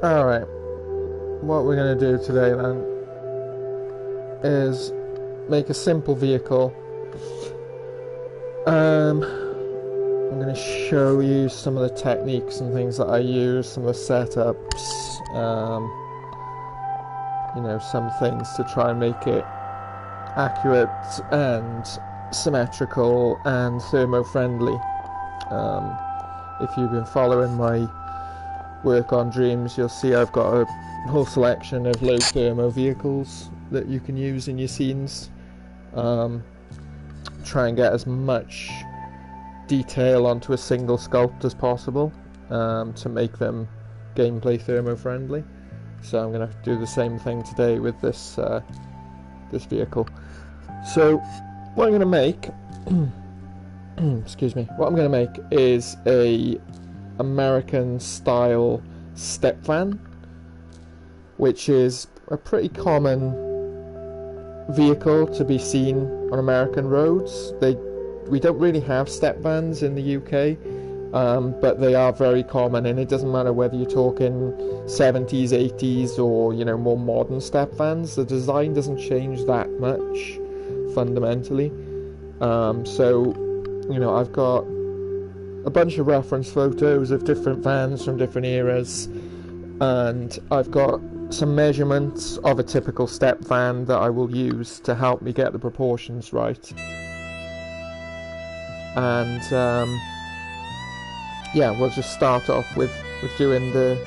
Alright, what we're going to do today then is make a simple vehicle. I'm going to show you some of the techniques and things that I use, some of the setups, you know, some things to try and make it accurate and symmetrical and thermo-friendly. If you've been following my work on Dreams, you'll see I've got a whole selection of low-thermo vehicles that you can use in your scenes. Try and get as much detail onto a single sculpt as possible to make them gameplay thermo-friendly. So I'm going to do the same thing today with this this vehicle. So what I'm going to make excuse me, what I'm going to make is a American style stepvan, which is a pretty common vehicle to be seen on American roads. We don't really have stepvans in the UK, but they are very common, and it doesn't matter whether you're talking 70s, 80s, or, you know, more modern stepvans. The design doesn't change that much fundamentally. So, you know, I've got a bunch of reference photos of different vans from different eras, and I've got some measurements of a typical step van that I will use to help me get the proportions right. And yeah, we'll just start off with doing the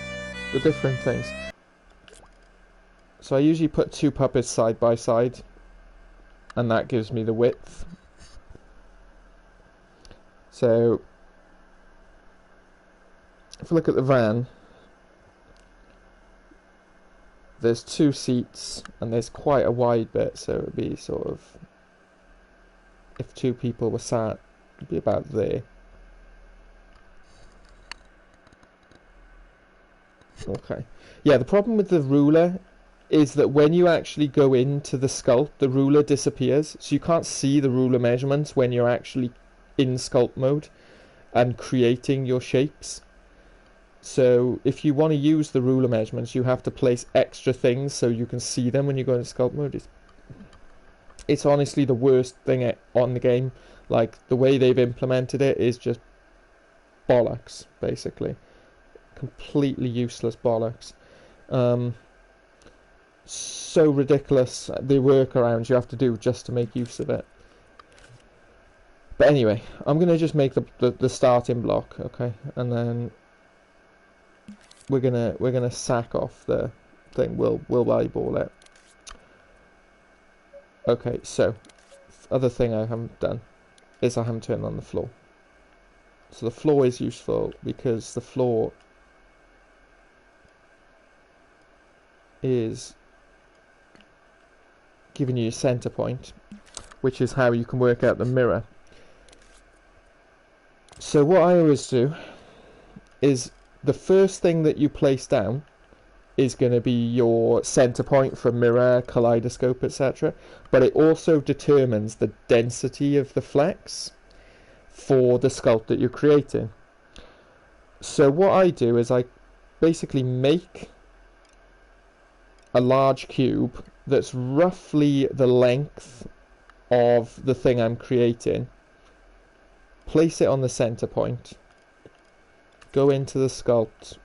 different things. So I usually put two puppets side by side, and that gives me the width. So if we look at the van, there's two seats and there's quite a wide bit, so it would be sort of, if two people were sat, it'd be about there. Okay. Yeah, the problem with the ruler is that when you actually go into the sculpt, the ruler disappears, so you can't see the ruler measurements when you're actually in sculpt mode and creating your shapes. So if you want to use the ruler measurements, you have to place extra things so you can see them when you go into sculpt mode. It's honestly the worst thing on the game. Like, the way they've implemented it is just bollocks, basically. Completely useless bollocks. So ridiculous, the workarounds you have to do just to make use of it. But anyway, I'm going to just make the starting block, okay? And then we're gonna sack off the thing. We'll eyeball it. Okay, so other thing I haven't done is I haven't turned on the floor. So the floor is useful because the floor is giving you a center point, which is how you can work out the mirror. So what I always do is the first thing that you place down is going to be your center point for mirror, kaleidoscope, etc. But it also determines the density of the flex for the sculpt that you're creating. So what I do is I basically make a large cube that's roughly the length of the thing I'm creating, place it on the center point, go into the sculpt,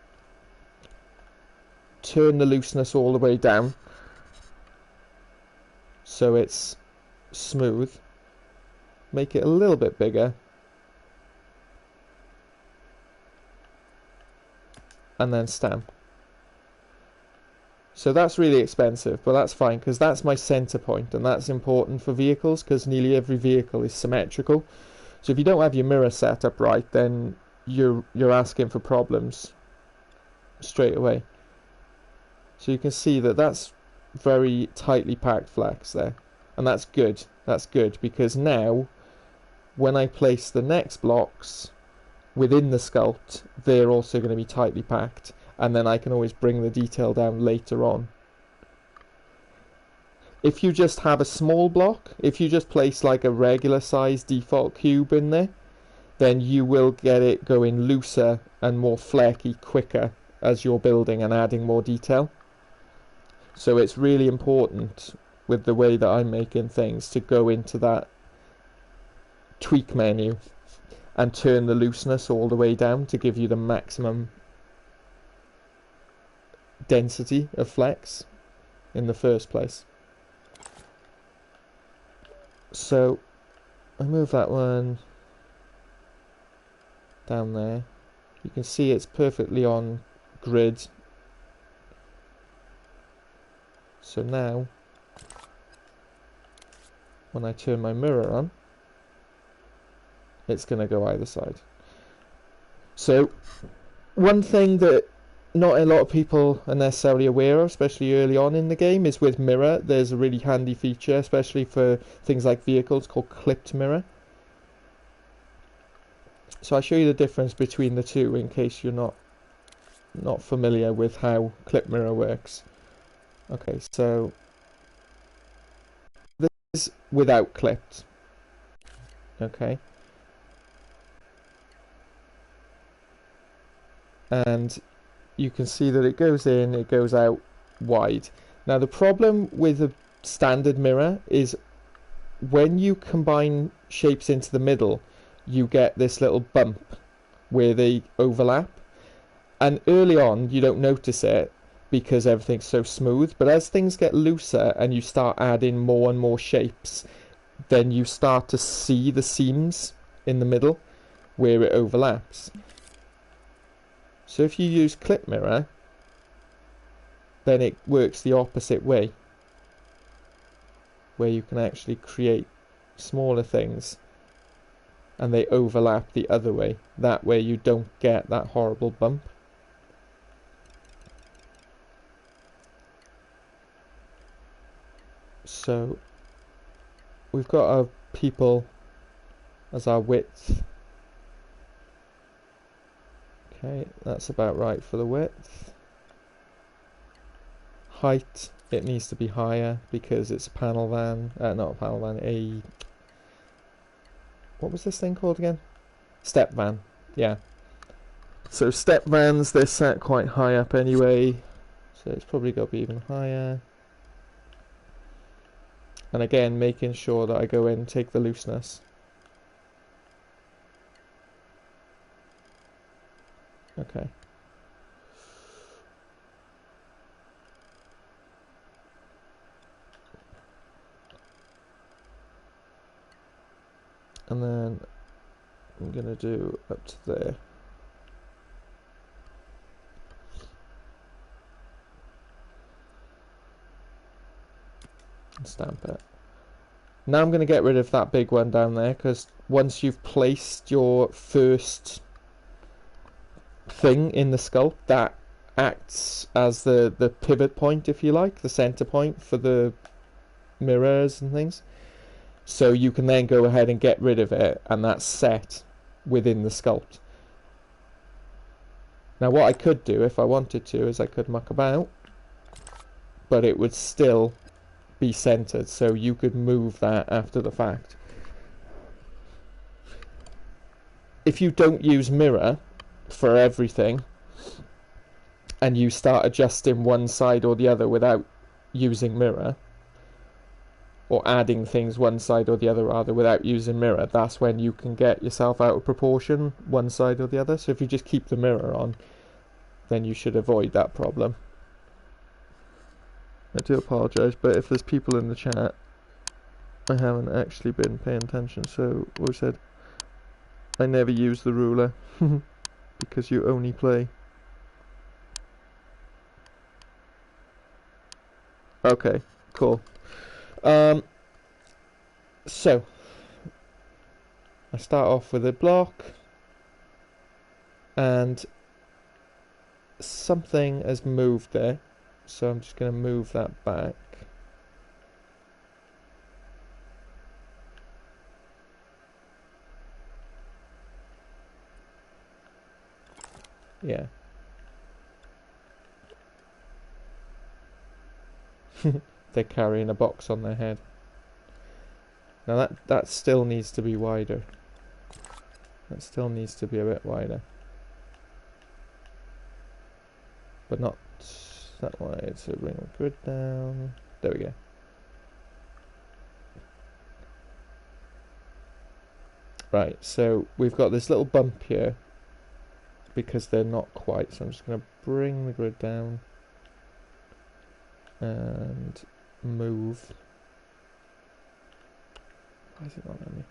turn the looseness all the way down so it's smooth, make it a little bit bigger, and then stamp. So that's really expensive, but that's fine because that's my center point, and that's important for vehicles because nearly every vehicle is symmetrical. So if you don't have your mirror set up right, then you're asking for problems straight away. So you can see that that's very tightly packed flex there, and that's good. That's good because now when I place the next blocks within the sculpt, they're also going to be tightly packed, and then I can always bring the detail down later on. If you just have a small block, if you just place like a regular size default cube in there, then you will get it going looser and more flecky quicker as you're building and adding more detail. So it's really important with the way that I'm making things to go into that tweak menu and turn the looseness all the way down to give you the maximum density of flex in the first place. So I move that one down there. You can see it's perfectly on grid. So now when I turn my mirror on, it's going to go either side. So one thing that not a lot of people are necessarily aware of, especially early on in the game, is with mirror, there's a really handy feature, especially for things like vehicles, called clipped mirror. So I'll show you the difference between the two in case you're not familiar with how clipped mirror works. Okay, so this is without clipped. Okay. And you can see that it goes in, it goes out wide. Now the problem with a standard mirror is when you combine shapes into the middle, you get this little bump where they overlap. And early on, you don't notice it because everything's so smooth. But as things get looser and you start adding more and more shapes, then you start to see the seams in the middle where it overlaps. So if you use clip mirror, then it works the opposite way, where you can actually create smaller things and they overlap the other way. That way you don't get that horrible bump. So we've got our people as our width. Okay, that's about right for the width. Height, it needs to be higher because it's a panel van, not a panel van, what was this thing called again? Step van, yeah. So step vans, they're set quite high up anyway, so it's probably got to be even higher. And again, making sure that I go in and take the looseness. Okay. And then I'm going to do up to there. And stamp it. Now I'm going to get rid of that big one down there, because once you've placed your first thing in the sculpt, that acts as the pivot point, if you like, the center point for the mirrors and things. So you can then go ahead and get rid of it, and that's set within the sculpt. Now what I could do if I wanted to is I could muck about, but it would still be centered, so you could move that after the fact. If you don't use mirror for everything and you start adjusting one side or the other without using mirror, or adding things one side or the other rather without using mirror, that's when you can get yourself out of proportion one side or the other. So if you just keep the mirror on, then you should avoid that problem. I do apologise, but if there's people in the chat, I haven't actually been paying attention. So what I said, I never use the ruler because you only play. Okay, cool. So I start off with a block, and something has moved there, so I'm just going to move that back. Yeah. They're carrying a box on their head. Now that still needs to be wider. That still needs to be a bit wider. but not that way. So bring the grid down. There we go. Right, so we've got this little bump here because they're not quite. So I'm just going to bring the grid down and move. Why is it not on me?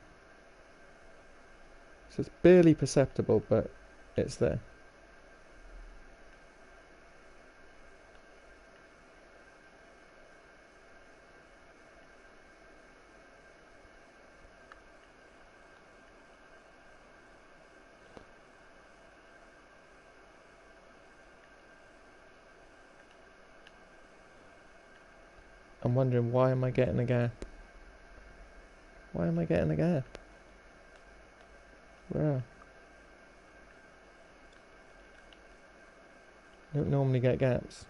So it's barely perceptible, but it's there. I'm wondering, why am I getting a gap? Why am I getting a gap? Where? I don't normally get gaps.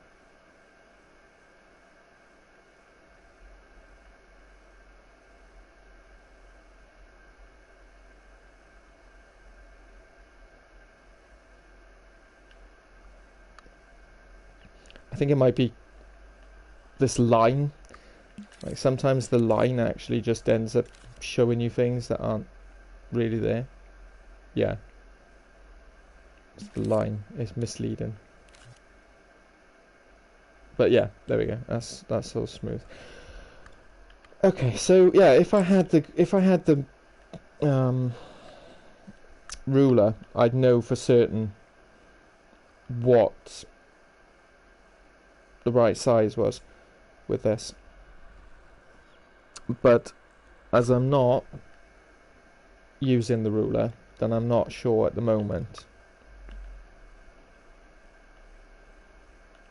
I think it might be this line. Like sometimes the line actually just ends up showing you things that aren't really there. Yeah. It's the line. It's misleading. But yeah, there we go. That's all smooth. Okay, so yeah, if I had the ruler, I'd know for certain what the right size was with this. But as I'm not using the ruler, then I'm not sure at the moment.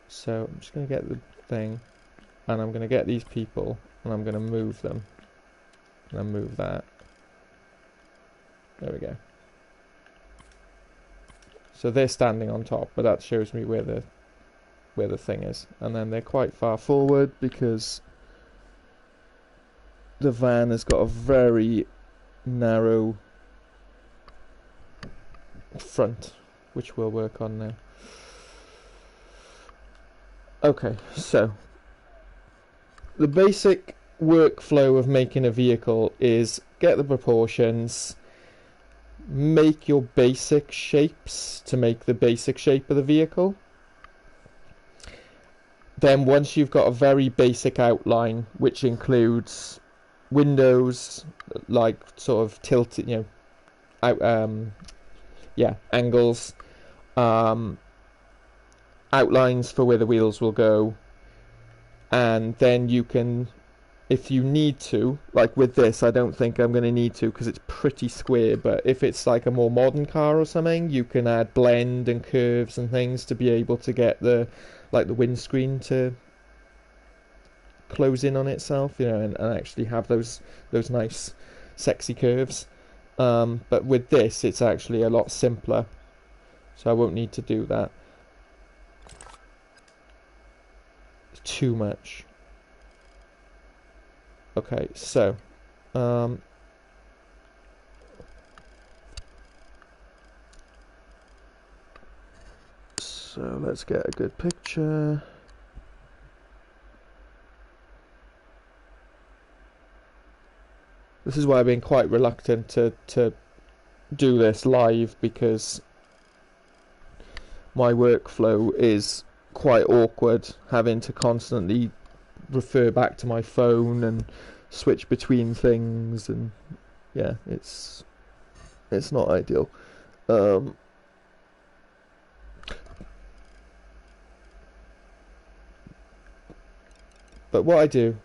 So I'm just going to get the thing, and I'm going to get these people, and I'm going to move them, and then move that. There we go. So they're standing on top, but that shows me where the thing is, and then they're quite far forward because the van has got a very narrow front, which we'll work on now. Okay, so the basic workflow of making a vehicle is get the proportions, make your basic shapes to make the basic shape of the vehicle. Then once you've got a very basic outline, which includes windows, like sort of tilted, out, angles, outlines for where the wheels will go, and then you can, if you need to, like with this, I don't think I'm going to need to because it's pretty square, but if it's like a more modern car or something, you can add blend and curves and things to be able to get the windscreen to close in on itself, and actually have those nice sexy curves. But with this, it's actually a lot simpler, so I won't need to do that. It's too much. Okay, so so let's get a good picture. This is why I've been quite reluctant to do this live, because my workflow is quite awkward, having to constantly refer back to my phone and switch between things, and yeah, it's not ideal. But what I do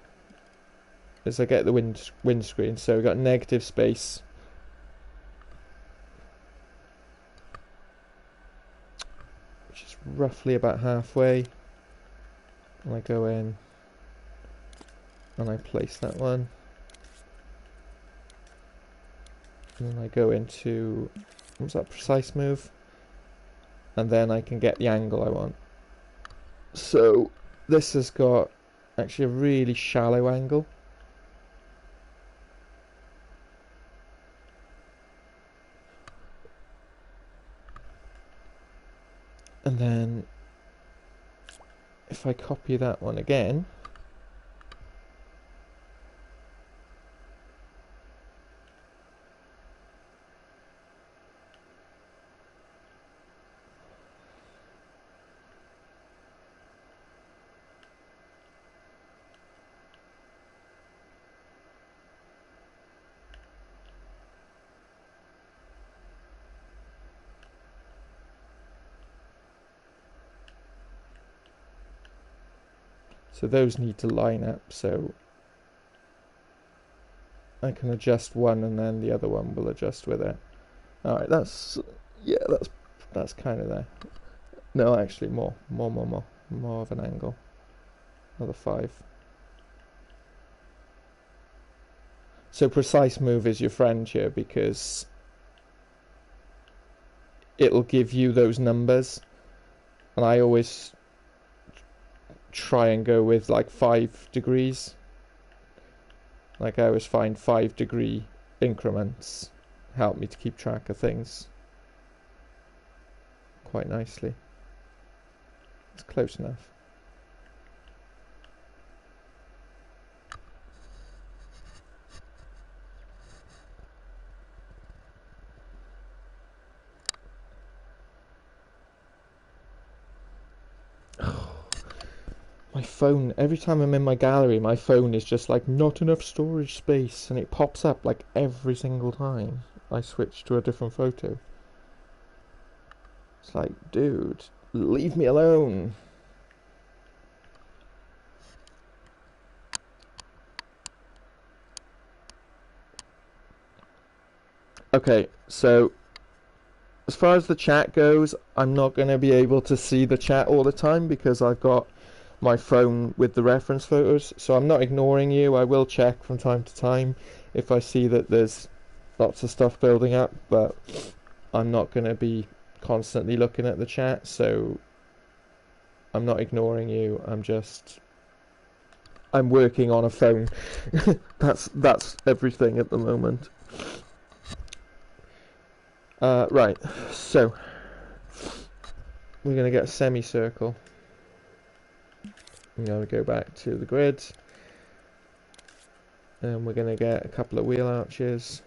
is I get the windscreen, so we've got negative space, which is roughly about halfway, and I go in and I place that one, and then I go into, what's that, precise move, and then I can get the angle I want. So this has got actually a really shallow angle, and then if I copy that one again, so those need to line up, so I can adjust one and then the other one will adjust with it. Alright, that's, yeah, that's kind of there. No, actually more of an angle. Another 5. So precise move is your friend here because it'll give you those numbers, and I always try and go with like 5 degrees. Like I always find 5-degree increments help me to keep track of things quite nicely. It's close enough. My phone, every time I'm in my gallery, my phone is just like, not enough storage space, and it pops up like every single time I switch to a different photo. It's like, dude, leave me alone. Okay, so as far as the chat goes, I'm not going to be able to see the chat all the time because I've got my phone with the reference photos, so I'm not ignoring you. I will check from time to time if I see that there's lots of stuff building up, but I'm not going to be constantly looking at the chat, so I'm not ignoring you. I'm working on a phone. That's everything at the moment. Right, so we're going to get a semicircle. I'm going to go back to the grid, and we're going to get a couple of wheel arches.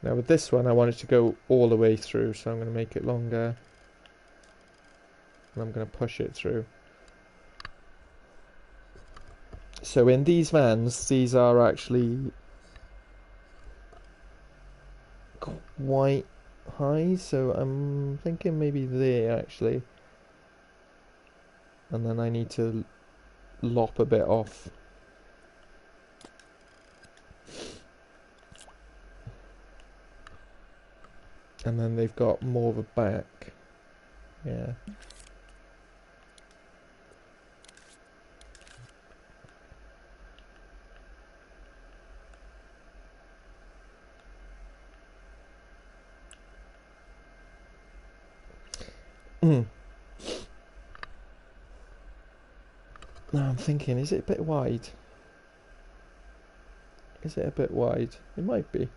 Now with this one I want it to go all the way through, so I'm going to make it longer, and I'm going to push it through. So in these vans, these are actually quite high, so I'm thinking maybe there actually, and then I need to lop a bit off. And then they've got more of a back. Yeah. Now I'm thinking, is it a bit wide? Is it a bit wide? It might be.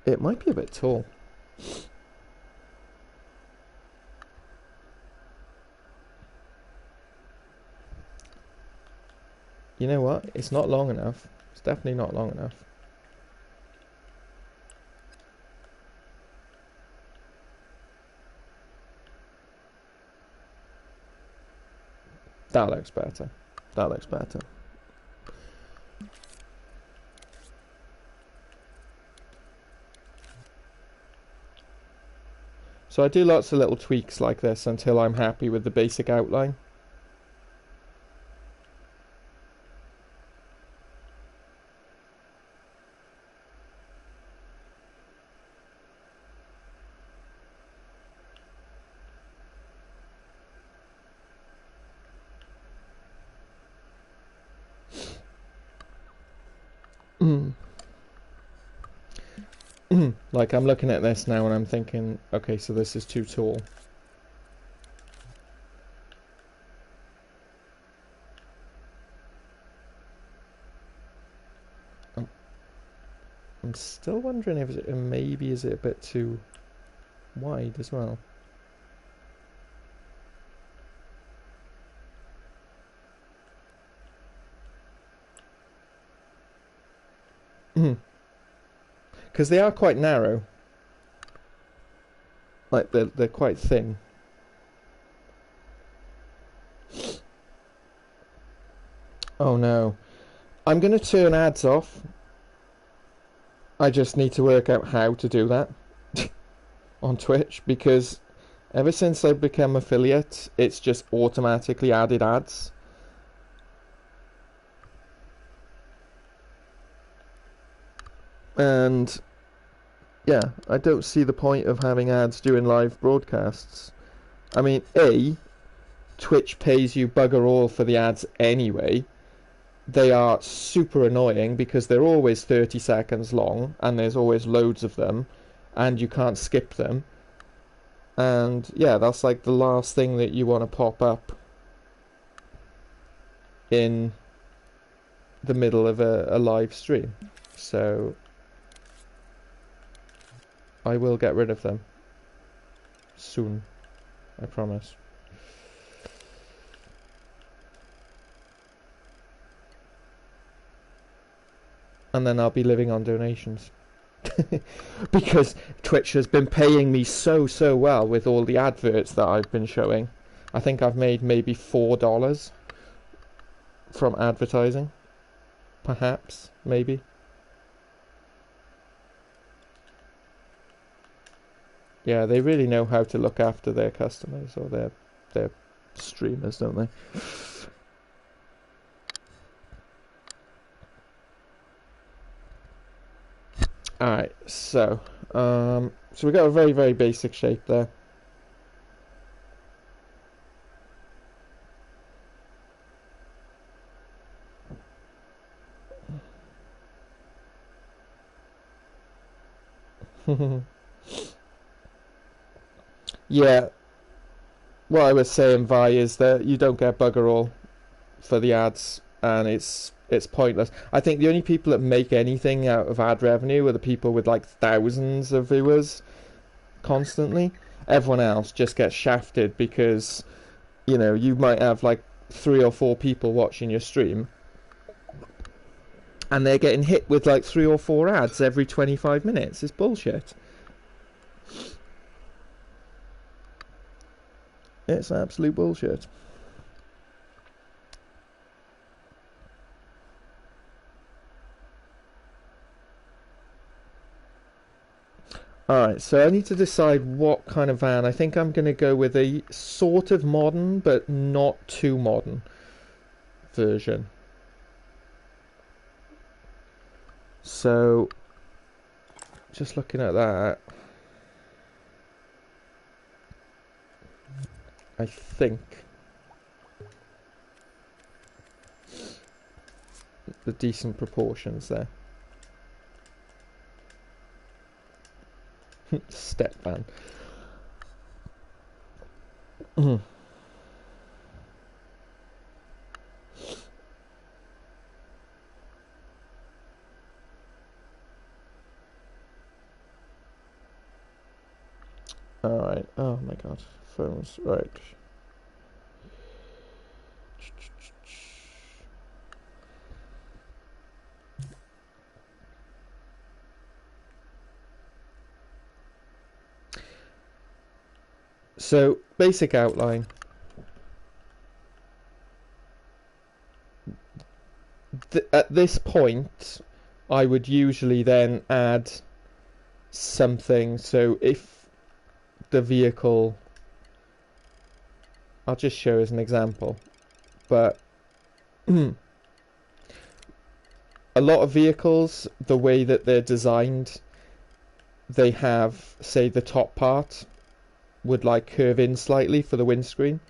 It might be a bit tall. You know what? It's not long enough. It's definitely not long enough. That looks better. That looks better. So I do lots of little tweaks like this until I'm happy with the basic outline. Like I'm looking at this now and I'm thinking, okay, so this is too tall. I'm still wondering if maybe is it a bit too wide as well. Because they are quite narrow. Like they're quite thin. Oh no. I'm going to turn ads off. I just need to work out how to do that on Twitch, because ever since I've become affiliate, it's just automatically added ads. And yeah, I don't see the point of having ads during live broadcasts. I mean, Twitch pays you bugger all for the ads anyway. They are super annoying because they're always 30 seconds long and there's always loads of them and you can't skip them. And yeah, that's like the last thing that you want to pop up in the middle of a live stream. So I will get rid of them soon, I promise. And then I'll be living on donations. Because Twitch has been paying me so well with all the adverts that I've been showing. I think I've made maybe $4 from advertising. Perhaps, maybe. Yeah, they really know how to look after their customers or their streamers, don't they? Alright, so we got a very basic shape there. Yeah, what I was saying, Vi, is that you don't get bugger all for the ads, and it's pointless. I think the only people that make anything out of ad revenue are the people with like thousands of viewers constantly. Everyone else just gets shafted because, you know, you might have like 3 or 4 people watching your stream and they're getting hit with like 3 or 4 ads every 25 minutes. It's bullshit. It's absolute bullshit. Alright, so I need to decide what kind of van. I think I'm going to go with a sort of modern, but not too modern version. So, just looking at that, I think the decent proportions there. Stepvan. Alright, oh my god, phones, right. So, basic outline. At this point, I would usually then add something. So if the vehicle, I'll just show as an example, but a lot of vehicles, the way that they're designed, they have, say, the top part would like curve in slightly for the windscreen.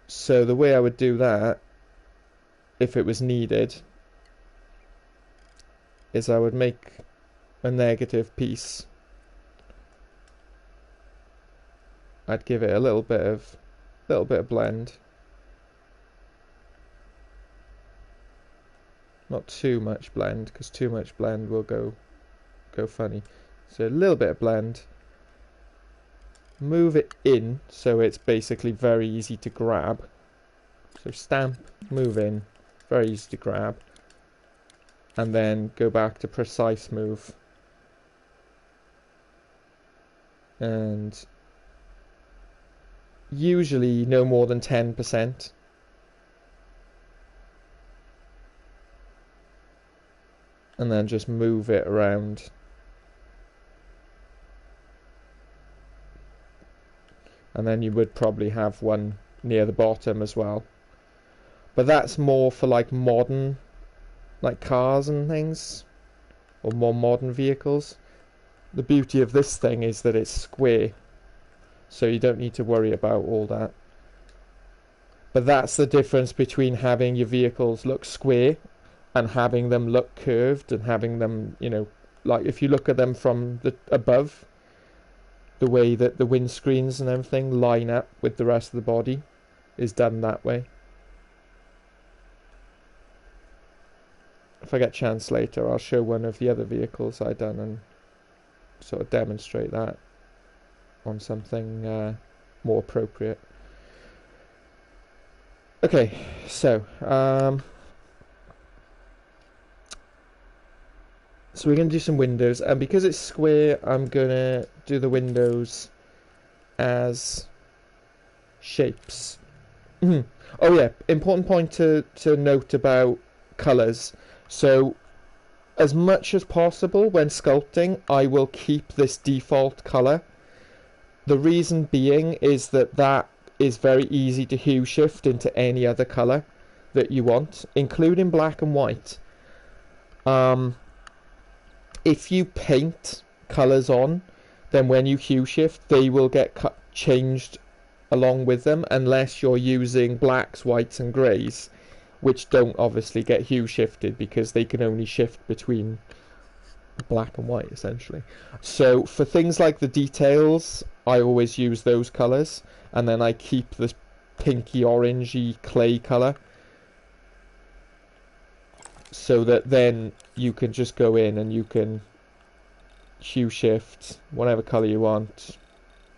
So the way I would do that, if it was needed, is I would make a negative piece. I'd give it a little bit of blend. Not too much blend, because too much blend will go funny. So a little bit of blend. Move it in so it's basically very easy to grab. So stamp, move in, very easy to grab. And then go back to precise move. And usually no more than 10%. And then just move it around. And then you would probably have one near the bottom as well. But that's more for like modern, like cars and things, or more modern vehicles. The beauty of this thing is that it's square, so you don't need to worry about all that. But that's the difference between having your vehicles look square and having them look curved, and having them, you know, like if you look at them from the above, the way that the windscreens and everything line up with the rest of the body is done that way. If I get a chance later, I'll show one of the other vehicles I've done and sort of demonstrate that on something more appropriate. Okay, so so we're going to do some windows, and because it's square, I'm going to do the windows as shapes. Oh yeah, important point to note about colours. So as much as possible when sculpting, I will keep this default colour. The reason being is that is very easy to hue shift into any other colour that you want, including black and white. If you paint colours on, then when you hue shift, they will get changed along with them, unless you're using blacks, whites and greys, which don't obviously get hue shifted because they can only shift between black and white essentially. So for things like the details, I always use those colours, and then I keep this pinky orangey clay colour, so that then you can just go in and you can hue shift whatever colour you want,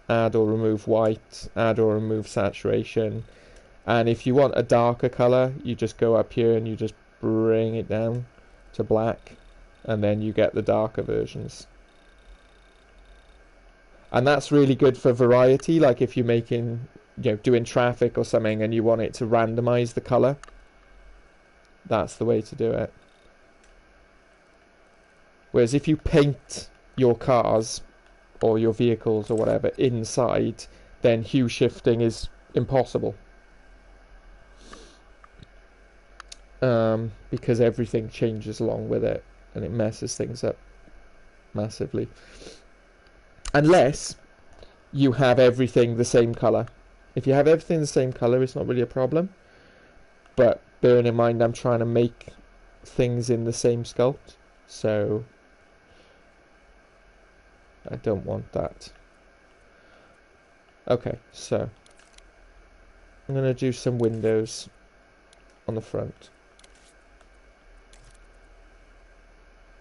add or remove white, add or remove saturation, and if you want a darker colour, you just go up here and you just bring it down to black, and then you get the darker versions. And that's really good for variety, like if you're making, you know, doing traffic or something and you want it to randomize the colour, that's the way to do it. Whereas if you paint your cars or your vehicles or whatever inside, then hue shifting is impossible. Because everything changes along with it and it messes things up massively. Unless you have everything the same colour. If you have everything the same colour, it's not really a problem. But bearing in mind I'm trying to make things in the same sculpt, so I don't want that. Okay, so I'm going to do some windows on the front.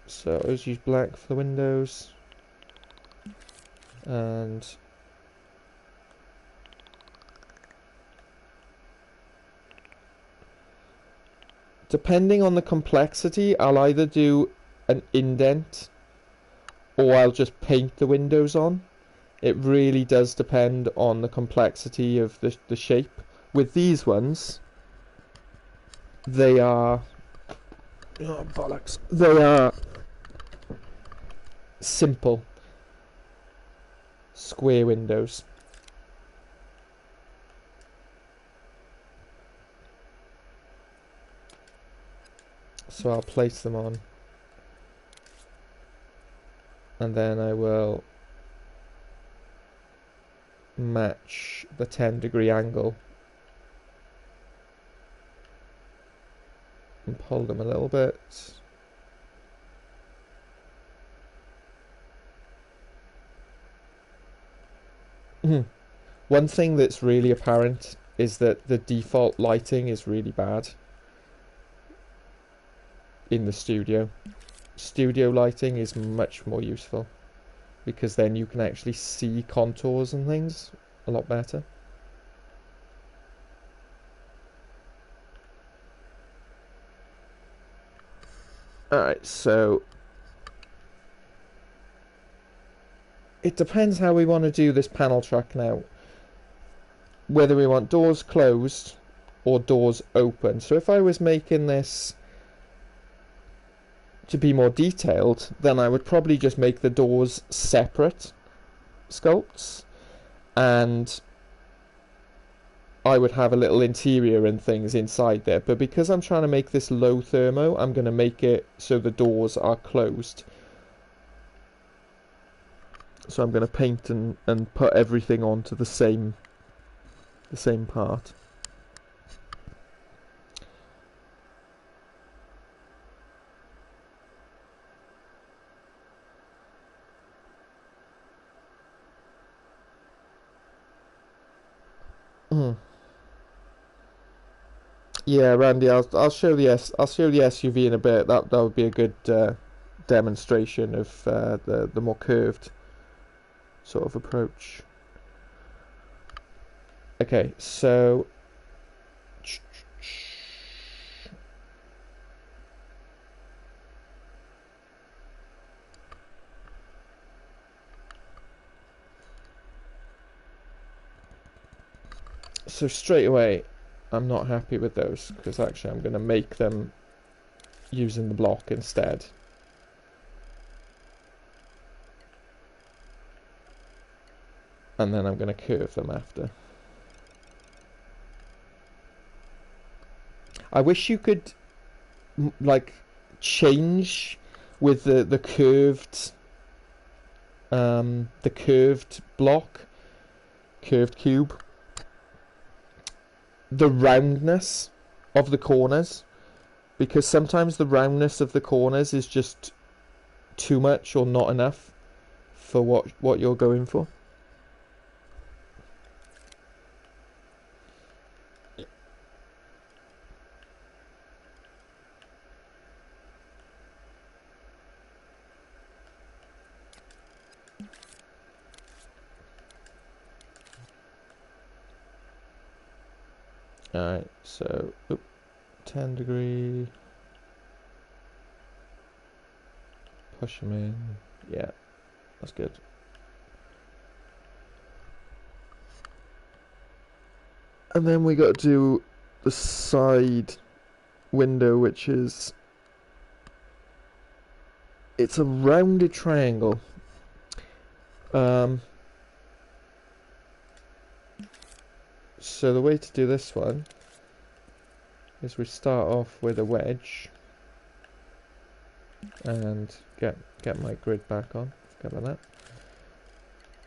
So I'll just use black for the windows, and depending on the complexity, I'll either do an indent or I'll just paint the windows on. It really does depend on the complexity of the shape. With these ones, they are... oh, bollocks. They are simple square windows. So I'll place them on, and then I will match the 10-degree angle and pull them a little bit. One thing that's really apparent is that the default lighting is really bad. in the studio. Studio lighting is much more useful because then you can actually see contours and things a lot better. Alright, so it depends how we want to do this panel truck now. Whether we want doors closed or doors open. So if I was making this to be more detailed, then I would probably just make the doors separate sculpts, and I would have a little interior and things inside there. But because I'm trying to make this low thermo, I'm going to make it so the doors are closed. So I'm going to paint and put everything onto the same part. Yeah, Randy, I'll show the SUV in a bit. That would be a good demonstration of the more curved sort of approach. Okay, so straight away, I'm not happy with those because actually I'm going to make them using the block instead. And then I'm going to curve them after. I wish you could like change with the curved block, curved cube, the roundness of the corners, because sometimes the roundness of the corners is just too much or not enough for what you're going for. Alright, so 10 degree, push them in, yeah, that's good. And then we got to do the side window, which is, it's a rounded triangle. So the way to do this one is we start off with a wedge and get my grid back on. Forget about that.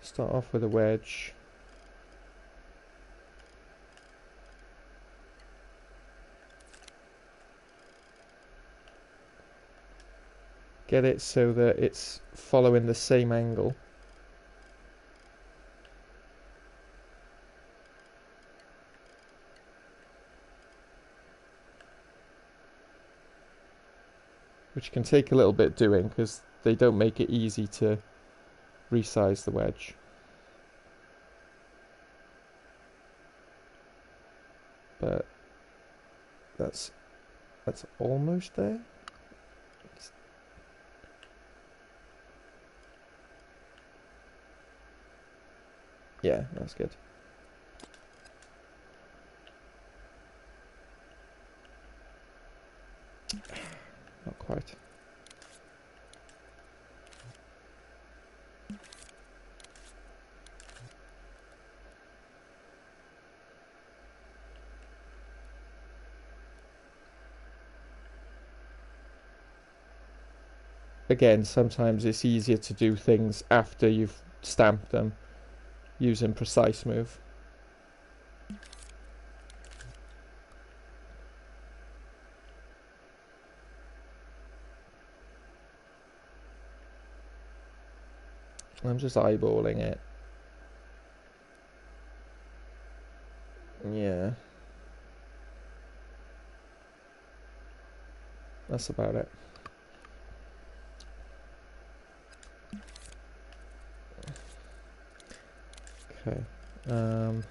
Start off with a wedge. Get it so that it's following the same angle. Which can take a little bit doing because they don't make it easy to resize the wedge. But that's almost there. Yeah, that's good. Not quite. Again, sometimes it's easier to do things after you've stamped them using precise move. I'm just eyeballing it. Yeah. that's about it. Okay. And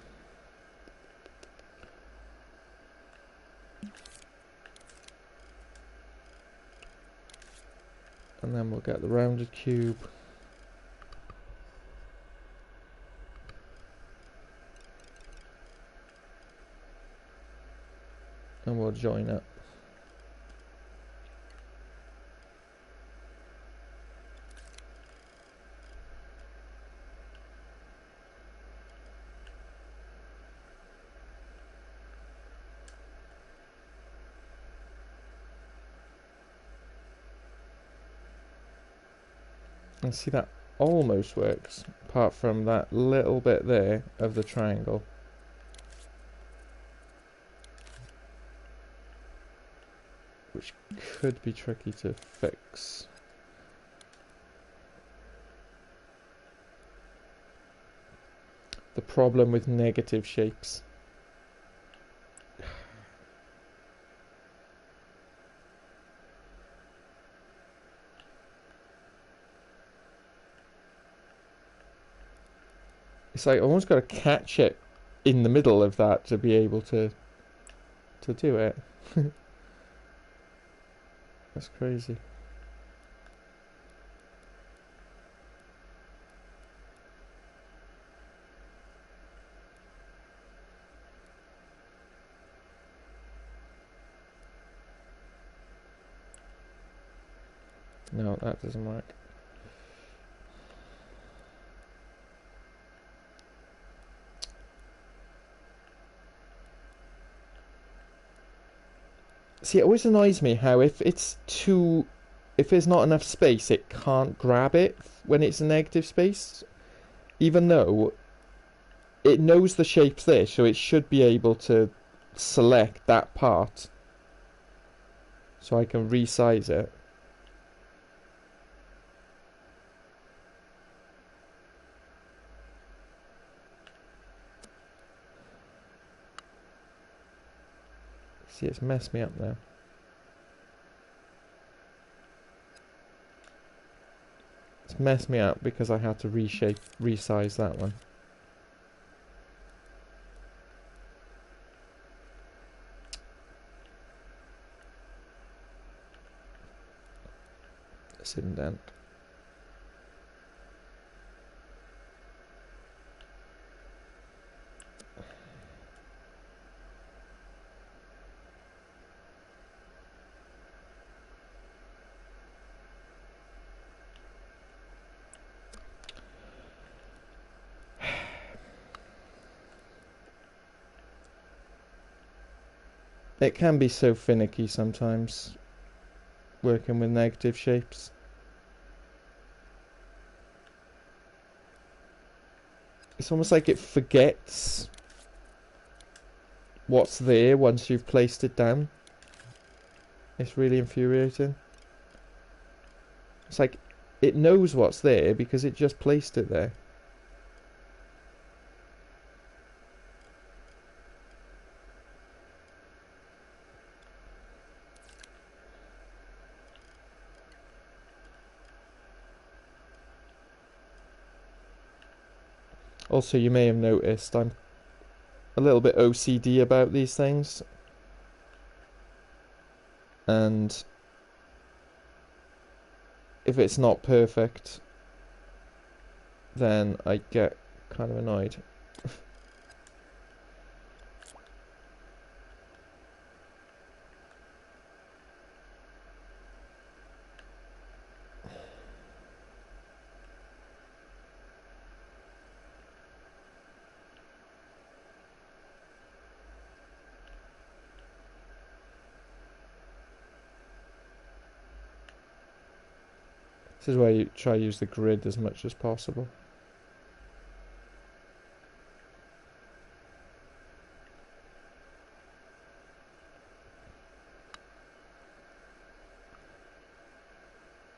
then we'll get the rounded cube. And we'll join it. And see, that almost works, apart from that little bit there of the triangle. Which could be tricky to fix. The problem with negative shapes. It's like I almost got to catch it in the middle of that to be able to do it. That's crazy. No, that doesn't work. See, it always annoys me how if there's not enough space, it can't grab it when it's a negative space. Even though it knows the shape's there, so it should be able to select that part. So I can resize it. See, it's messed me up now. It's messed me up because I had to resize that one. Let's indent. It can be so finicky sometimes, working with negative shapes. It's almost like it forgets what's there once you've placed it down. It's really infuriating. It's like it knows what's there because it just placed it there. Also, you may have noticed I'm a little bit OCD about these things. And if it's not perfect, then I get kind of annoyed. This is where you try to use the grid as much as possible.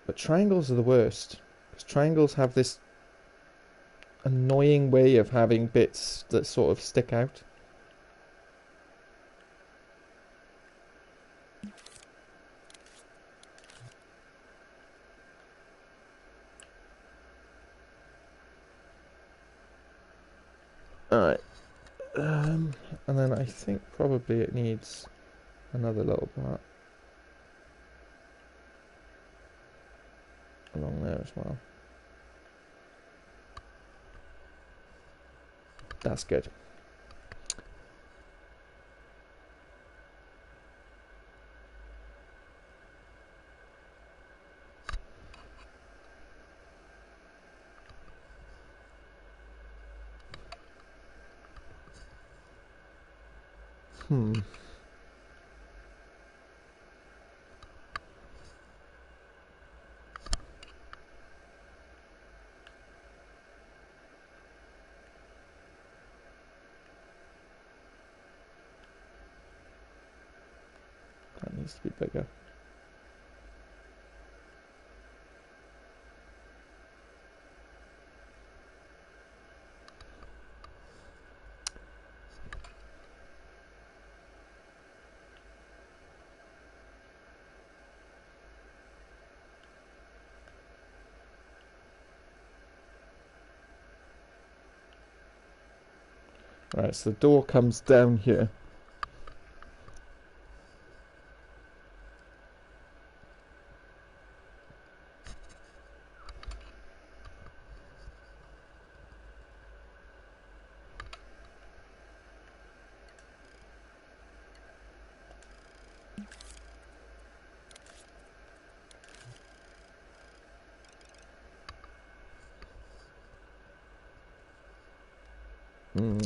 But triangles are the worst, because triangles have this annoying way of having bits that sort of stick out. Alright. And then I think probably it needs another little part along there as well. That's good. That needs to be bigger. Right, so the door comes down here.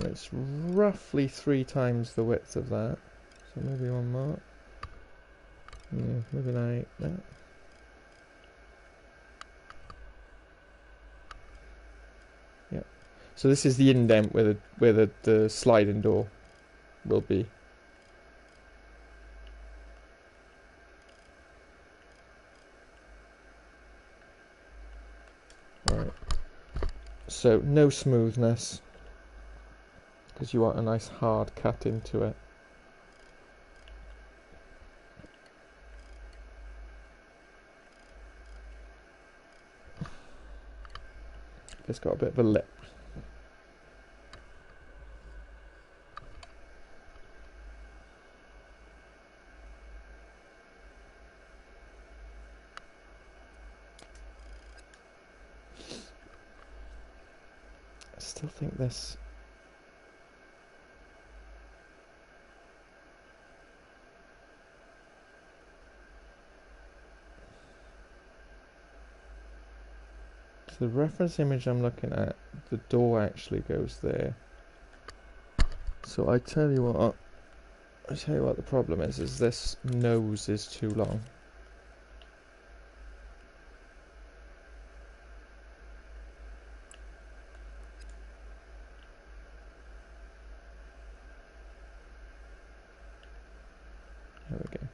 It's roughly 3 times the width of that. So maybe one more. Yeah, maybe like that. Yeah. So this is the indent where the sliding door will be. Right. So no smoothness, because you want a nice hard cut into it. It's got a bit of a lip. I still think this... The reference image I'm looking at, the door actually goes there. So I tell you what the problem is this nose is too long. There we go.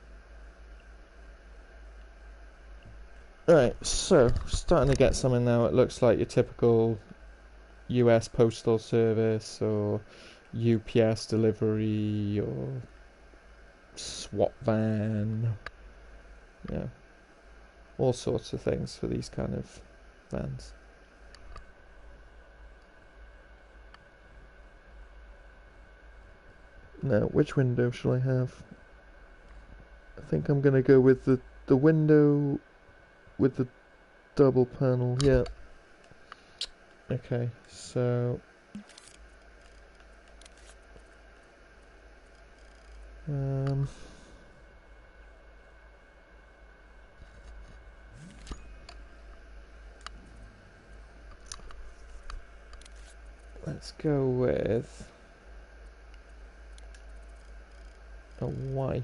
Right, so starting to get something now. It looks like your typical US Postal Service or UPS delivery or swap van. Yeah, all sorts of things for these kind of vans. Now, which window shall I have? I think I'm gonna go with the window with the double panel. Yeah. Okay, so let's go with a white.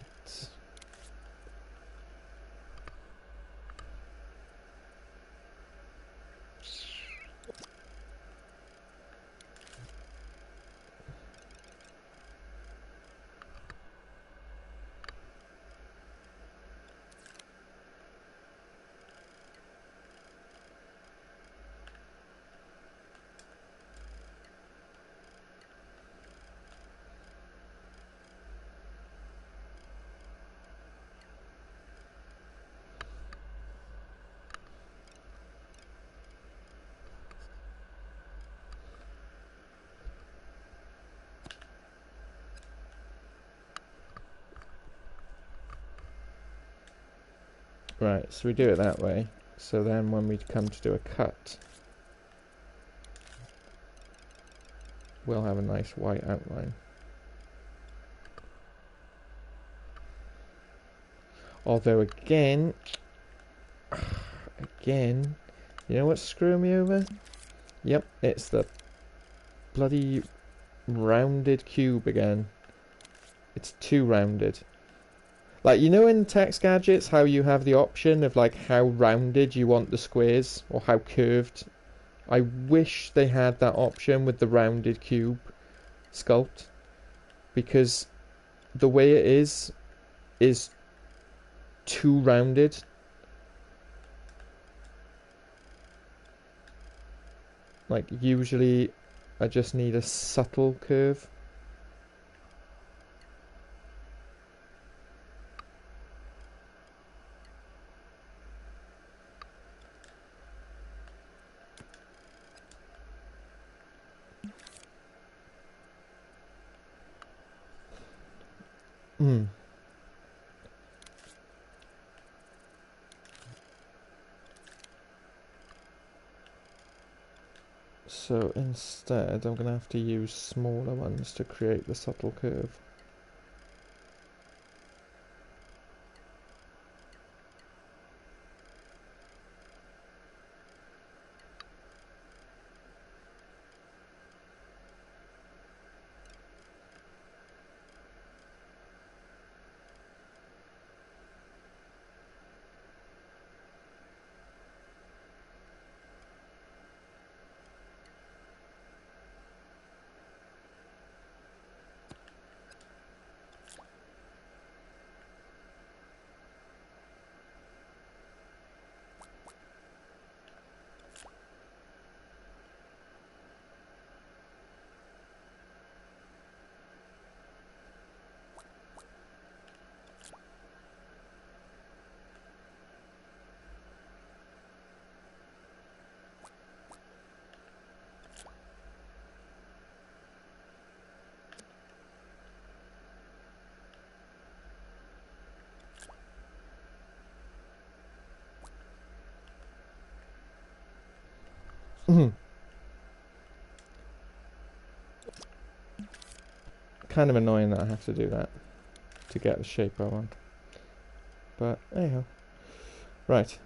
Right, so we do it that way. So then when we come to do a cut, we'll have a nice white outline. Although again, you know what's screwing me over? Yep, it's the bloody rounded cube again. It's too rounded. Like, you know in text gadgets how you have the option of like how rounded you want the squares or how curved? I wish they had that option with the rounded cube sculpt, because the way it is too rounded. Like, usually I just need a subtle curve. So instead, I'm going to have to use smaller ones to create the subtle curve. Kind of annoying that I have to do that to get the shape I want. But anyhow. Right.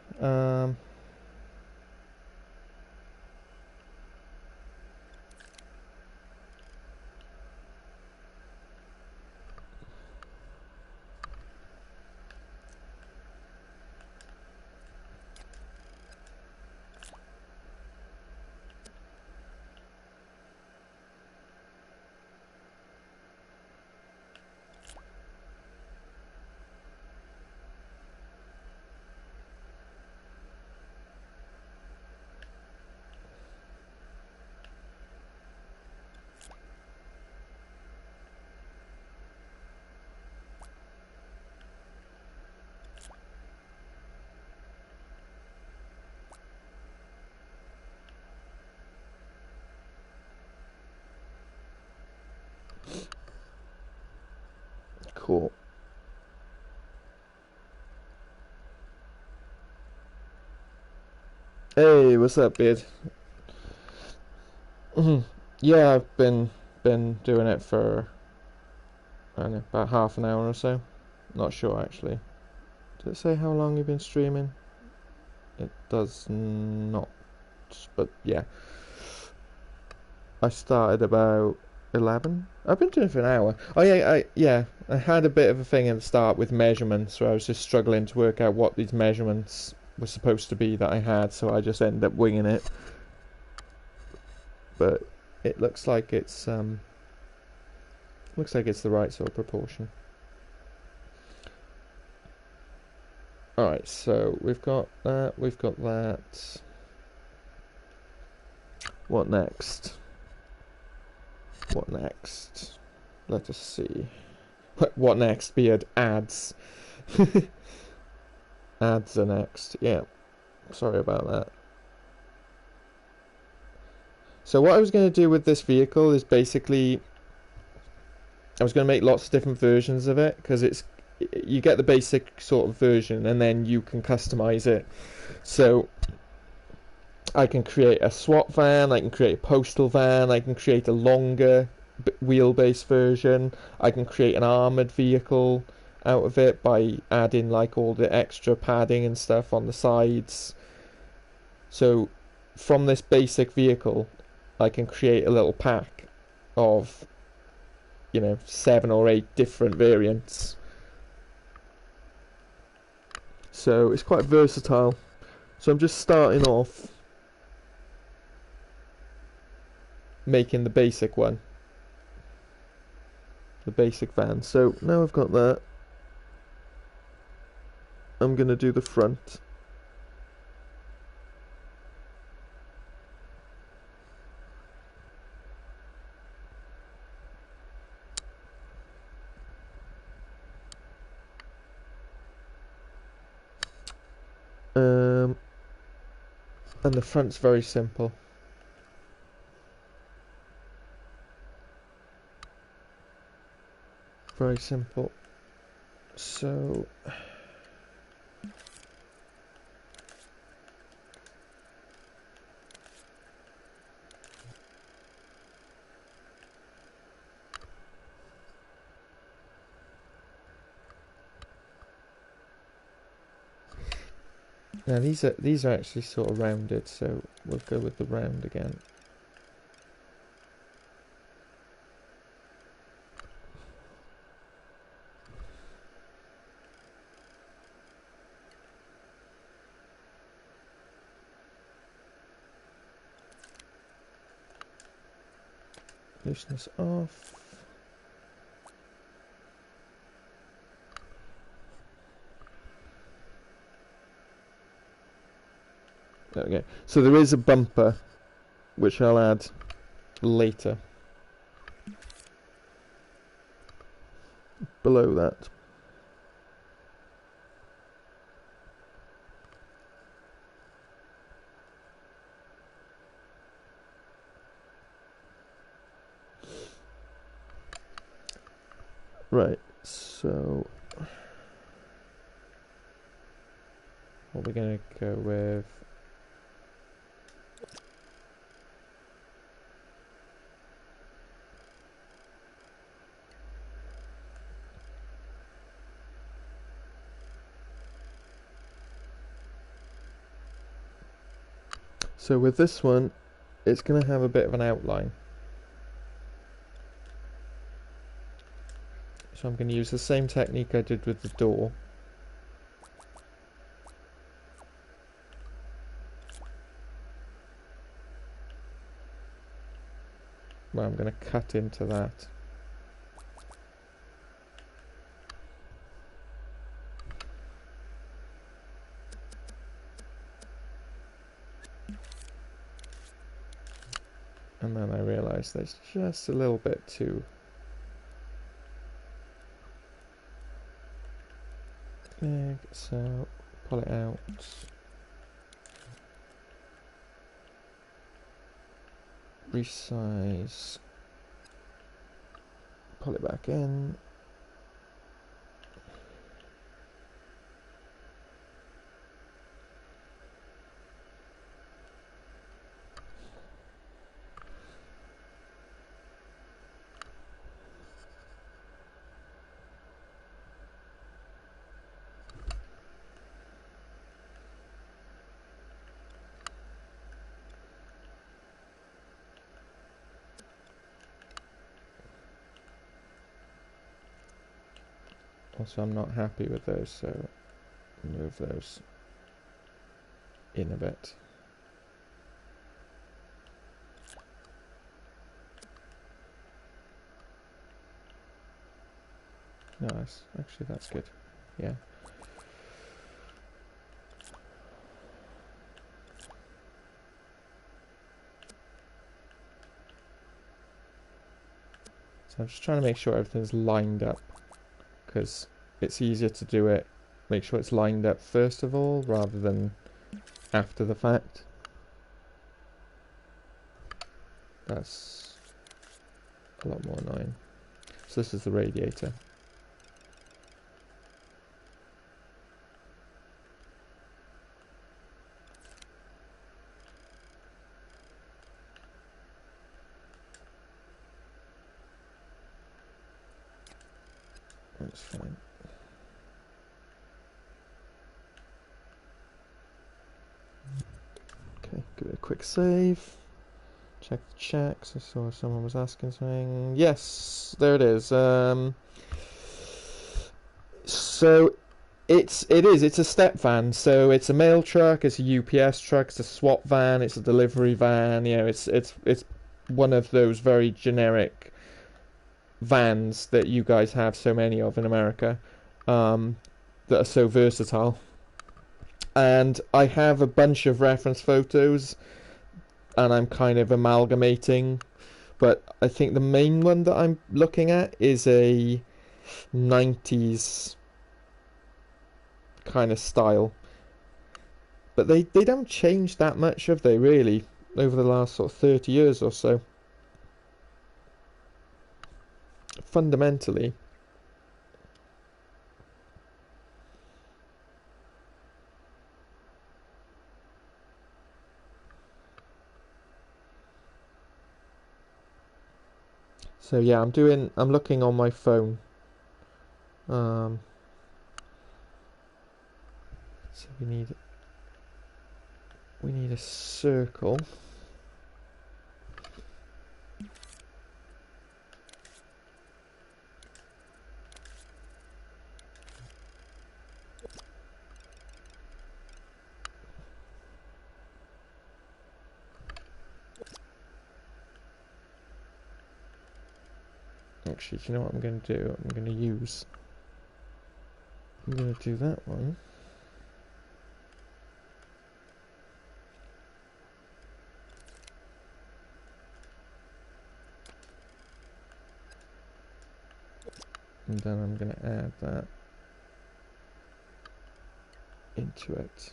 Cool. Hey, what's up, beard? Yeah, I've been doing it for, I don't know, about half an hour or so. Not sure actually. Did it say how long you've been streaming? It does not, but yeah. I started about 11. I've been doing it for an hour. Oh yeah, I had a bit of a thing at the start with measurements where I was just struggling to work out what these measurements were supposed to be that I had, so I just ended up winging it. But it looks like it's the right sort of proportion. Alright, so we've got that. What next? What next? Let us see. What next, beard? Ads. Ads are next. Yeah. Sorry about that. So what I was going to do with this vehicle is basically I was going to make lots of different versions of it, because you get the basic sort of version, and then you can customize it. So I can create a SWAT van, I can create a postal van, I can create a longer wheelbase version, I can create an armoured vehicle out of it by adding like all the extra padding and stuff on the sides. So from this basic vehicle I can create a little pack of, you know, 7 or 8 different variants. So it's quite versatile. So I'm just starting off making the basic one, the basic van. So now I've got that, I'm going to do the front. And the front's very simple. Very simple. So now these are actually sort of rounded, so we'll go with the round again. Looseness off. There we go. So there is a bumper, which I'll add later. Below that. Right, so what we're going to go with, so with this one, it's going to have a bit of an outline. So I'm going to use the same technique I did with the door. Well, I'm going to cut into that. And then I realised there's just a little bit too big, so pull it out. Resize. Pull it back in. Also, I'm not happy with those, so move those in a bit. Nice, actually that's good, yeah. So I'm just trying to make sure everything's lined up, because it's easier to do it, make sure it's lined up first of all, rather than after the fact. That's a lot more annoying. So this is the radiator. That's fine. Okay, give it a quick save. Check the checks. I saw someone was asking something. Yes, there it is. So it's a step van. So it's a mail truck. It's a UPS truck. It's a swap van. It's a delivery van. You know, it's one of those very generic vans that you guys have so many of in America, that are so versatile. And I have a bunch of reference photos, and I'm kind of amalgamating. But I think the main one that I'm looking at is a 90s kind of style. But they don't change that much, have they, really, over the last sort of 30 years or so? Fundamentally. So yeah, I'm looking on my phone. So we need a circle. Actually, do you know what I'm going to do? I'm going to do that one. And then I'm going to add that into it.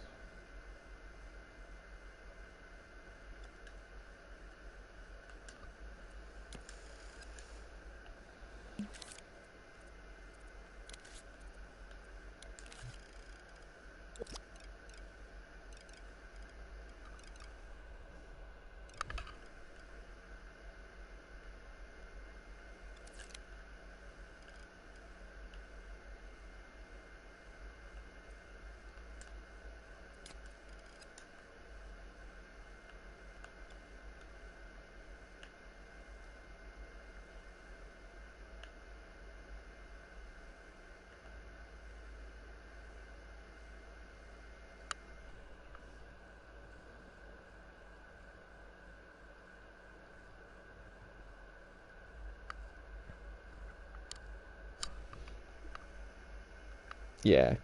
Yeah.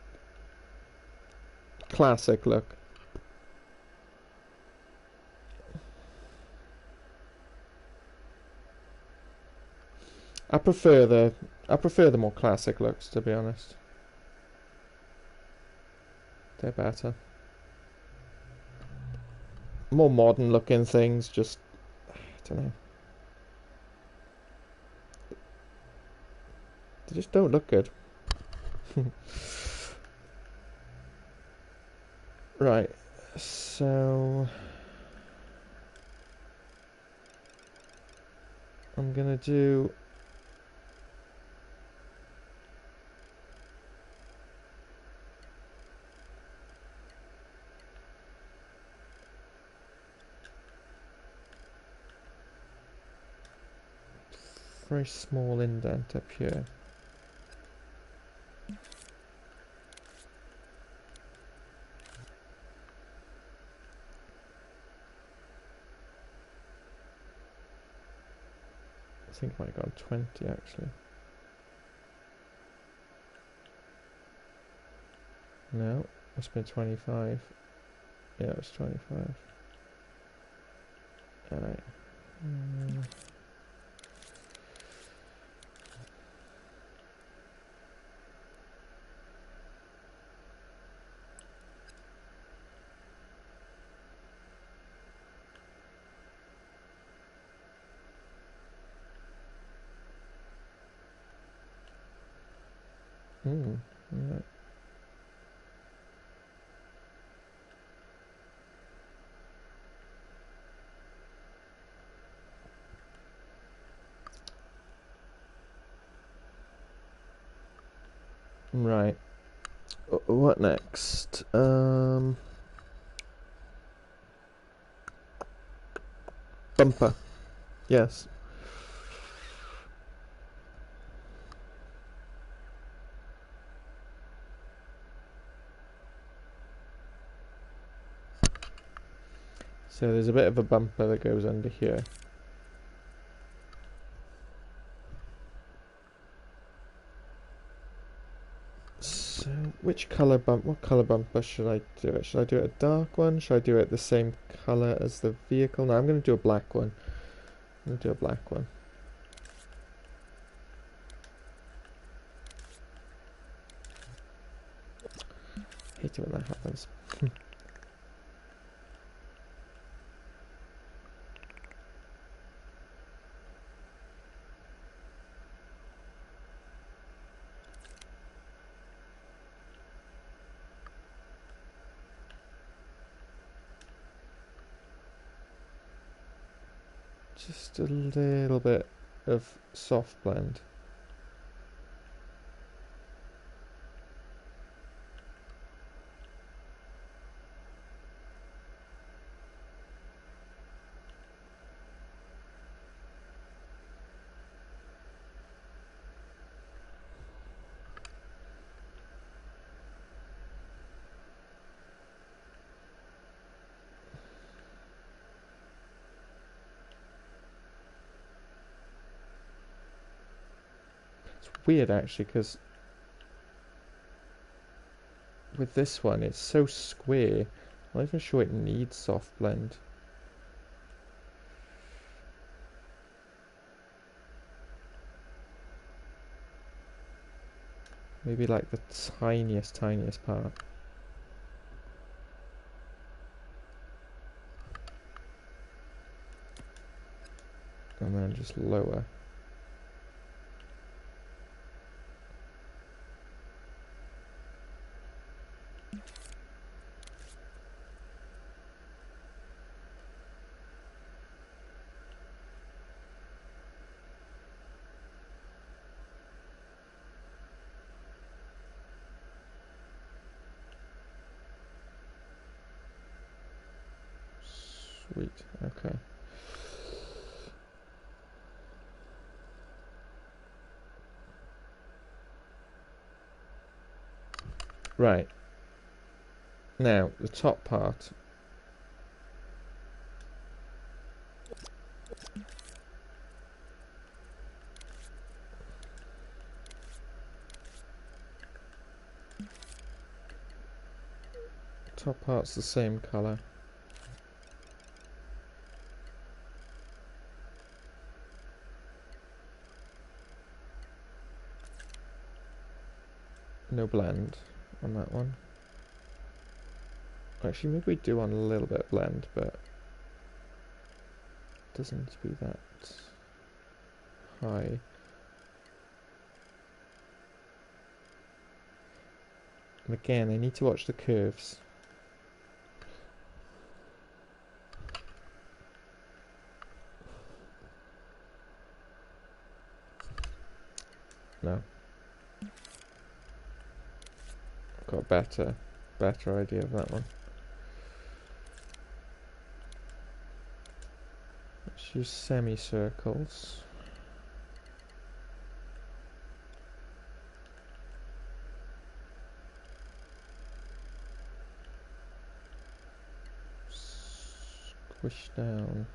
Classic look. I prefer the more classic looks, to be honest. They're better. More modern looking things, just I don't know. They just don't look good. Right. So I'm gonna do very small indent up here. I think I might have gone 20 actually. No, must have been 25. Yeah, it was 25. Alright. Right. Right. What next? Bumper. Yes. So there's a bit of a bumper that goes under here. So what colour bumper should I do it? Should I do it a dark one? Should I do it the same colour as the vehicle? No, I'm going to do a black one. I'm going to do a black one. I hate it when that happens. Just a little bit of soft blend. It's weird actually, because with this one it's so square. I'm not even sure it needs soft blend. Maybe like the tiniest part. And then just lower. Sweet, okay. Right. Now, the top part. Top part's the same colour. No blend on that one. Actually, maybe we do want a little bit of blend, but it doesn't need to be that high. And again, I need to watch the curves. No. I've got a better idea of that one. Let's use semicircles. Squish down.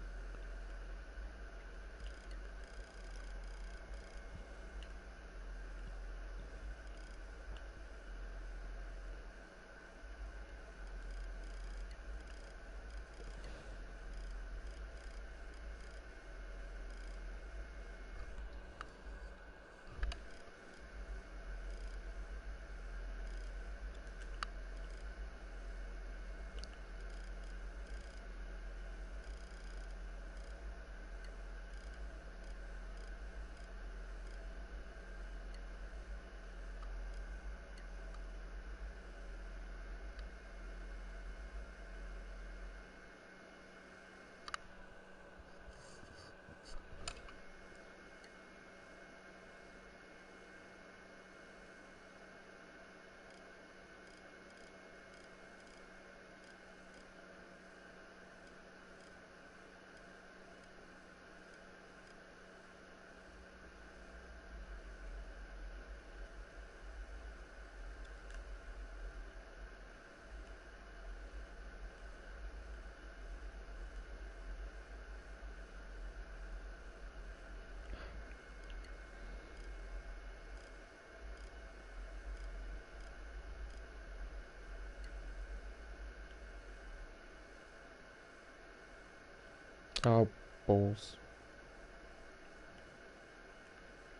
Oh, balls.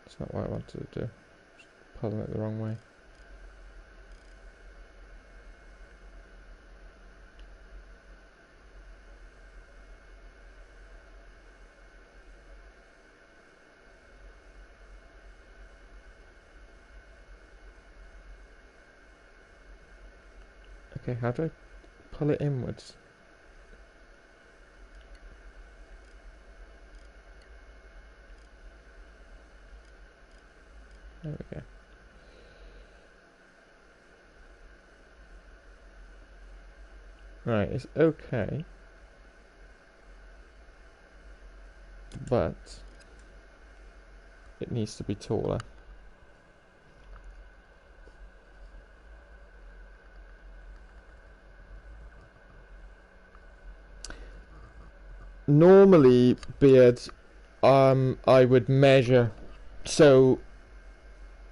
That's not what I wanted to do. Just pulling it the wrong way. Okay, how do I pull it inwards? There we go. Right, it's okay. But it needs to be taller. Normally, beard, I would measure. So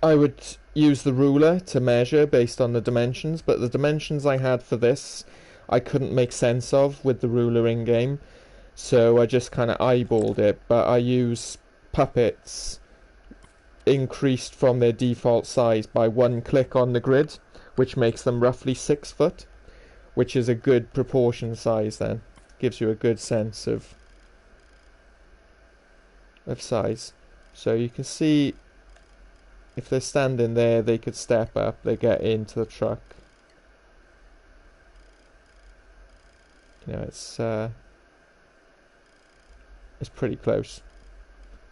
I would use the ruler to measure based on the dimensions, but the dimensions I had for this, I couldn't make sense of with the ruler in game. So I just kind of eyeballed it, but I use puppets increased from their default size by 1 click on the grid, which makes them roughly 6 foot, which is a good proportion size then. Gives you a good sense of size. So you can see if they're standing there, they could step up, they get into the truck. You know, it's pretty close.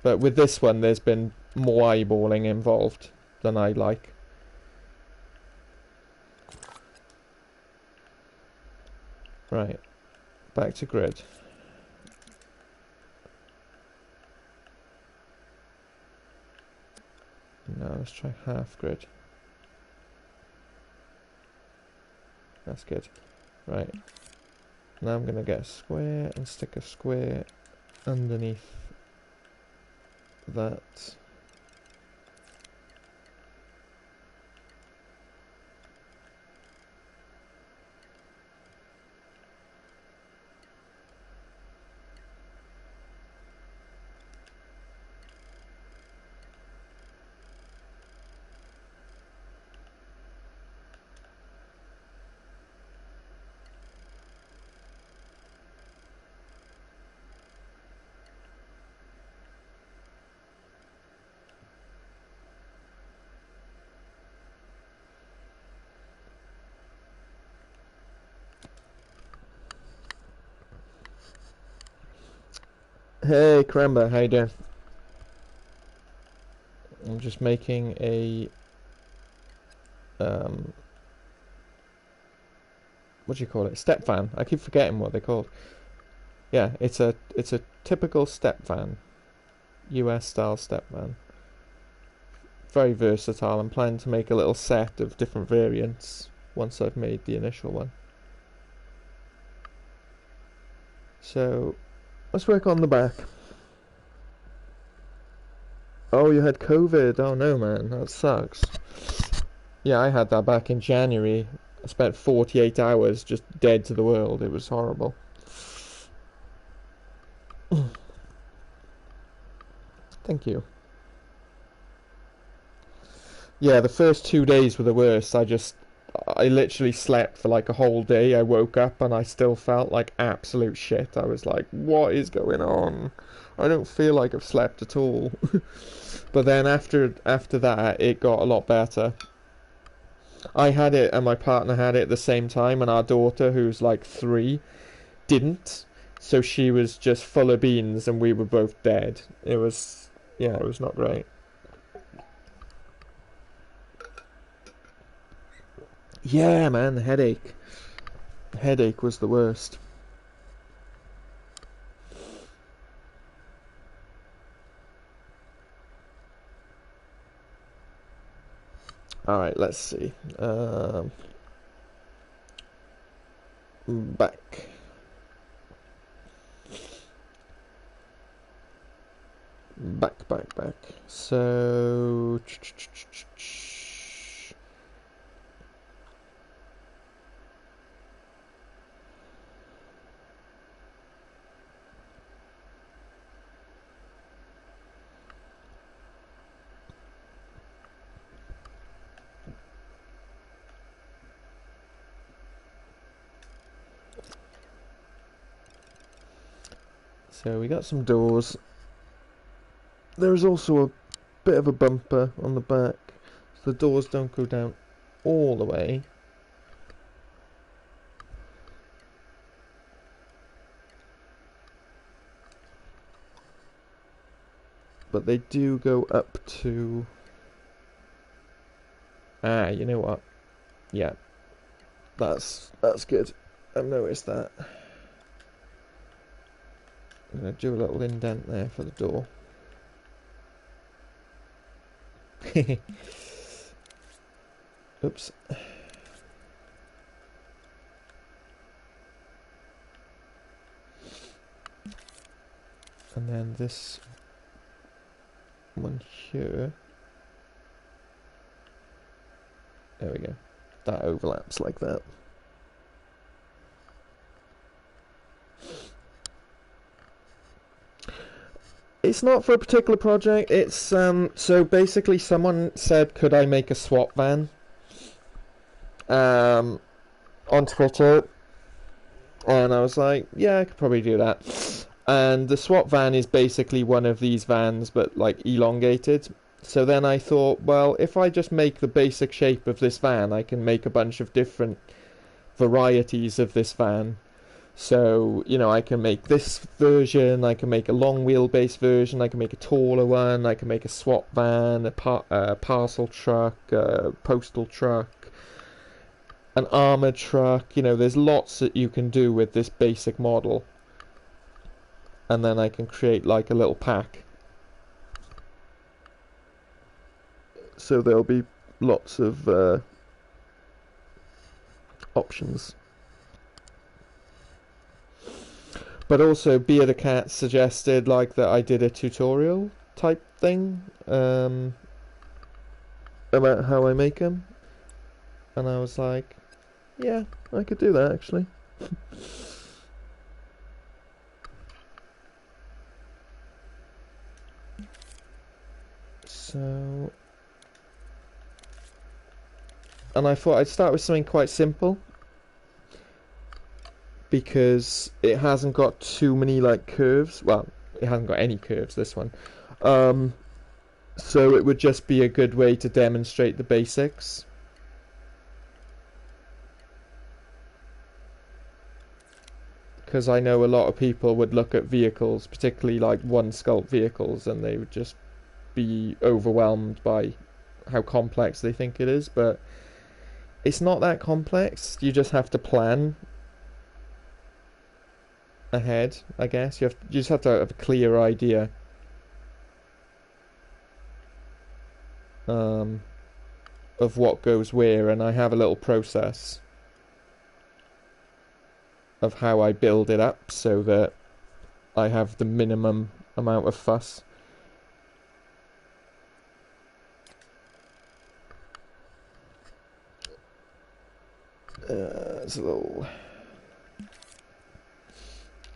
But with this one, there's been more eyeballing involved than I like. Right, back to grid. Now let's try half grid. That's good. Right. Now I'm going to get a square and stick a square underneath that. Hey, Cremba, how you doing? I'm just making a what do you call it? Step van. I keep forgetting what they're called. Yeah, it's a typical step van, US style step van. Very versatile. I'm planning to make a little set of different variants once I've made the initial one. So let's work on the back. Oh, you had COVID. Oh no, man, that sucks. Yeah, I had that back in January. I spent 48 hours just dead to the world. It was horrible. Thank you. Yeah, the first 2 days were the worst. I literally slept for like a whole day. I woke up and I still felt like absolute shit. I was like, what is going on? I don't feel like I've slept at all. But then after that, it got a lot better. I had it and my partner had it at the same time, and our daughter, who's like 3, didn't. So she was just full of beans and we were both dead. It was, yeah, it was not great. Yeah, man, the headache. The headache was the worst. Alright, let's see. Back. Back. So... So we got some doors. There's also a bit of a bumper on the back, so the doors don't go down all the way. But they do go up to... Ah, you know what? Yeah, that's good. I've noticed that. I'm going to do a little indent there for the door. Oops. And then this one here. There we go. That overlaps like that. It's not for a particular project. It's so basically someone said, could I make a swap van on Twitter, and I was like, yeah, I could probably do that. And the swap van is basically one of these vans but like elongated. So then I thought, well, if I just make the basic shape of this van, I can make a bunch of different varieties of this van. So, you know, I can make this version, I can make a long wheelbase version, I can make a taller one, I can make a swap van, a parcel truck, a postal truck, an armoured truck. You know, there's lots that you can do with this basic model. And then I can create like a little pack. So there'll be lots of options. But also, Beard a Cat suggested like that I did a tutorial type thing about how I make them, and I was like, yeah, I could do that actually. So, and I thought I'd start with something quite simple, because it hasn't got too many like curves. Well, it hasn't got any curves, this one. So it would just be a good way to demonstrate the basics. Because I know a lot of people would look at vehicles, particularly like one sculpt vehicles, and they would just be overwhelmed by how complex they think it is. But it's not that complex. You just have to plan ahead, I guess. You just have to have a clear idea of what goes where, and I have a little process of how I build it up so that I have the minimum amount of fuss. There's a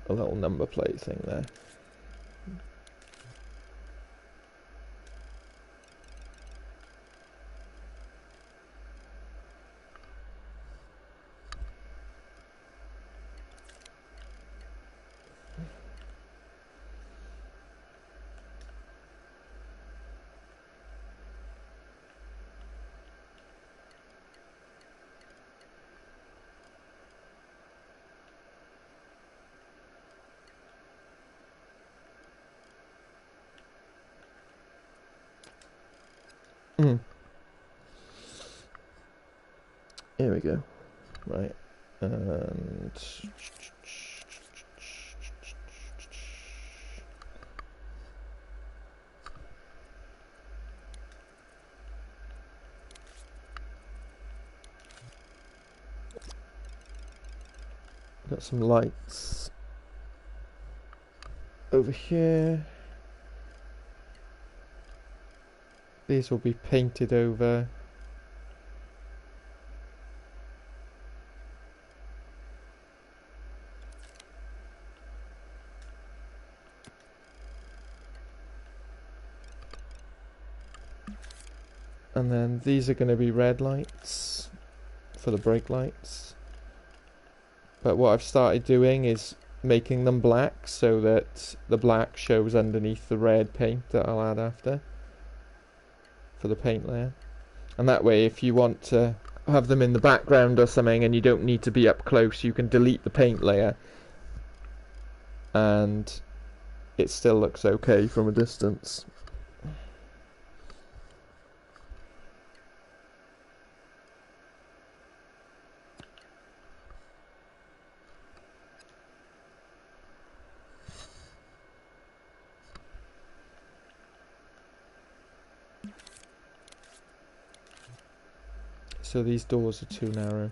little number plate thing there. Here we go. Right. And got some lights over here. These will be painted over. And then these are going to be red lights for the brake lights. But what I've started doing is making them black so that the black shows underneath the red paint that I'll add after for the paint layer. And that way, if you want to have them in the background or something and you don't need to be up close, you can delete the paint layer and it still looks okay from a distance. So these doors are too narrow.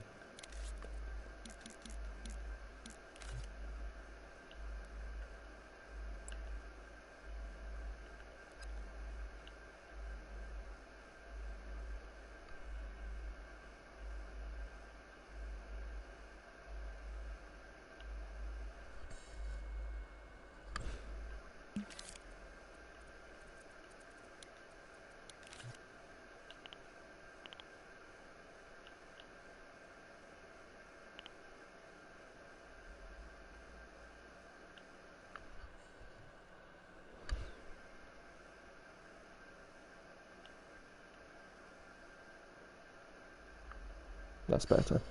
That's better.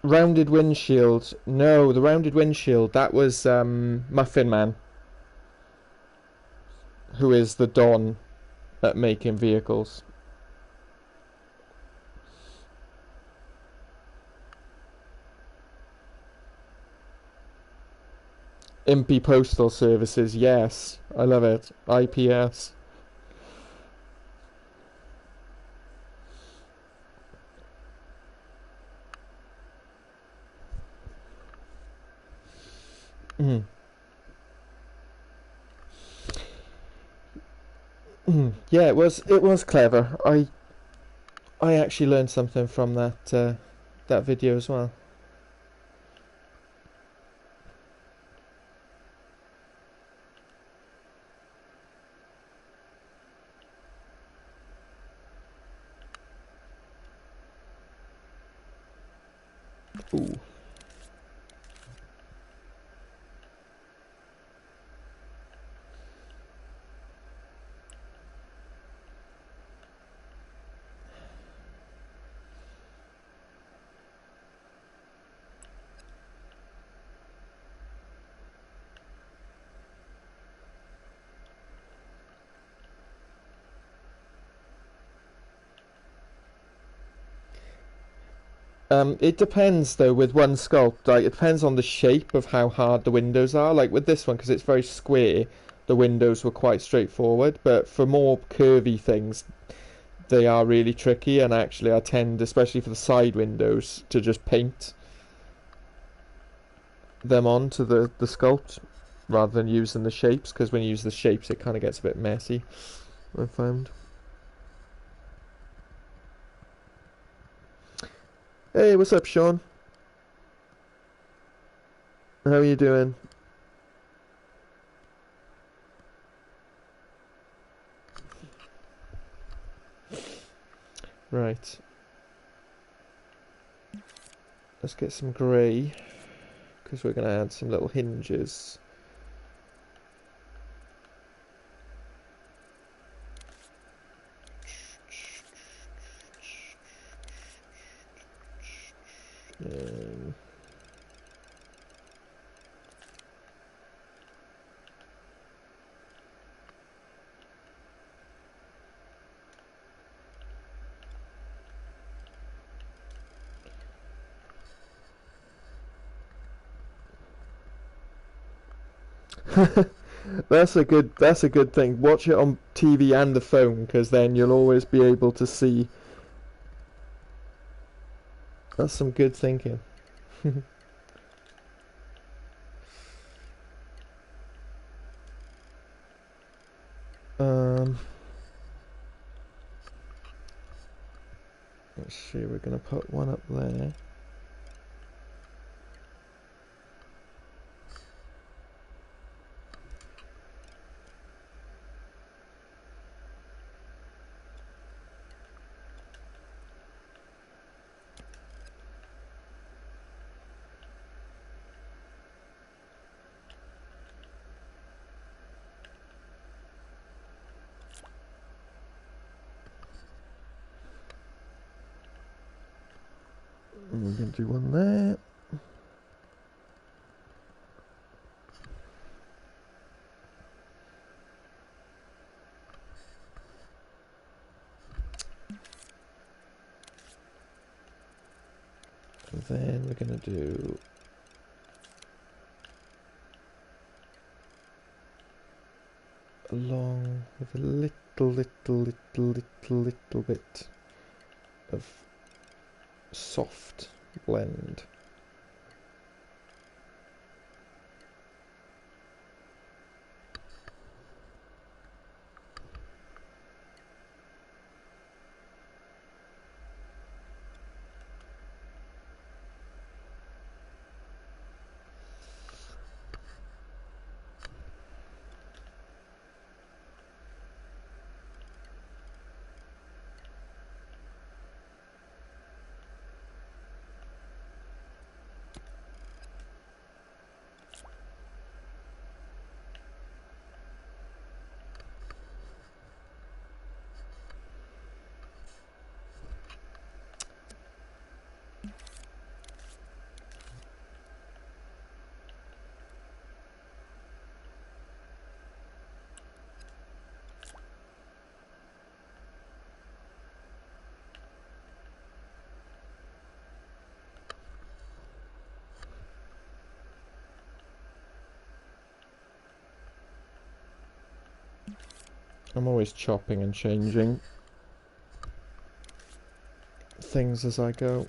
Rounded windshield. No, the rounded windshield, that was Muffin Man, who is the Don at making vehicles. Impy Postal Services, yes. I love it. IPS. Yeah, it was clever. I actually learned something from that that video as well. Ooh. It depends though with one sculpt, like it depends on the shape of how hard the windows are. Like with this one, because it's very square, the windows were quite straightforward, but for more curvy things, they are really tricky, and actually I tend, especially for the side windows, to just paint them onto the sculpt rather than using the shapes, because when you use the shapes it kind of gets a bit messy, I've found. Hey, what's up, Sean? How are you doing? Right. Let's get some grey, because we're going to add some little hinges. That's a good thing. Watch it on TV and the phone, because then you'll always be able to see. That's some good thinking. Let's see, we're going to put one up there. going to do one there. And then we're going to do along with a little bit of soft blend. I'm always chopping and changing things as I go.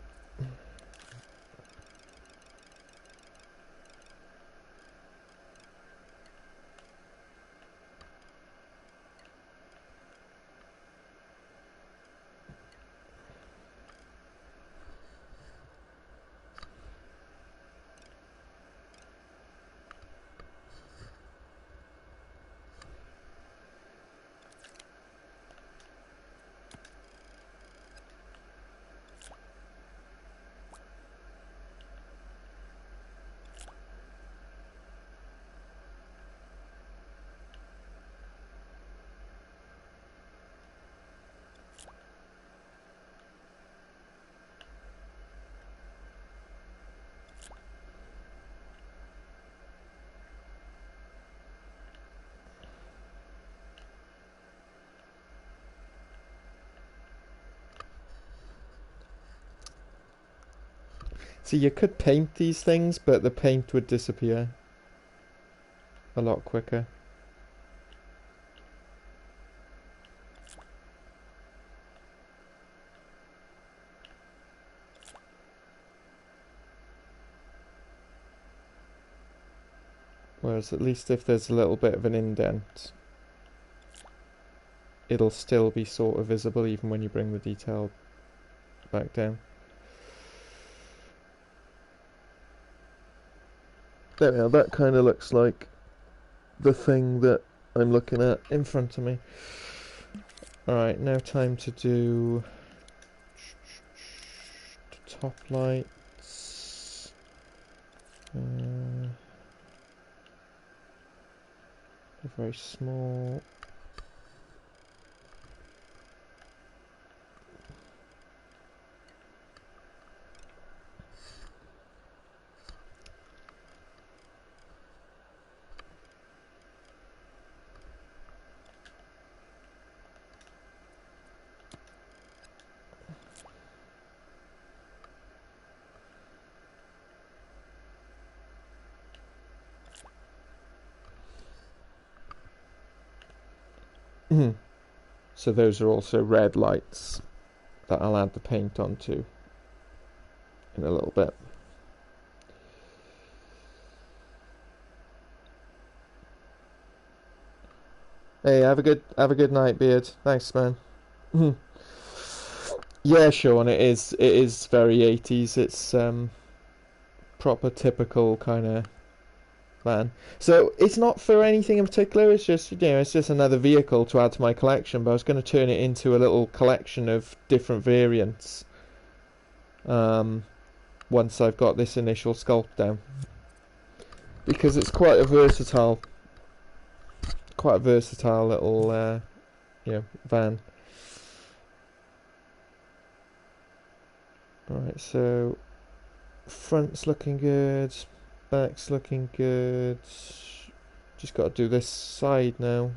See, you could paint these things, but the paint would disappear a lot quicker. Whereas at least if there's a little bit of an indent, it'll still be sort of visible even when you bring the detail back down. There we are, that kind of looks like the thing that I'm looking at in front of me. Alright, now time to do the top lights. They're very small. So those are also red lights that I'll add the paint onto in a little bit. Hey, have a good night, Beard. Thanks, man. Yeah, Sean, it is very 80s. It's proper typical kind of van. So it's not for anything in particular. It's just, you know, it's just another vehicle to add to my collection. But I was going to turn it into a little collection of different variants. Once I've got this initial sculpt down, because it's quite a versatile little you know, van. Right, so Front's looking good. Back's looking good. Just got to do this side now.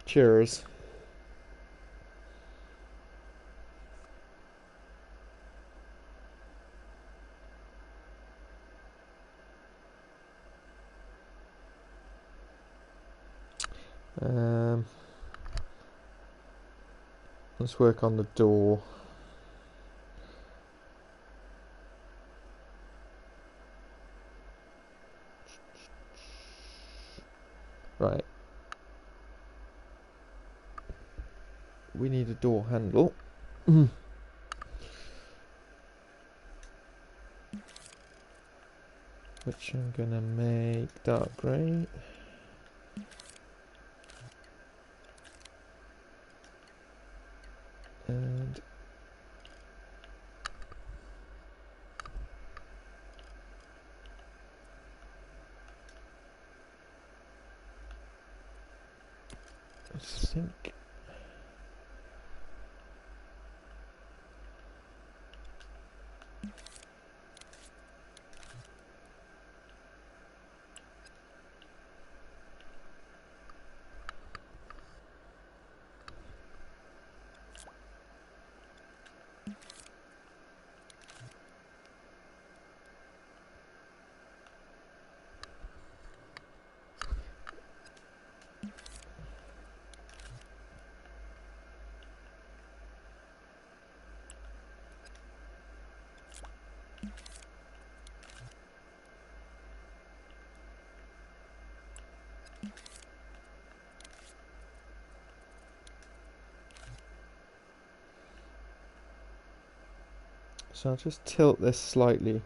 Cheers. Let's work on the door. Right. We need a door handle. Which I'm gonna make dark grey. And I think so I'll just tilt this slightly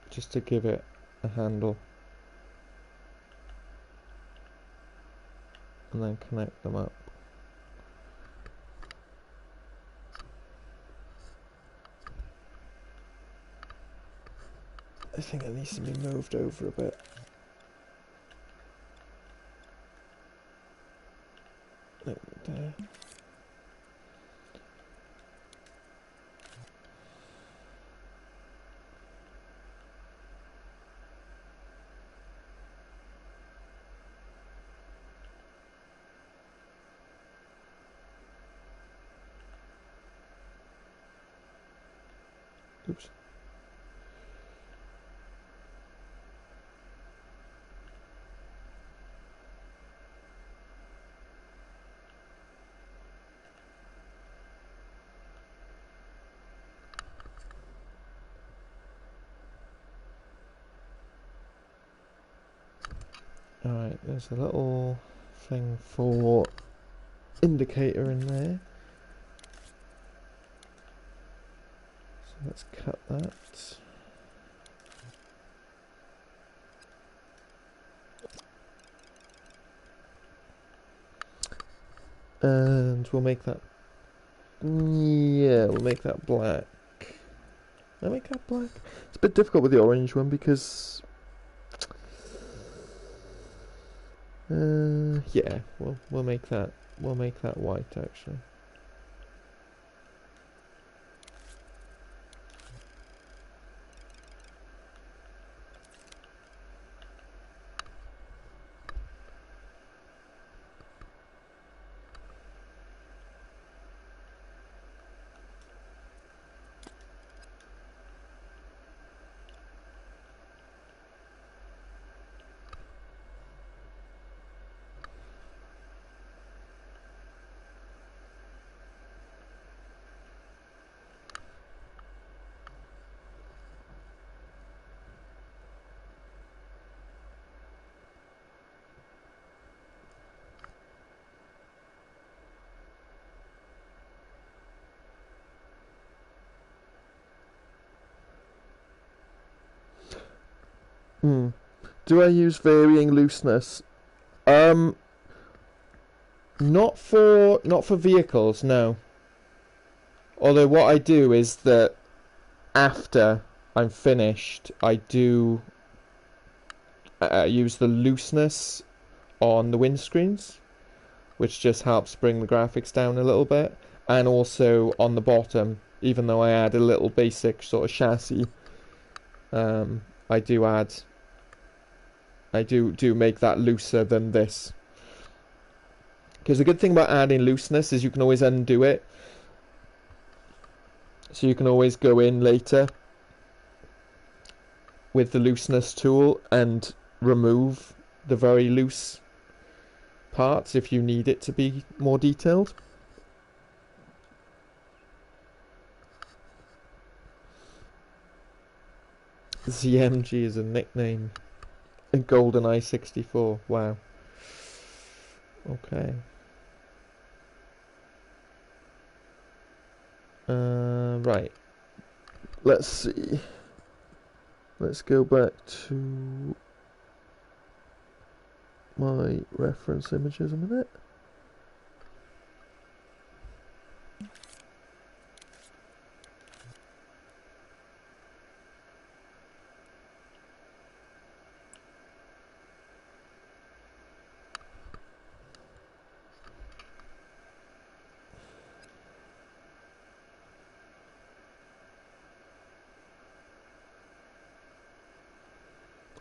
just to give it a handle and then connect them up. I think it needs to be moved over a bit. Like there. Oops. Alright, there's a little thing for indicator in there. So let's cut that. And we'll make that, yeah, we'll make that black. Can I make that black? It's a bit difficult with the orange one because, yeah, we'll make that white actually. Do I use varying looseness? Not for vehicles, no. Although what I do is that after I'm finished, I do use the looseness on the windscreens, which just helps bring the graphics down a little bit, and also on the bottom even though I add a little basic sort of chassis, I do make that looser than this. Because the good thing about adding looseness is you can always undo it. So you can always go in later with the looseness tool and remove the very loose parts if you need it to be more detailed. ZMG is a nickname. GoldenEye 64. Wow. Okay. Right. Let's see. Let's go back to my reference images a minute.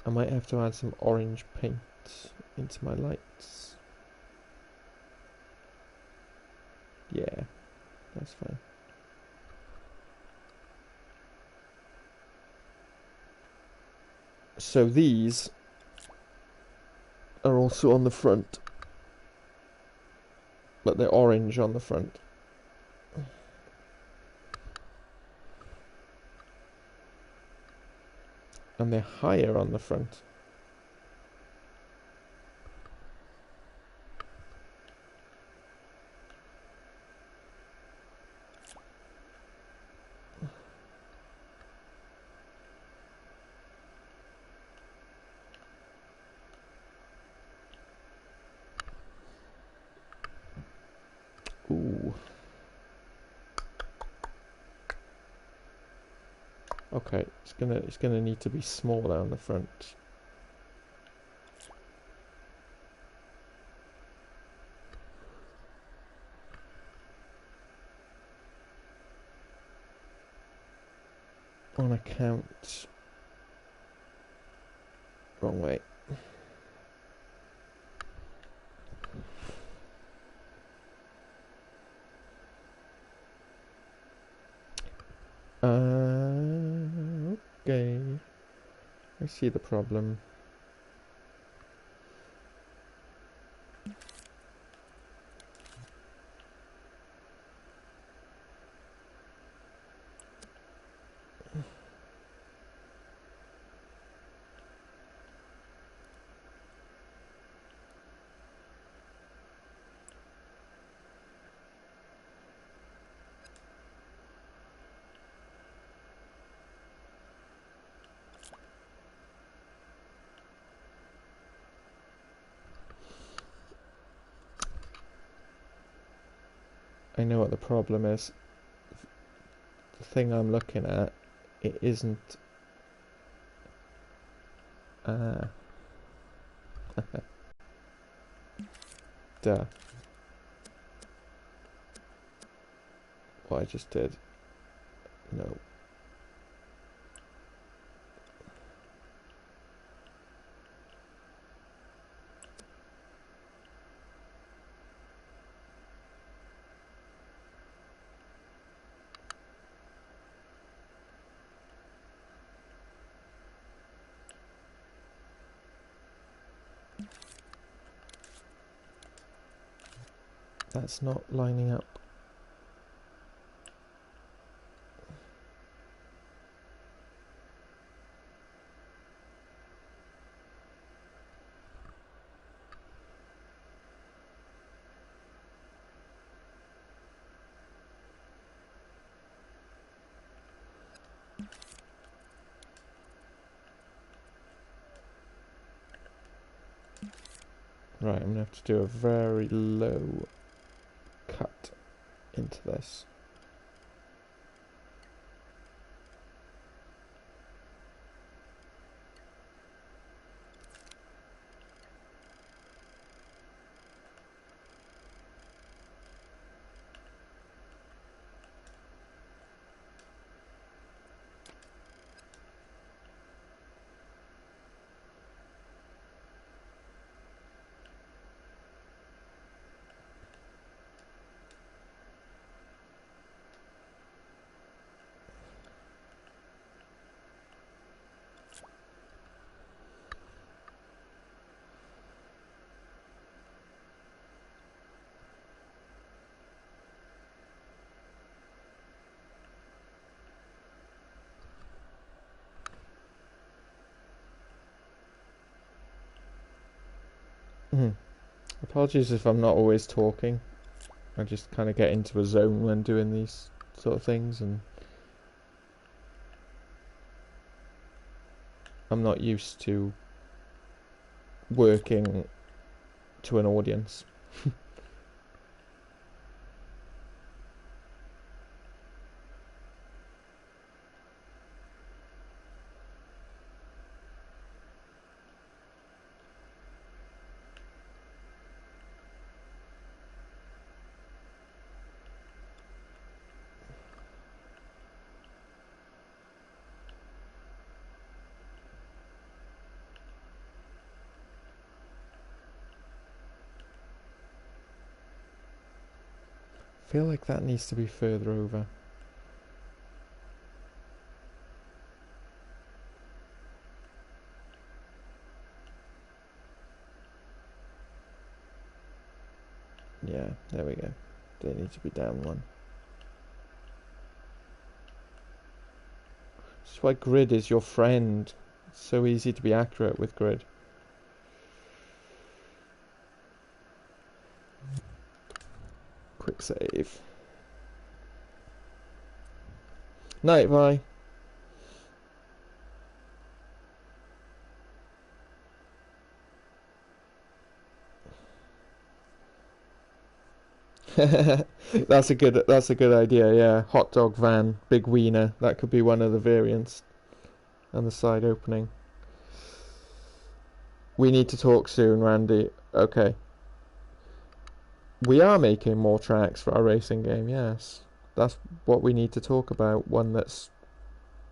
I might have to add some orange paint into my lights. Yeah, that's fine. So these are also on the front, but they're orange on the front. And they're higher on the front. Ooh. Okay, it's gonna need to be smaller on the front. On account. Wrong way. Okay. I see the problem. I know what the problem is. The thing I'm looking at, it isn't... Duh. What I just did. No. That's not lining up. Right, I'm going to have to do a very low cut into this. Apologies if I'm not always talking. I just kind of get into a zone when doing these sort of things, and I'm not used to working to an audience. I feel like that needs to be further over. Yeah, there we go. They need to be down one. That's why grid is your friend. It's so easy to be accurate with grid. Quick save. Night, bye. That's a good idea, yeah. Hot dog van, big wiener. That could be one of the variants. And the side opening. We need to talk soon, Randy. Okay. We are making more tracks for our racing game, yes. That's what we need to talk about. One that's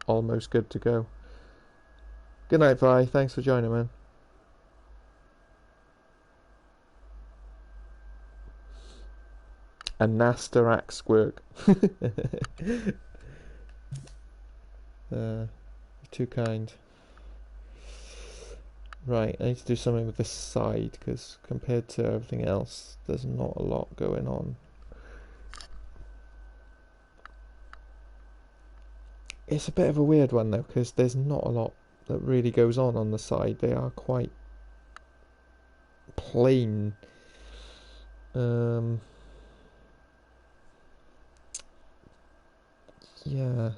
almost good to go. Good night, Vi. Thanks for joining, man. A Nastarak squirk. You're too kind. Right, I need to do something with this side, because compared to everything else, there's not a lot going on. It's a bit of a weird one, though, because there's not a lot that really goes on the side. They are quite plain. Yeah.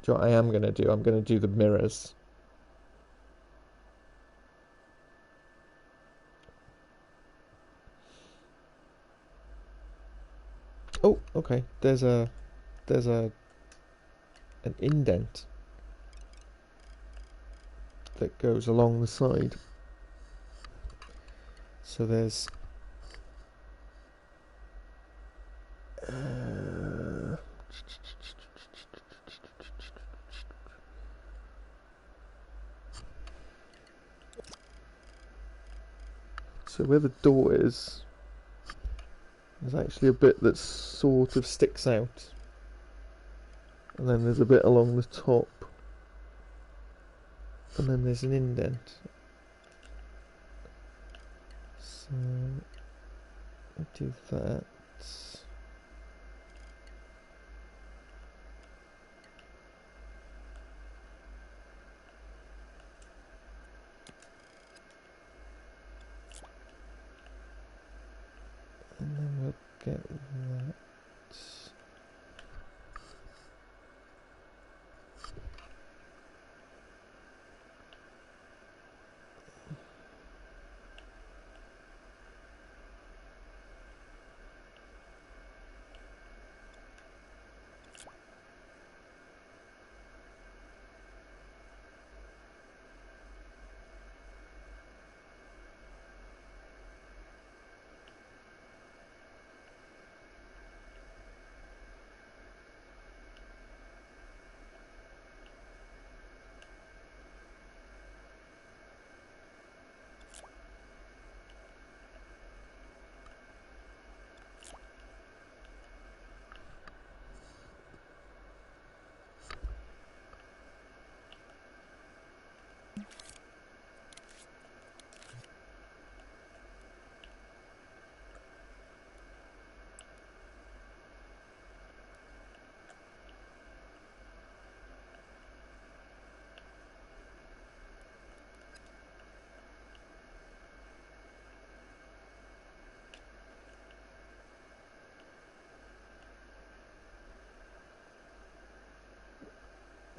Do you know what I am going to do? I'm going to do the mirrors. Oh, okay. There's an indent that goes along the side. So there's so where the door is, there's actually a bit that sort of sticks out, and then there's a bit along the top, and then there's an indent. So I do that. And then we'll get that.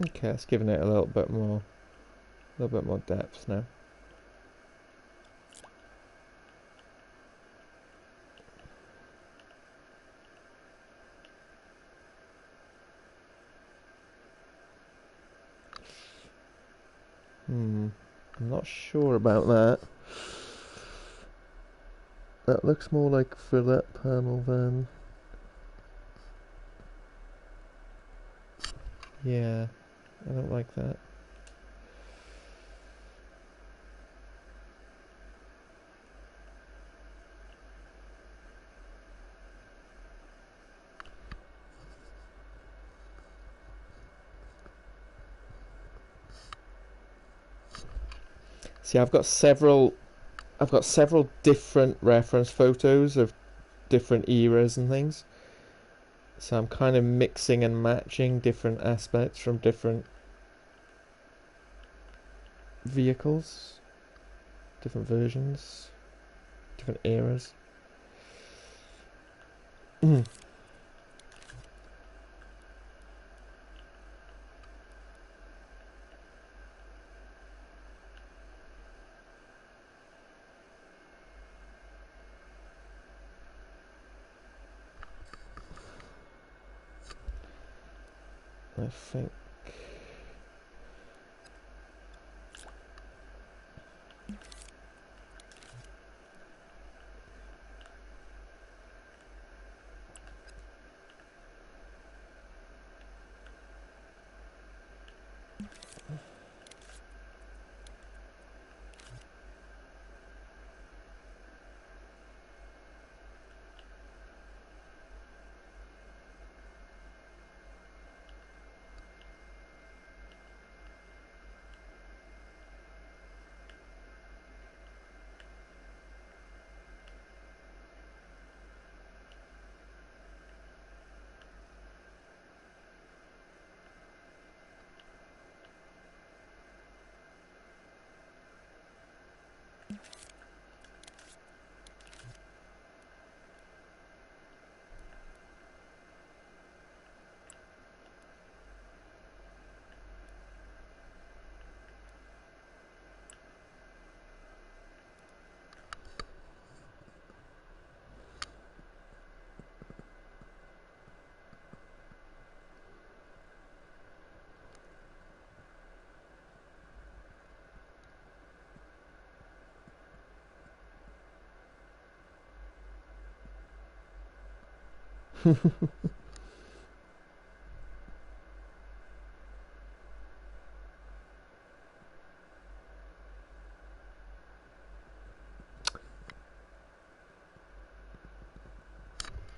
Okay, it's giving it a little bit more depth now. I'm not sure about that. That looks more like fillet panel then. Yeah, I don't like that. See, I've got several different reference photos of different eras and things. So I'm kind of mixing and matching different aspects from different vehicles, different versions, different eras. I think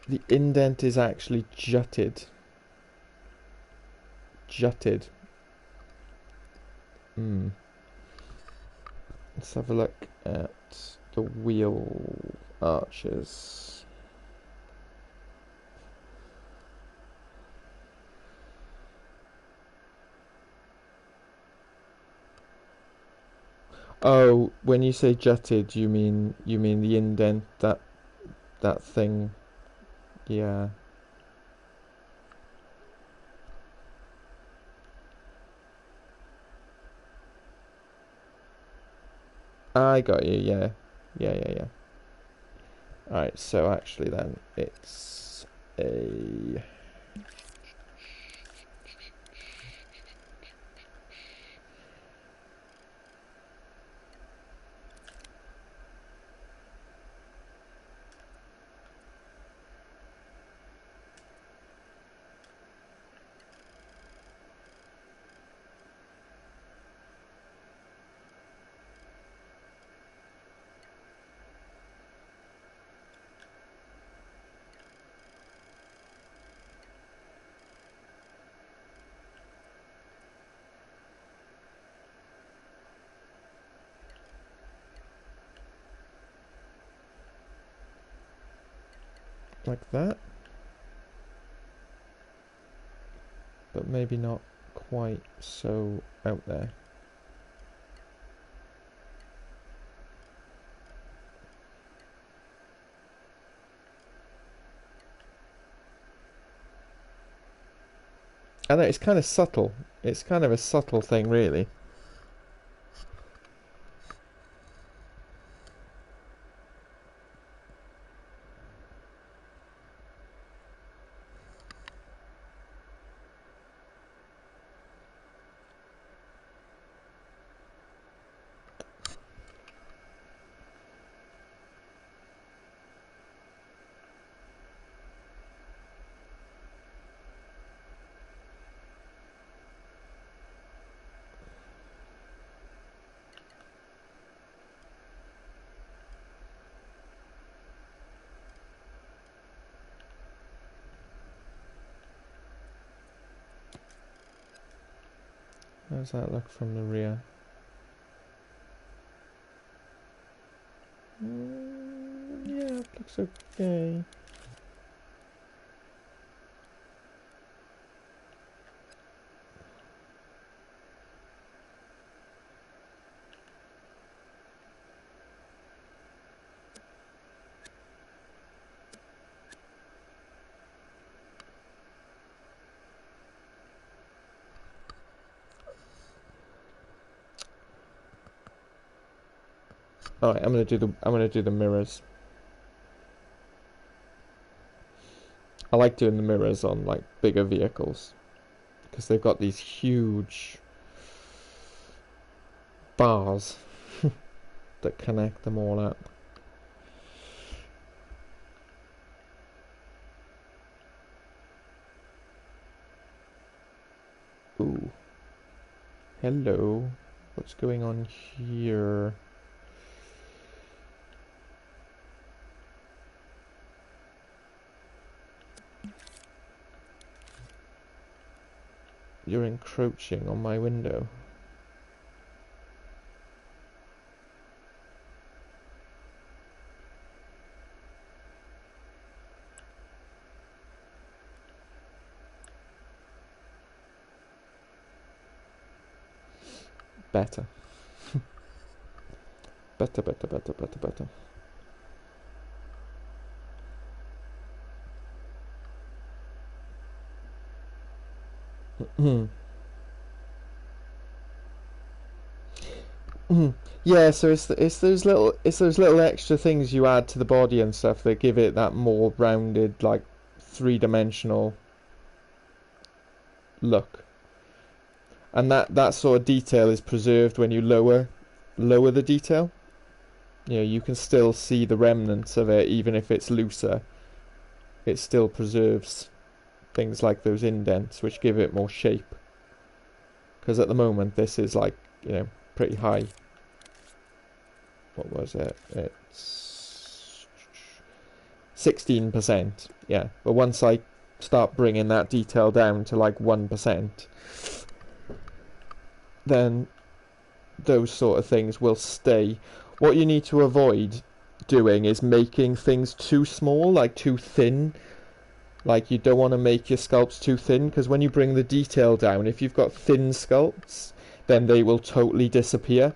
the indent is actually jutted. Let's have a look at the wheel arches. Oh, when you say jutted, you mean the indent, that thing. Yeah. I got you, yeah. Yeah. Alright, so actually then it's a like that, but maybe not quite so out there. I know, it's kind of subtle. It's kind of a subtle thing, really. How does that look from the rear? Yeah, it looks okay. Alright, I'm gonna do the mirrors. I like doing the mirrors on like bigger vehicles because they've got these huge bars that connect them all up. Ooh. Hello. What's going on here? You're encroaching on my window. Better. Better. Yeah, so it's those little extra things you add to the body and stuff that give it that more rounded, like three-dimensional look. And that sort of detail is preserved when you lower the detail. You know, you can still see the remnants of it even if it's looser. It still preserves things like those indents which give it more shape. Because at the moment this is like, you know, pretty high. What was it? It's 16%. Yeah, but once I start bringing that detail down to like 1%, then those sort of things will stay. What you need to avoid doing is making things too small, like too thin. Like, you don't want to make your sculpts too thin, because when you bring the detail down, if you've got thin sculpts, then they will totally disappear.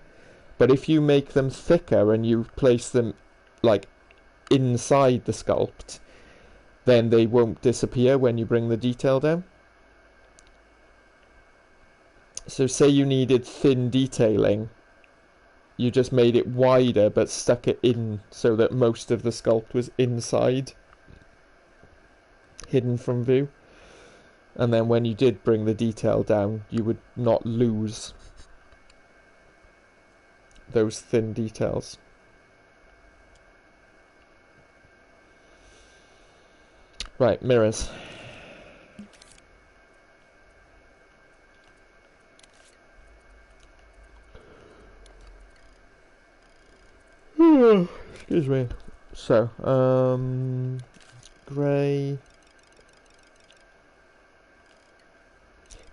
But if you make them thicker and you place them like inside the sculpt, then they won't disappear when you bring the detail down. So say you needed thin detailing, you just made it wider but stuck it in so that most of the sculpt was inside, hidden from view. And then when you did bring the detail down, you would not lose those thin details. Right, mirrors. Excuse me. So, grey.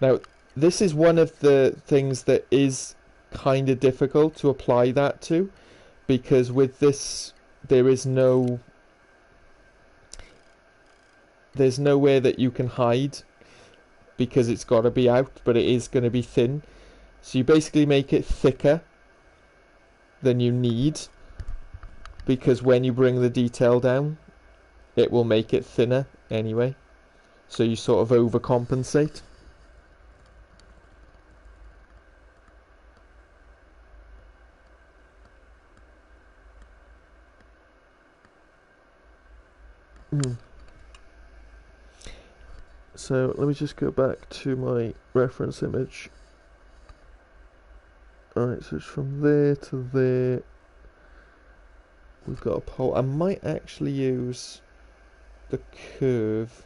Now, this is one of the things that is kind of difficult to apply that to, because with this, there's nowhere that you can hide, because it's got to be out, but it is going to be thin. So you basically make it thicker than you need, because when you bring the detail down, it will make it thinner anyway. So you sort of overcompensate. So let me just go back to my reference image. Alright, so it's from there to there. We've got a pole. I might actually use the curve.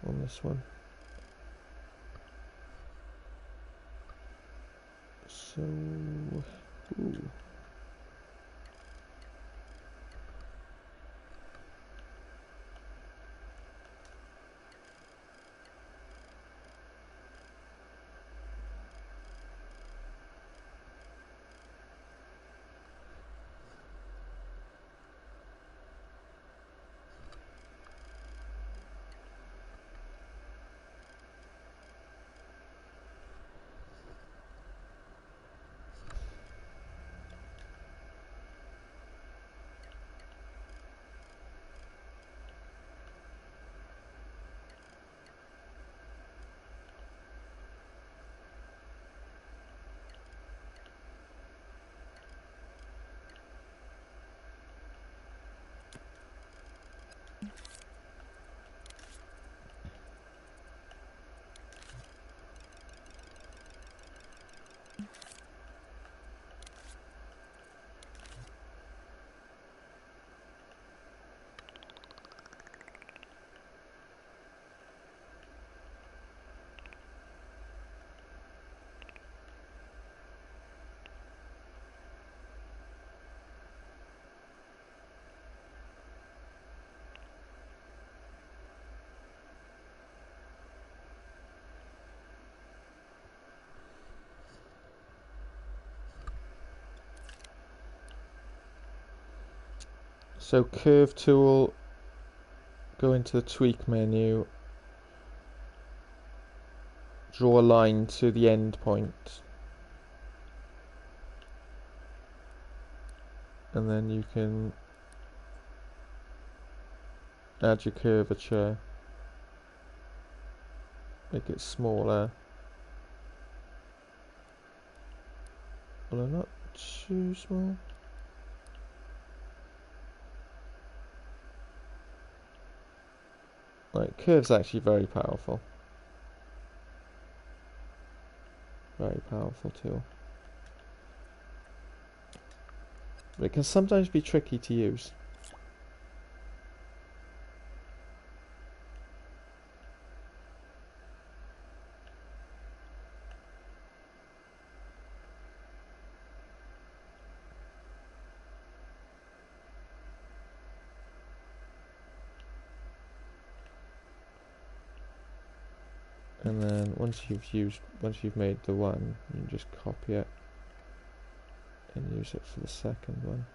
On this one. So, ooh. So curve tool, go into the tweak menu, draw a line to the end point, and then you can add your curvature, make it smaller, well, not too small. Like, curve's actually very powerful. Very powerful tool. But it can sometimes be tricky to use. And then once you've made the one, you can just copy it and use it for the second one.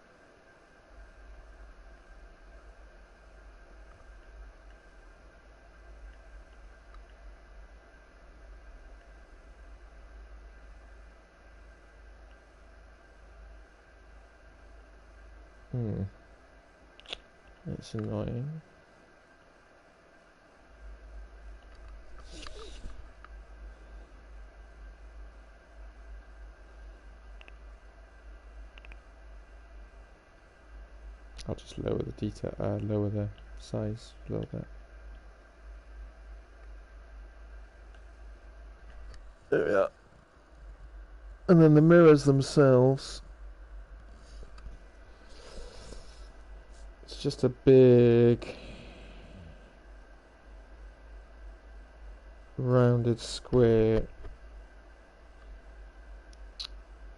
That's annoying. I'll just lower the detail, lower the size a little bit. There we are. And then the mirrors themselves, it's just a big rounded square.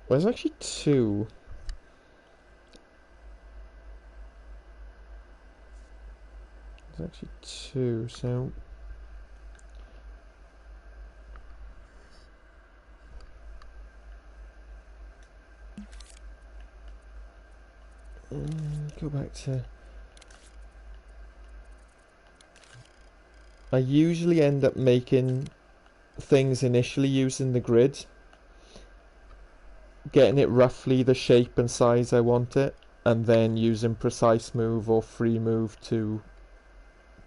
Well, there's actually two. There's actually two, so go back to. I usually end up making things initially using the grid, getting it roughly the shape and size I want it, and then using precise move or free move to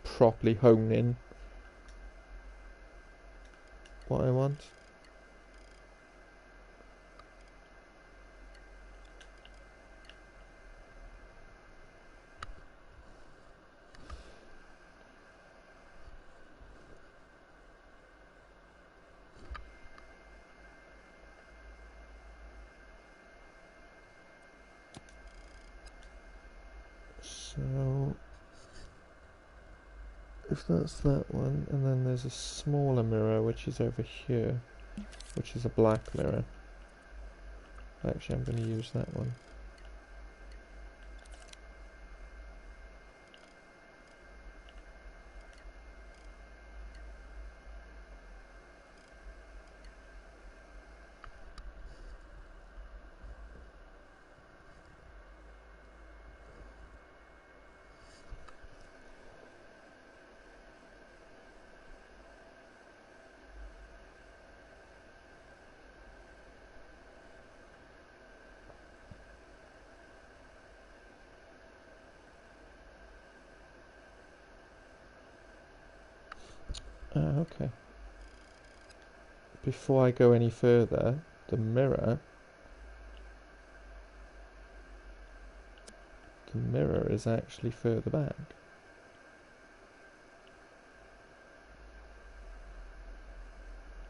properly hone in what I want. So if that's that one, and then there's a smaller mirror which is over here, which is a black mirror. Actually, I'm going to use that one. Okay. Before I go any further, the mirror is actually further back.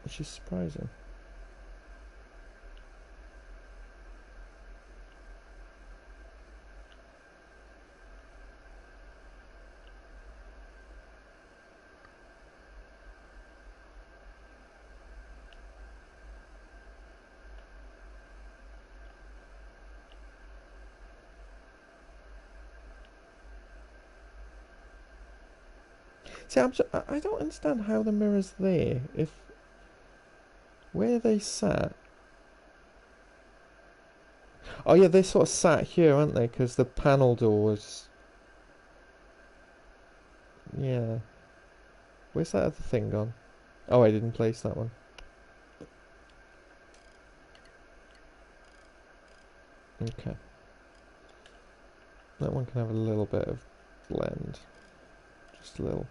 Which is surprising. See, I don't understand how the mirror's there. If where they sat. Oh yeah, they sort of sat here, aren't they? Because the panel door was. Yeah. Where's that other thing gone? Oh, I didn't place that one. Okay. That one can have a little bit of blend. Just a little.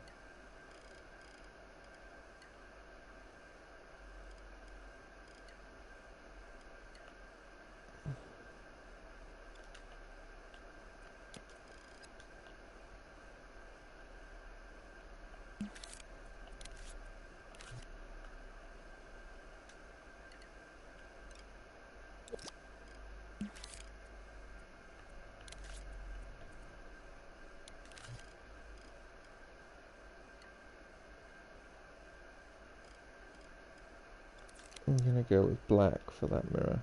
I'm gonna go with black for that mirror.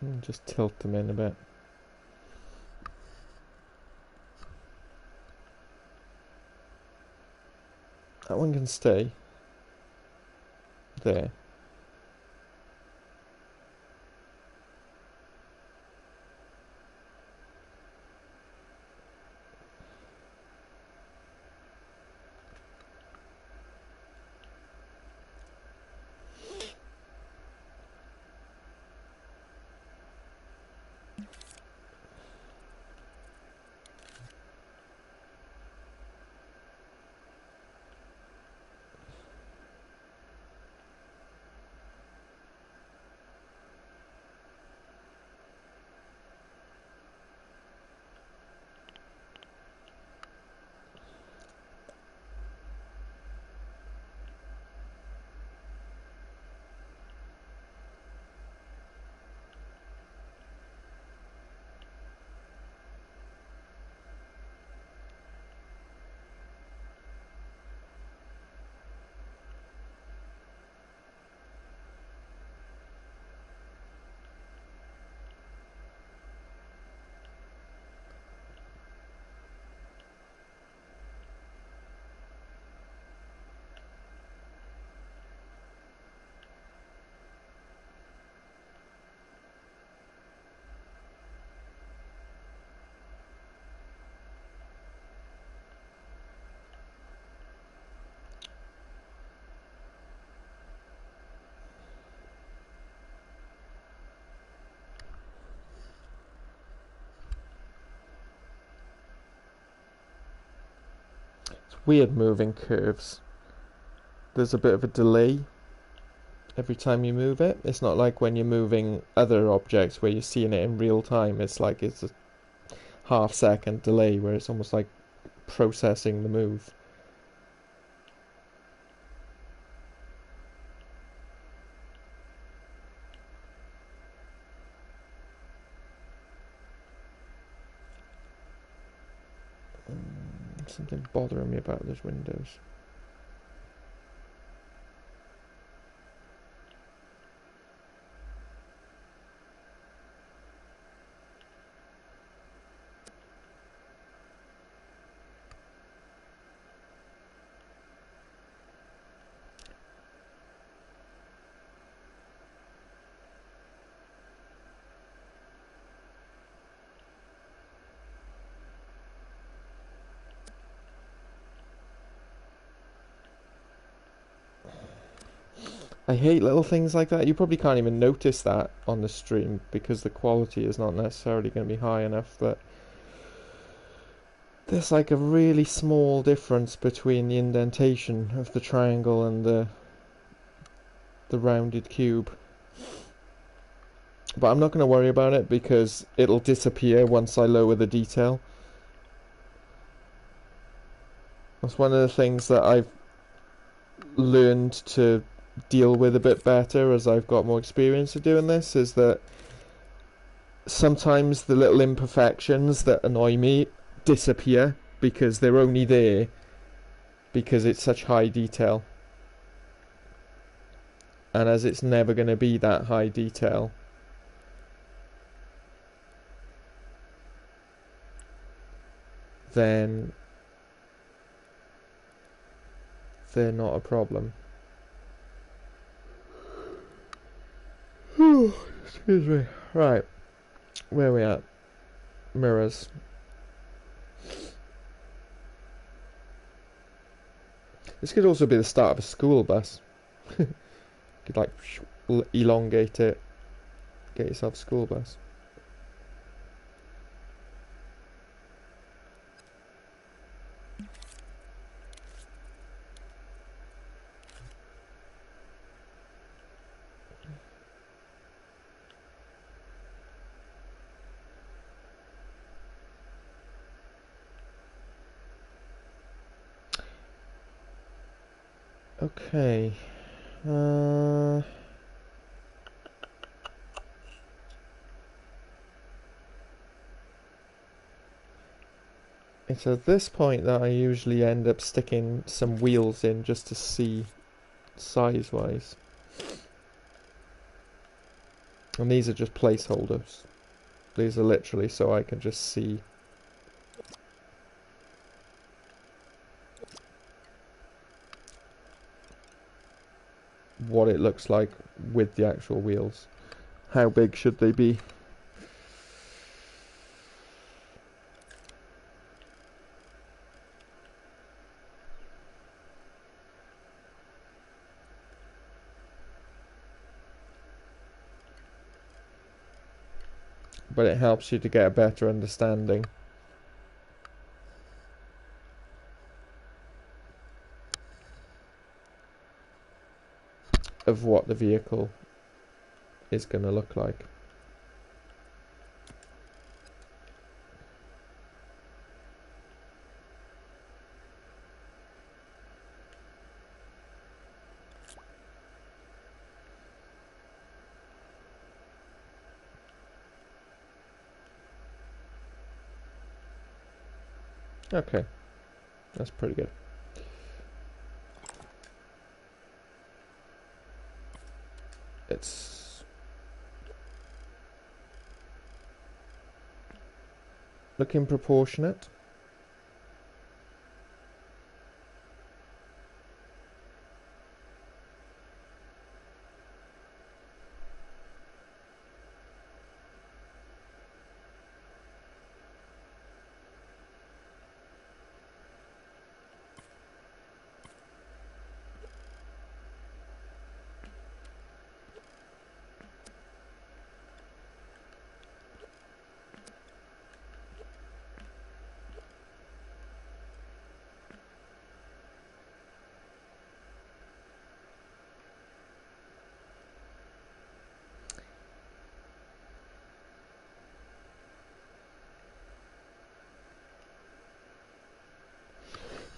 And just tilt them in a bit. That one can stay there. weird moving curves. There's a bit of a delay every time you move it. It's not like when you're moving other objects where you're seeing it in real time. It's like it's a half-second delay where it's almost like processing the move. Something bothering me about those windows. I hate little things like that. You probably can't even notice that on the stream because the quality is not necessarily going to be high enough, but there's like a really small difference between the indentation of the triangle and the rounded cube. But I'm not going to worry about it because it'll disappear once I lower the detail. That's one of the things that I've learned to deal with a bit better as I've got more experience of doing this, is that sometimes the little imperfections that annoy me disappear because they're only there because it's such high detail. And as it's never going to be that high detail, then they're not a problem. Excuse me. Right. Where are we at? Mirrors. This could also be the start of a school bus. Could like elongate it. Get yourself a school bus. Okay. It's at this point that I usually end up sticking some wheels in just to see size-wise. And these are just placeholders. These are literally so I can just see what it looks like with the actual wheels. How big should they be? But it helps you to get a better understanding of what the vehicle is going to look like. Okay, that's pretty good. It's looking proportionate.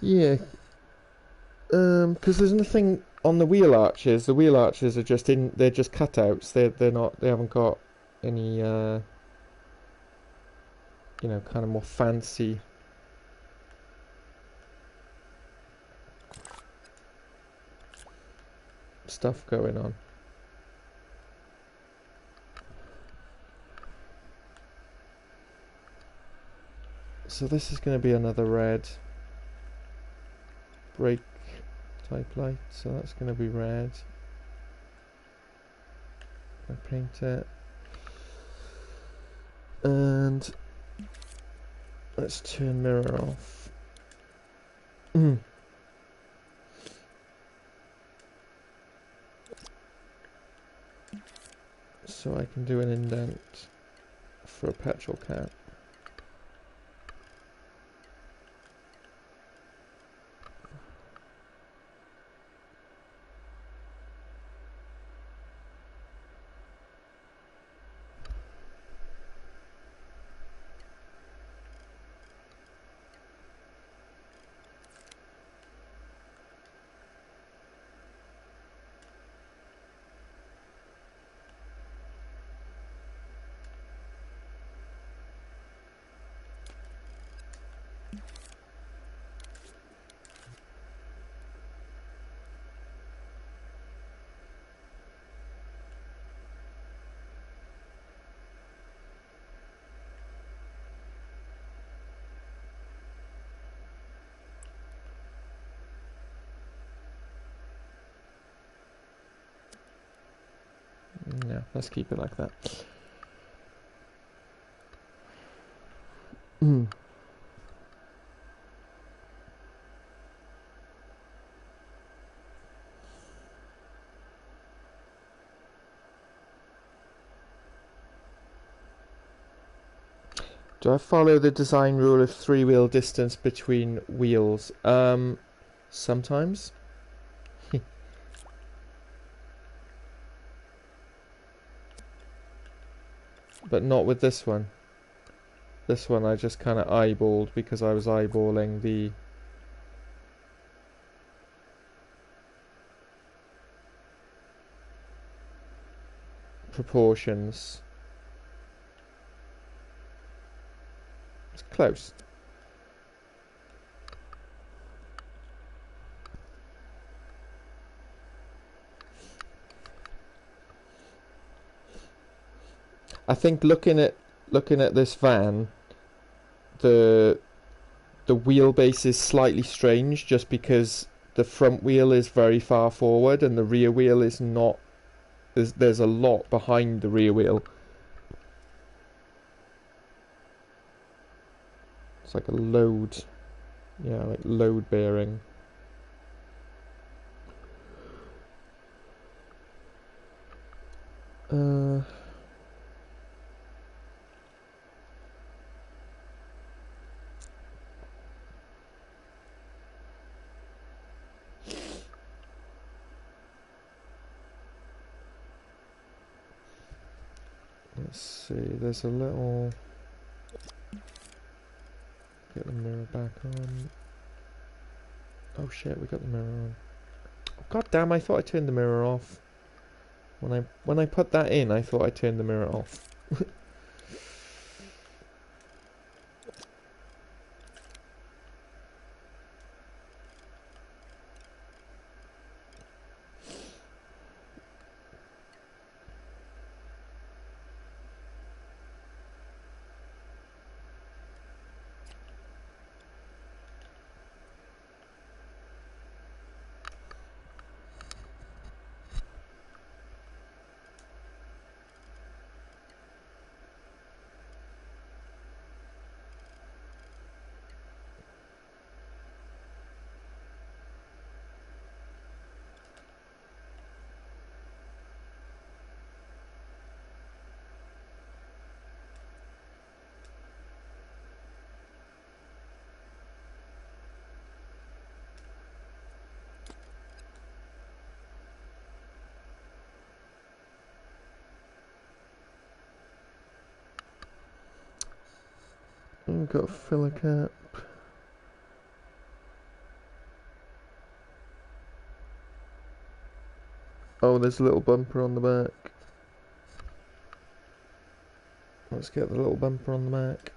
Yeah, because there's nothing on the wheel arches. The wheel arches are just in. They're just cutouts. They're not. They haven't got any. You know, kind of more fancy stuff going on. So this is going to be another red brake type light. So that's going to be red. I paint it. And let's turn mirror off. So I can do an indent for a petrol cap. Yeah, let's keep it like that. Do I follow the design rule of three-wheel distance between wheels? Sometimes. But not with this one. This one I just kind of eyeballed because I was eyeballing the proportions. It's close. I think looking at this van, the wheelbase is slightly strange just because the front wheel is very far forward and the rear wheel is not. There's a lot behind the rear wheel. It's like a load, yeah, like load bearing. Let's see, there's a little... Get the mirror back on. Oh shit, we got the mirror on. Oh, God damn, I thought I turned the mirror off. When I put that in, I thought I turned the mirror off. Got a filler cap. Oh, there's a little bumper on the back. Let's get the little bumper on the back.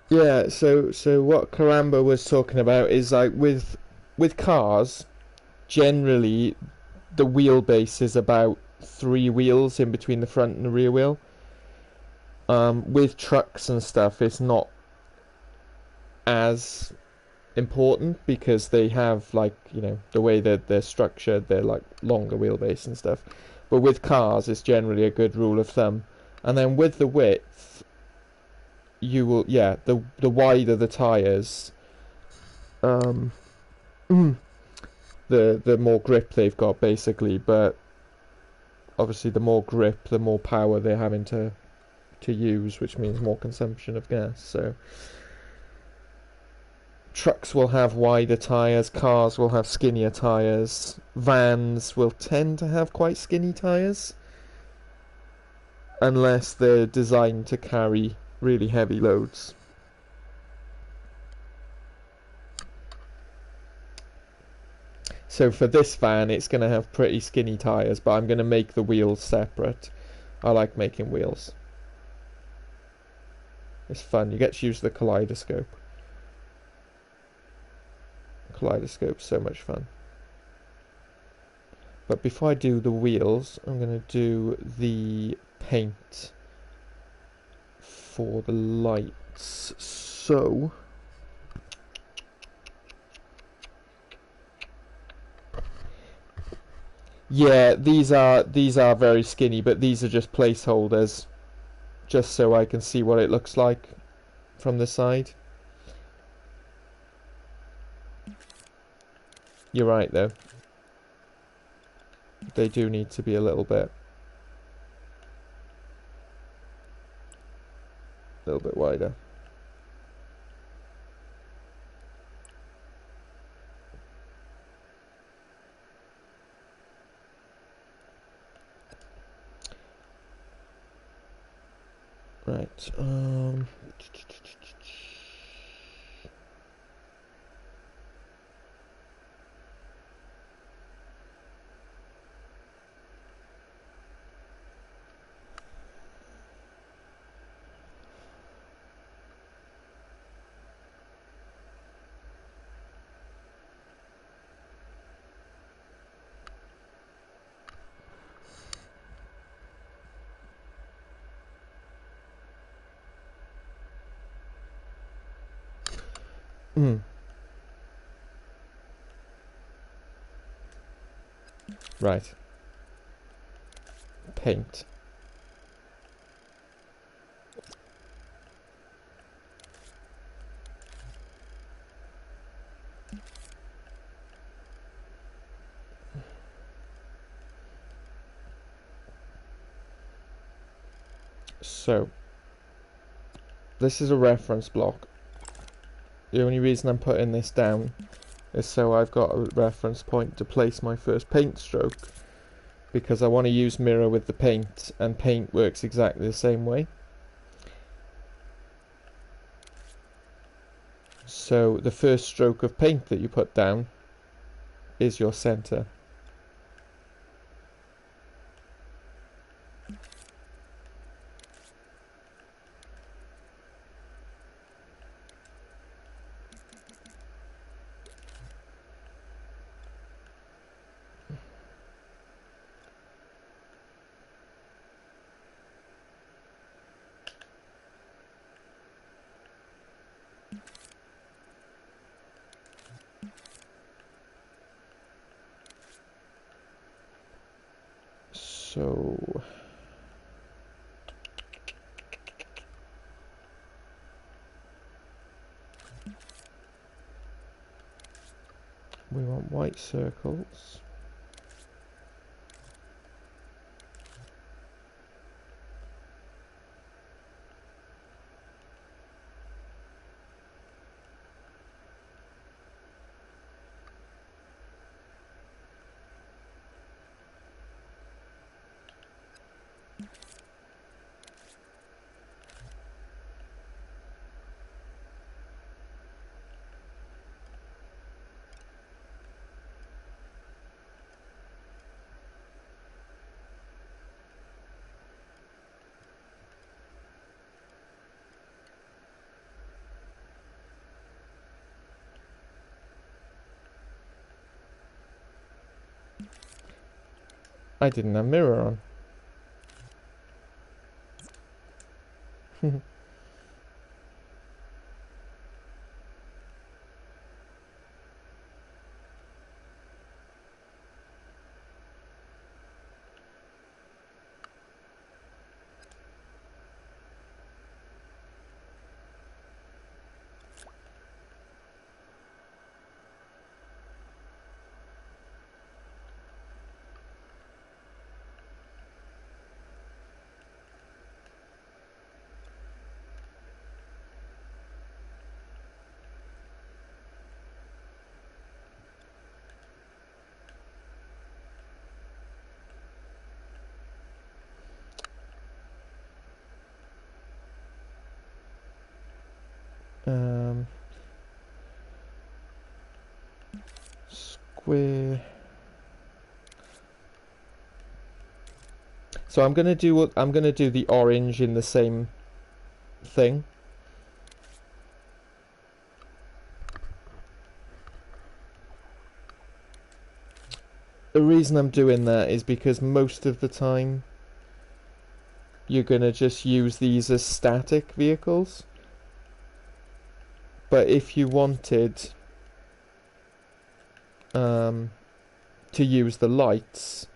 Yeah, so what Karamba was talking about is like with cars, generally the wheelbase is about 3 wheels in between the front and the rear wheel. With trucks and stuff, it's not as important because they have, like, you know, the way that they're structured, they're like longer wheelbase and stuff. But with cars, it's generally a good rule of thumb. And then with the width, you will, yeah, the wider the tires, the more grip they've got basically. But obviously, the more grip, the more power they're having to use, which means more consumption of gas. So trucks will have wider tyres, cars will have skinnier tyres, vans will tend to have quite skinny tyres, unless they're designed to carry really heavy loads. So for this van, it's going to have pretty skinny tyres, but I'm going to make the wheels separate. I like making wheels. It's fun. You get to use the kaleidoscope. Kaleidoscope's so much fun. But before I do the wheels, I'm going to do the paint for the lights. So yeah, these are very skinny, but these are just placeholders, just so I can see what it looks like from the side. You're right though. They do need to be a little bit wider. Right. Right. Paint. So, this is a reference block. The only reason I'm putting this down is so I've got a reference point to place my first paint stroke, because I want to use mirror with the paint, and paint works exactly the same way. So the first stroke of paint that you put down is your center. So we want white circles. I didn't have mirror on. Square. So I'm gonna do the orange in the same thing. The reason I'm doing that is because most of the time you're gonna just use these as static vehicles. But if you wanted to use the lights,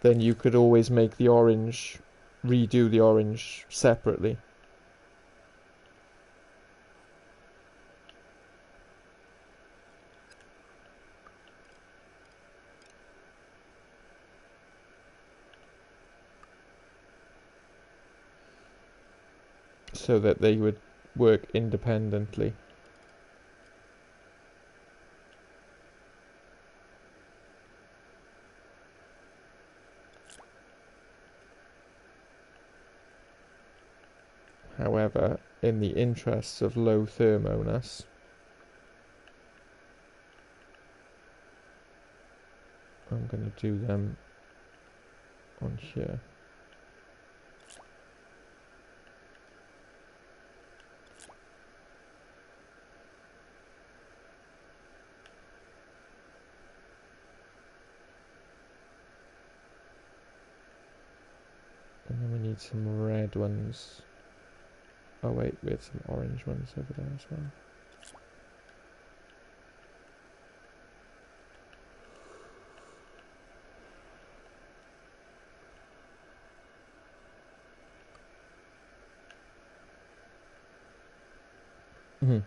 then you could always make the orange, redo the orange separately. So that they would work independently. However, in the interests of low-thermo-ness, I'm going to do them on here. And then we need some red ones. Oh wait, we had some orange ones over there as well. Mhm.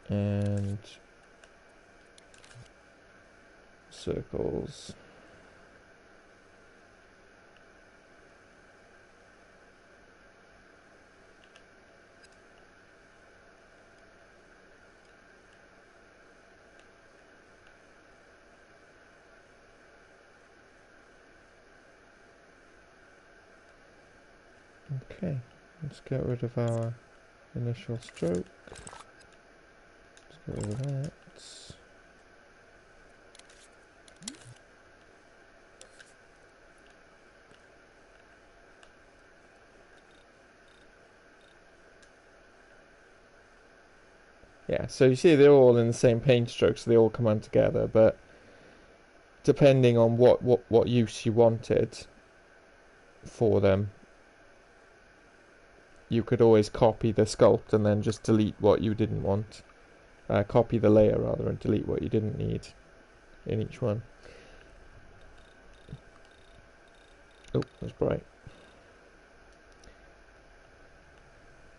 And circles. Okay, let's get rid of our initial stroke. Let's get rid of that. Yeah, so you see they're all in the same paint stroke, so they all come on together, but depending on what use you wanted for them, you could always copy the sculpt and then just delete what you didn't want. Copy the layer rather and delete what you didn't need in each one. Oh, that's bright.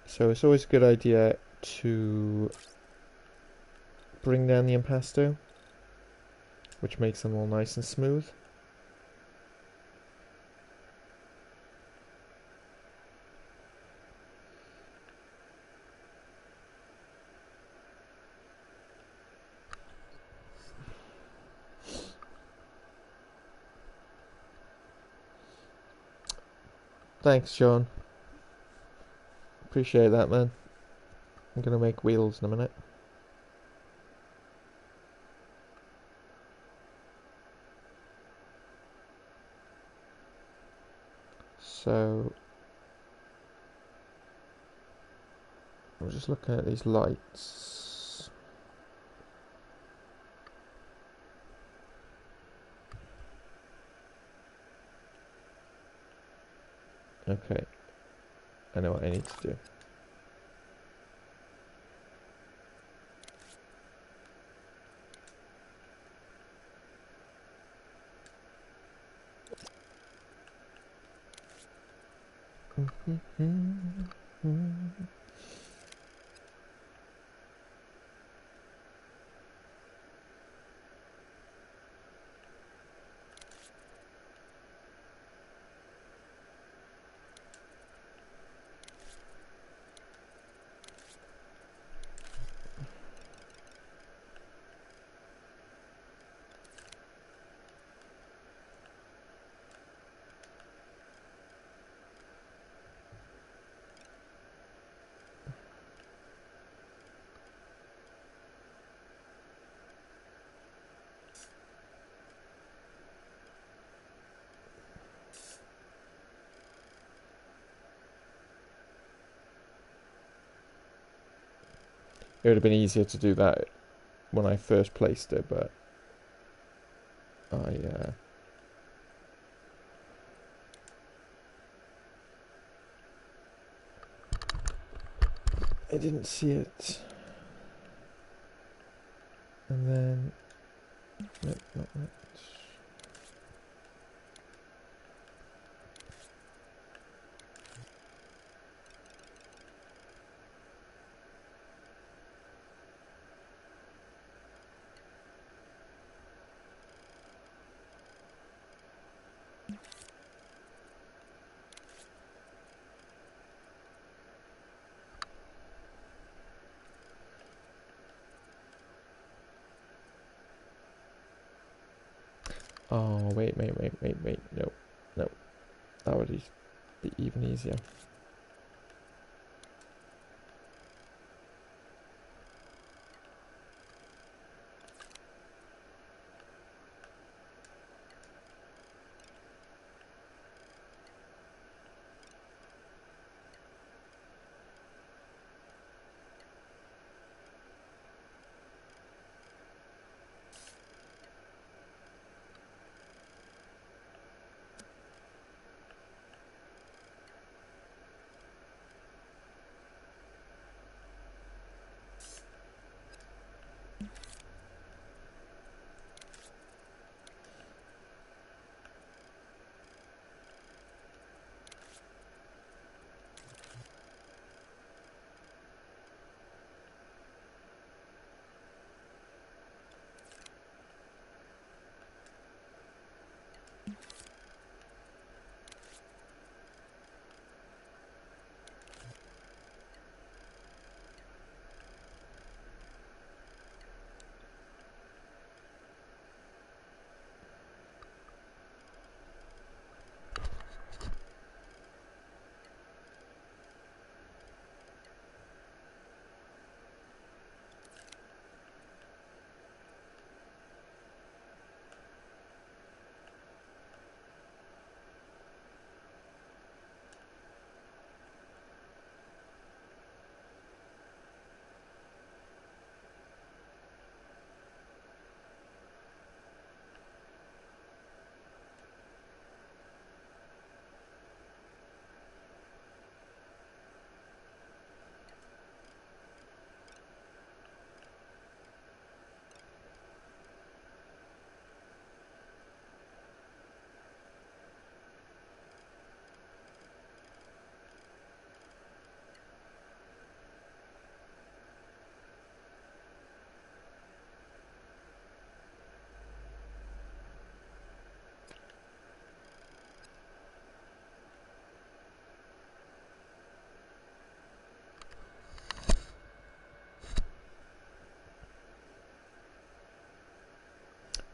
So it's always a good idea to bring down the impasto, which makes them all nice and smooth. Thanks, John. Appreciate that, man. I'm gonna make wheels in a minute. So I'm just looking at these lights. Okay, I know what I need to do. It would have been easier to do that when I first placed it, but I didn't see it. And then nope, not that. Oh, wait. No, no. That would be even easier.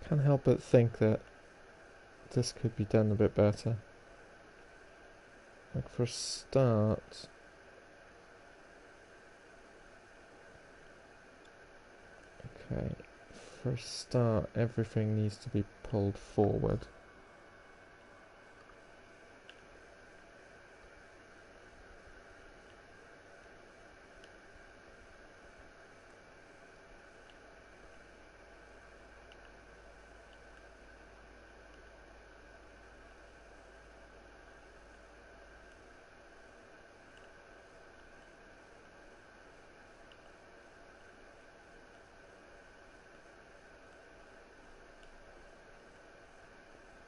Can't help but think that this could be done a bit better. Like for a start, okay, for a start everything needs to be pulled forward.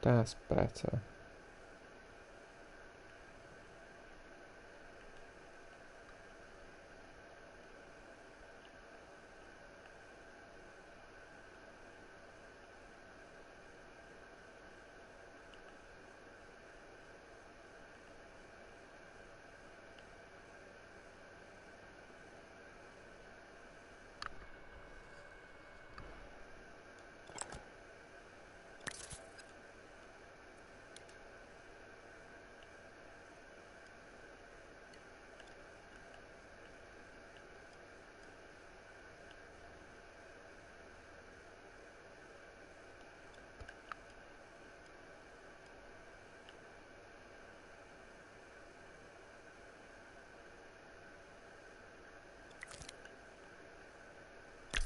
That's better.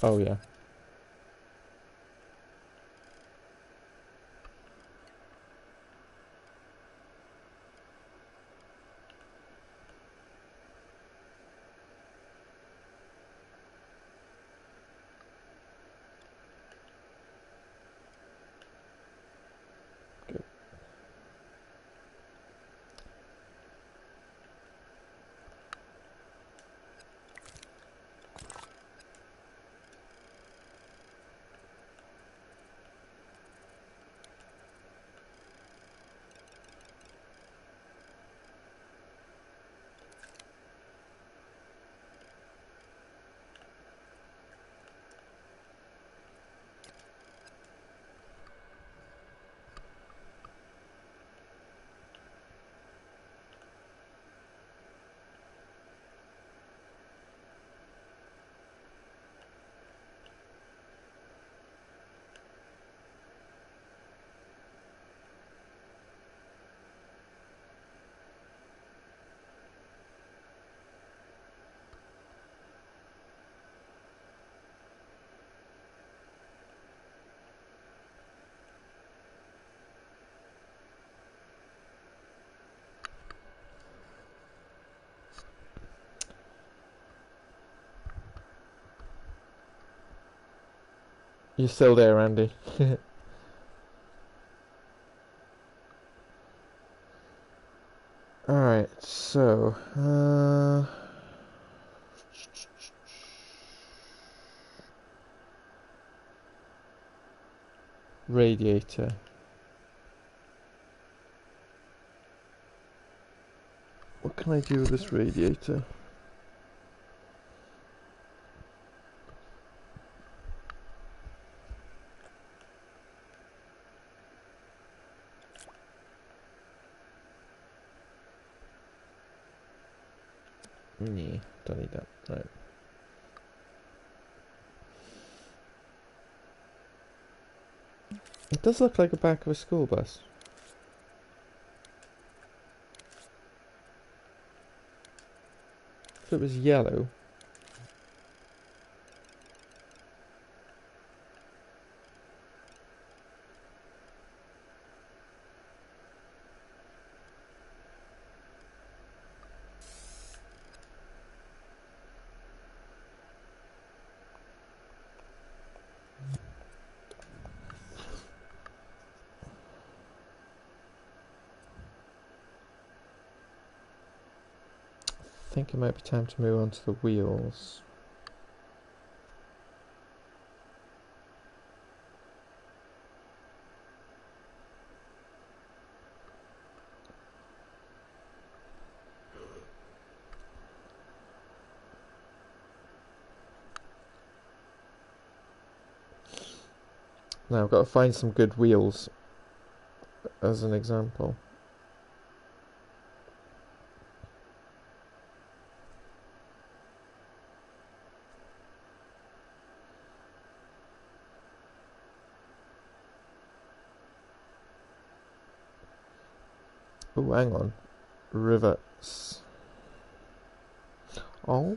Oh yeah. Good. You're still there, Andy. Alright, so... Radiator. What can I do with this radiator? Nee, don't need that. Right. It does look like the back of a school bus. If it was yellow. I think it might be time to move on to the wheels. Now I've got to find some good wheels as an example. Oh, hang on. Rivets. Oh.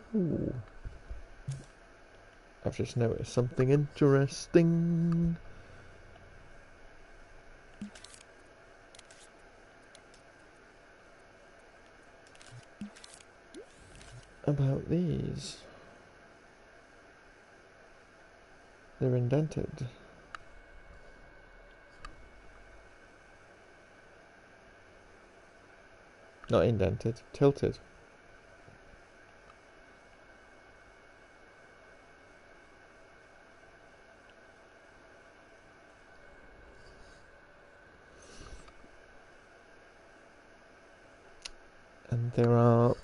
I've just noticed something interesting. About these. They're indented. Not indented, tilted. And there are...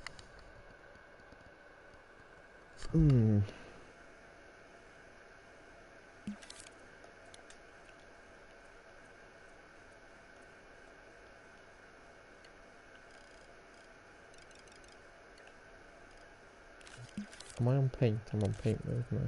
Am I on paint? I'm on paint mode now.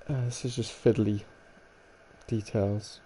This is just fiddly details.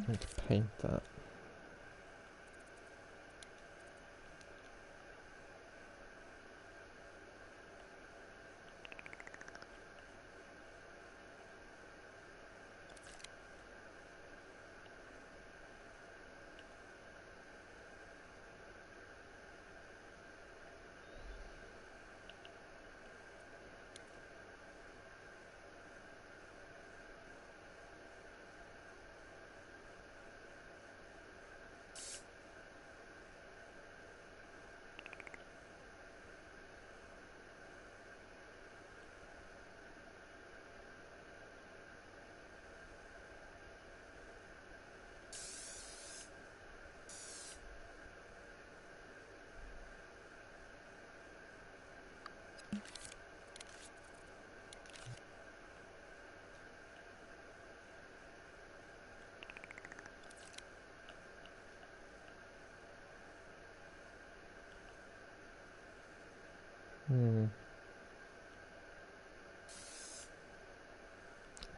I need to paint that.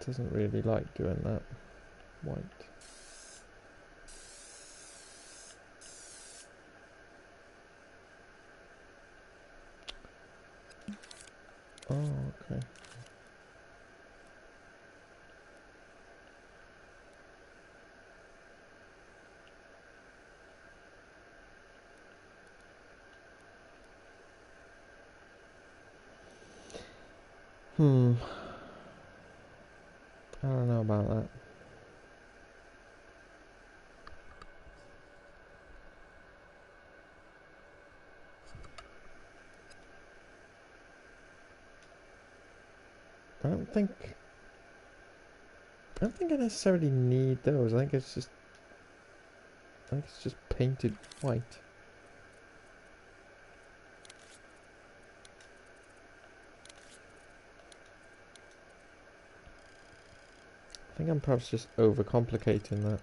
Doesn't really like doing that. White. Oh, okay. I don't know about that. I don't think I necessarily need those. I think it's just painted white. I think I'm perhaps just overcomplicating that.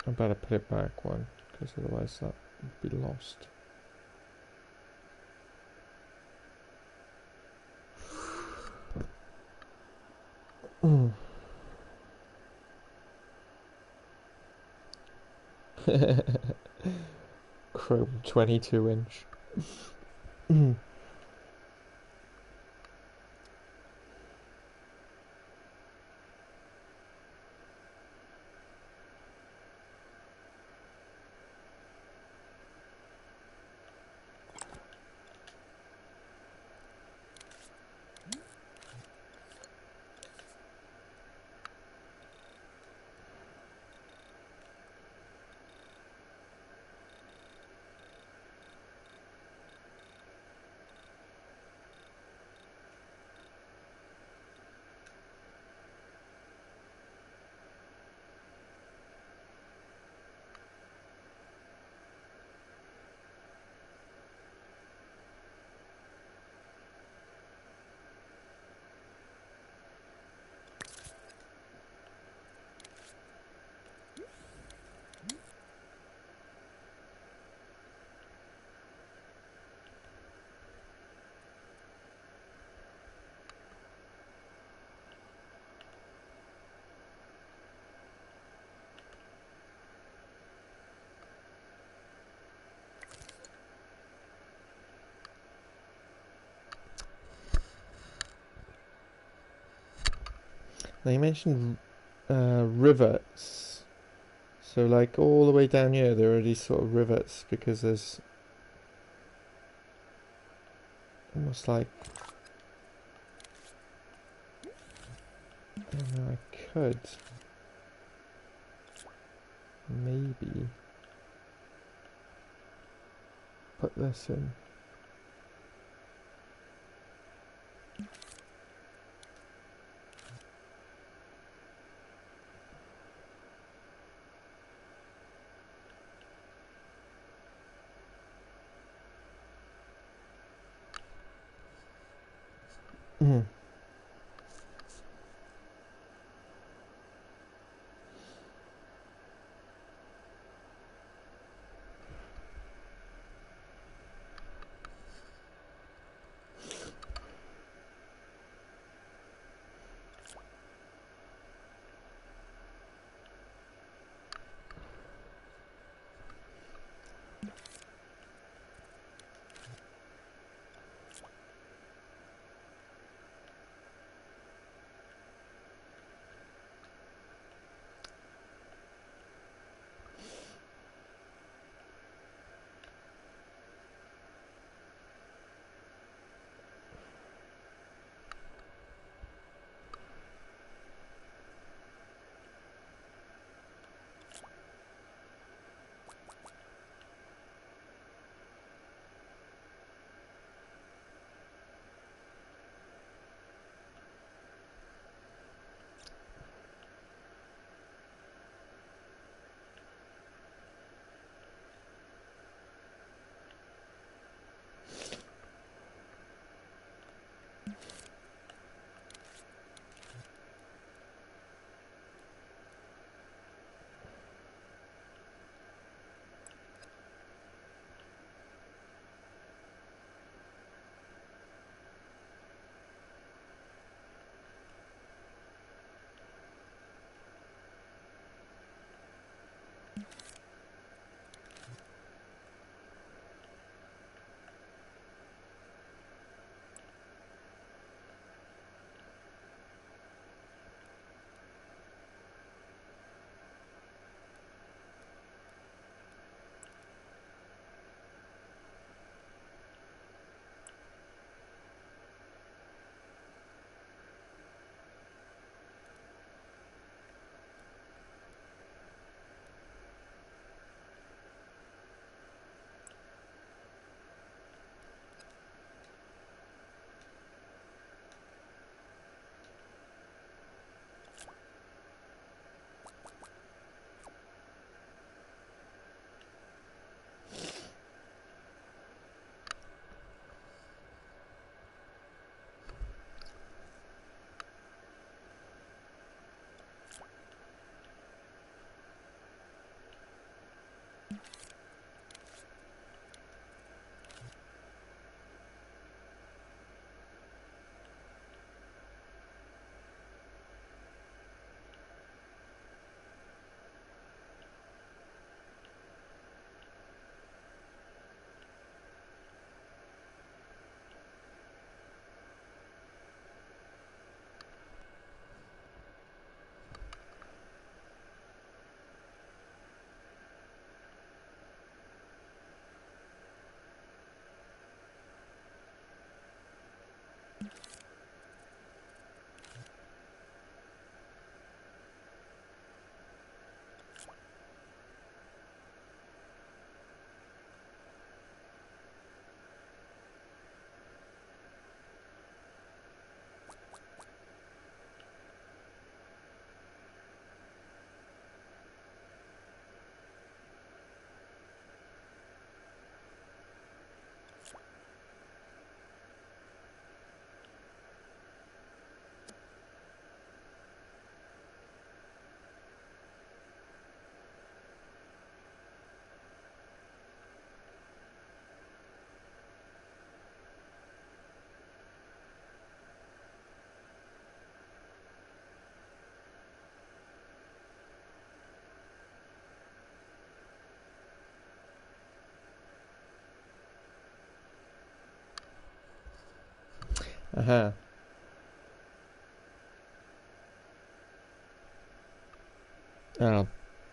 I better put it back one, because otherwise that would be lost. Chrome 22-inch. Now you mentioned rivets, so like all the way down here there are these sort of rivets because there's almost like, I don't know, I could maybe put this in. Aha. Oh,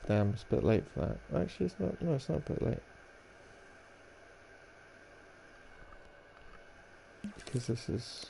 damn, it's a bit late for that. Actually, it's not. No, it's not a bit late. Because this is...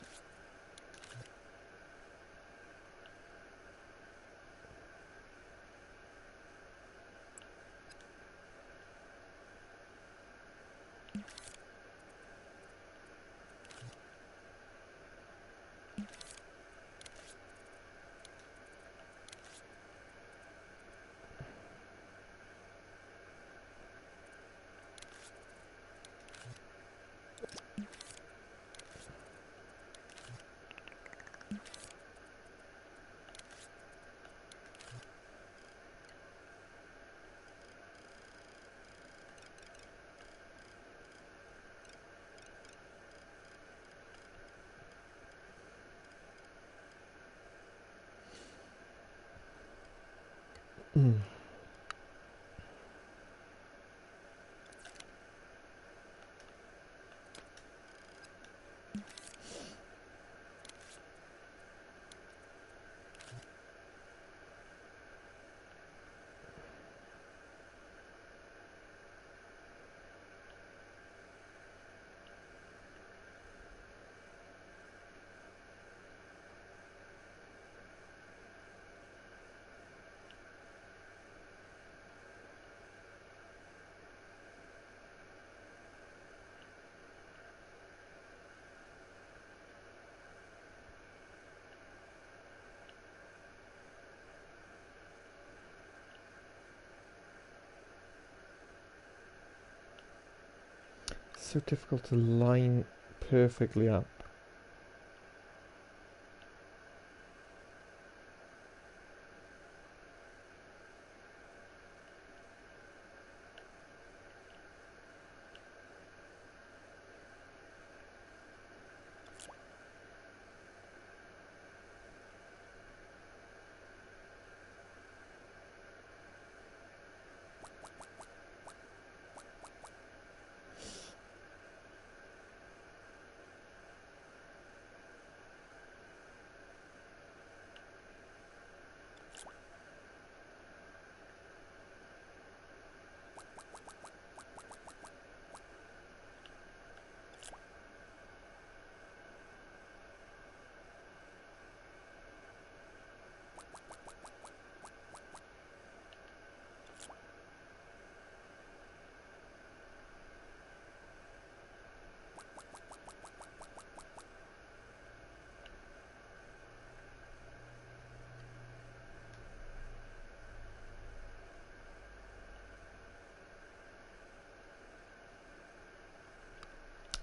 so difficult to line perfectly up.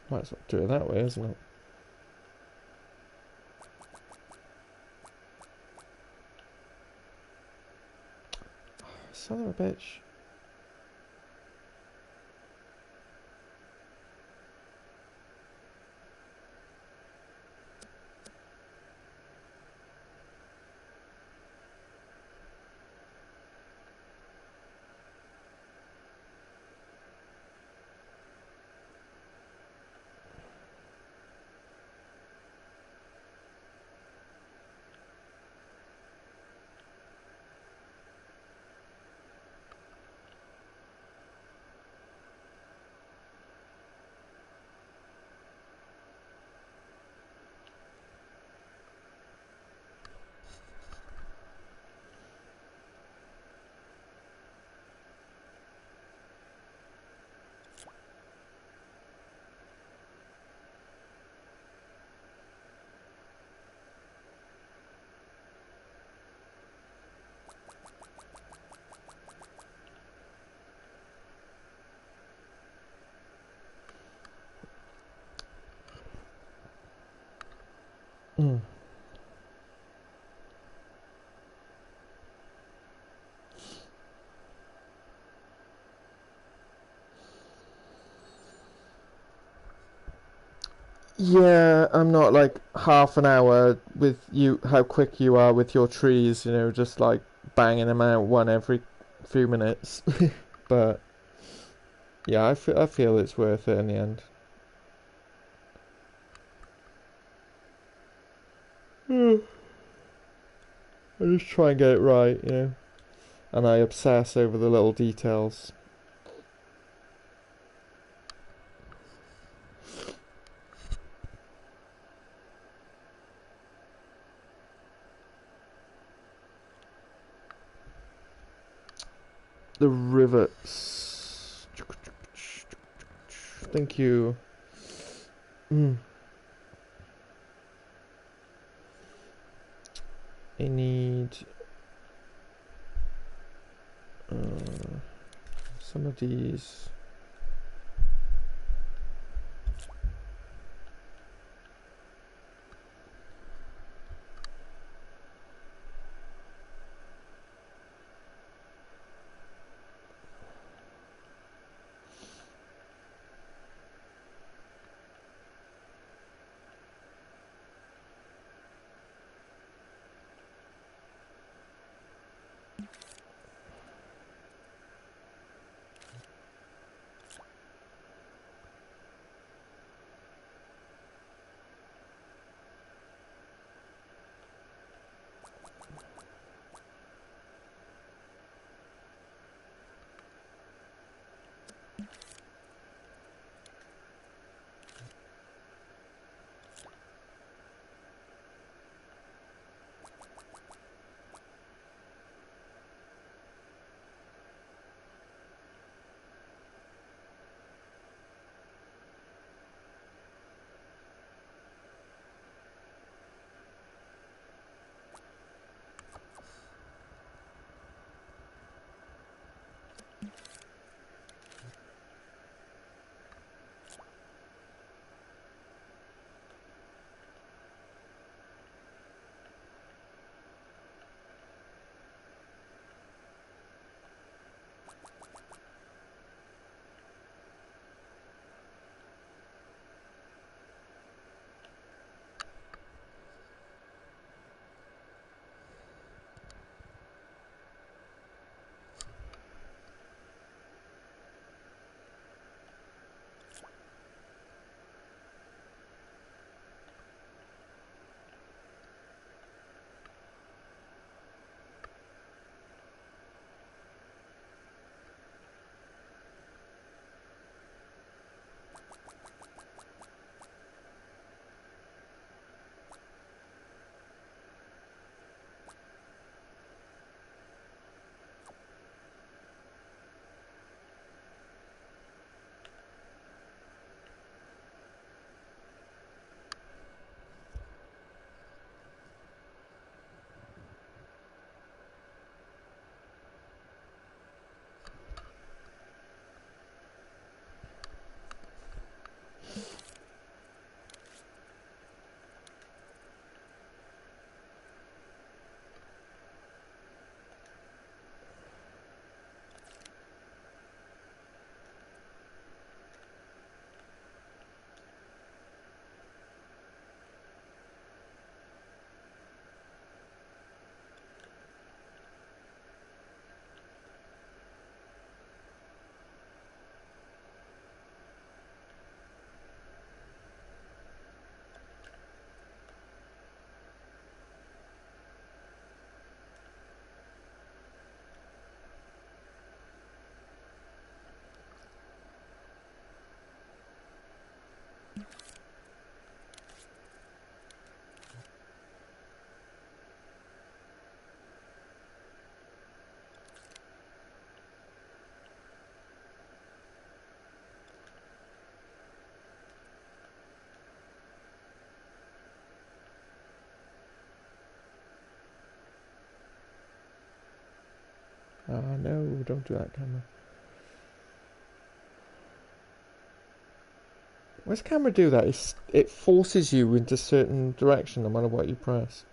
Might as well do it that way, isn't it? Son of a bitch. Mm. Yeah, I'm not like half an hour with you, how quick you are with your trees, you know, just like banging them out one every few minutes. But yeah, I feel it's worth it in the end. I just try and get it right, you know, and I obsess over the little details. The rivets. Thank you. I need some of these. No, don't do that, camera. Why does camera do that? It forces you into a certain direction no matter what you press.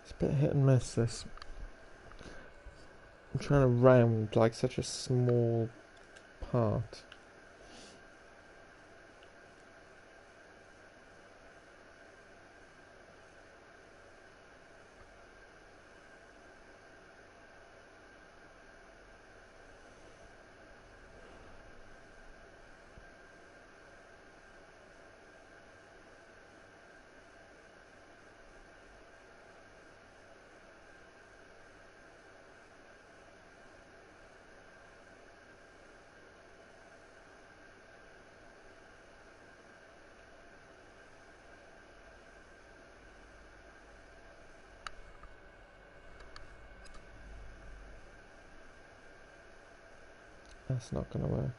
It's a bit hit and miss, this. I'm trying to round like such a small part. That's not going to work.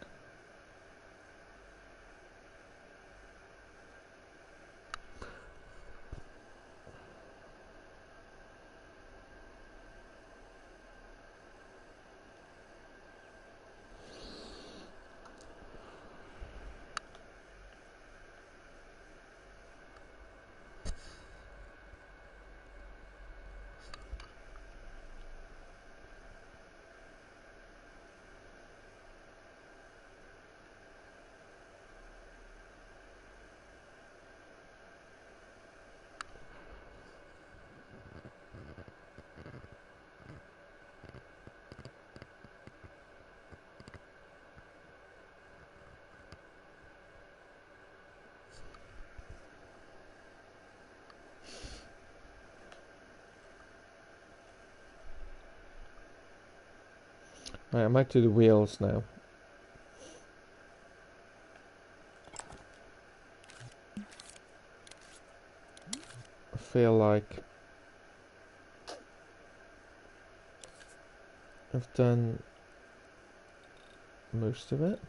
Right, I might do the wheels now. I feel like I've done most of it.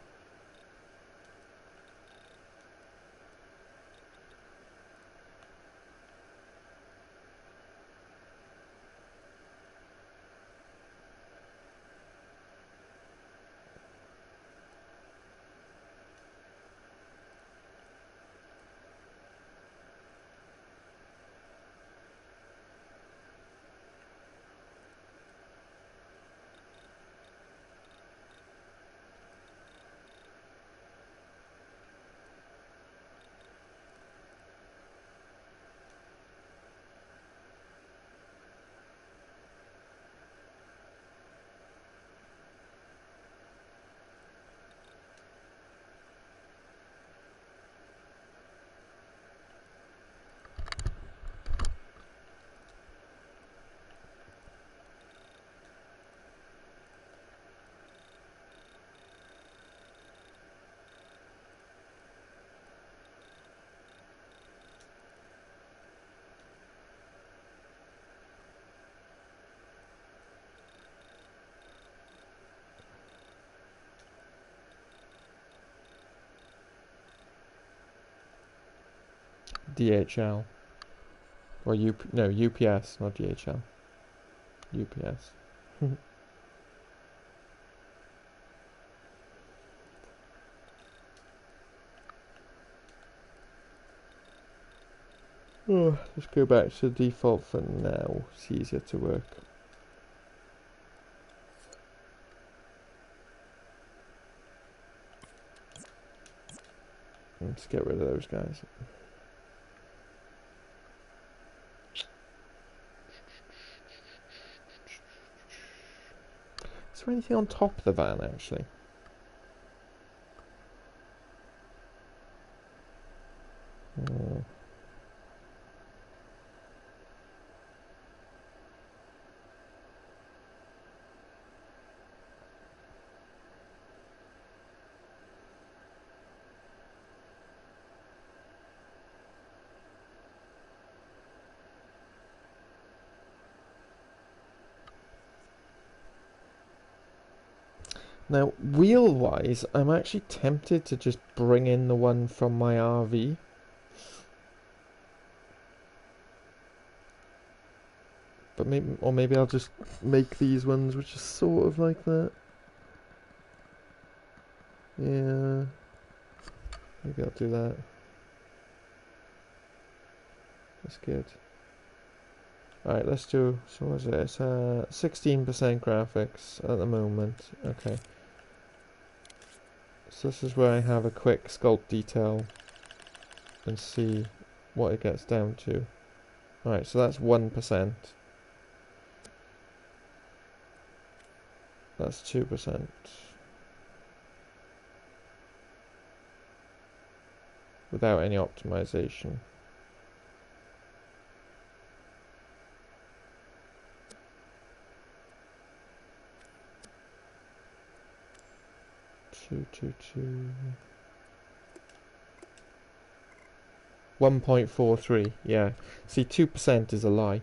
DHL. Or UPS, not DHL. UPS. Oh, let's go back to default for now. It's easier to work. Let's get rid of those guys. Is there anything on top of the van actually? Oh. Now, wheel-wise, I'm actually tempted to just bring in the one from my RV. But maybe I'll just make these ones which are sort of like that. Yeah. Maybe I'll do that. That's good. Alright, let's do, so what is it? It's 16% graphics at the moment. Okay. So this is where I have a quick sculpt detail and see what it gets down to. Alright, so that's 1%. That's 2%. Without any optimization. Two. 1.43. Yeah. See, 2% is a lie.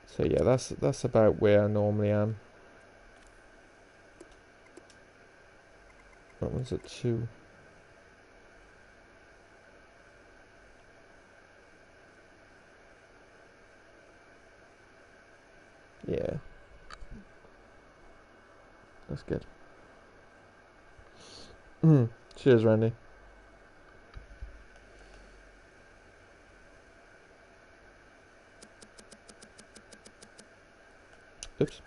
So yeah, that's about where I normally am. That one's at 2. Yeah. That's good. Cheers, Randy. Oops.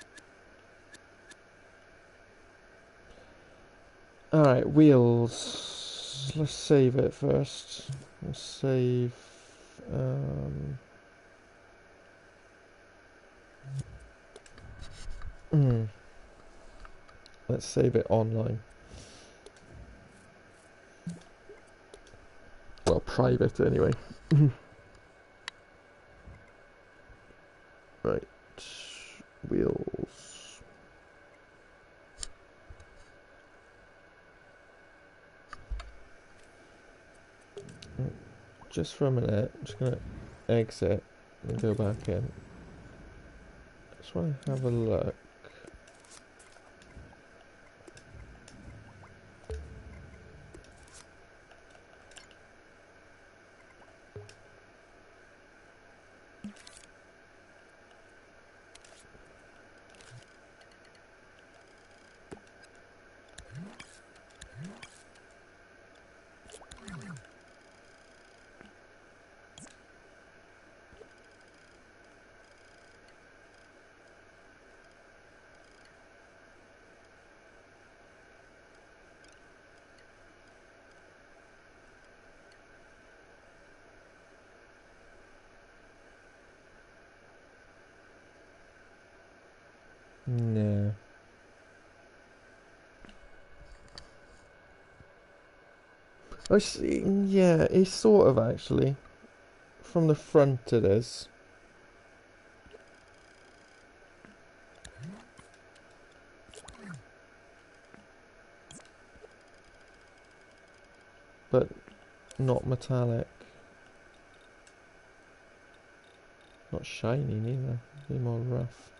Alright, wheels. Let's save it first. Let's save... Let's save it online. Well, private anyway. Right. Wheels. Just for a minute, I'm just gonna exit and go back in. Just wanna have a look. No. I see, yeah, it's sort of actually. From the front it is. But not metallic. Not shiny neither. Be more rough.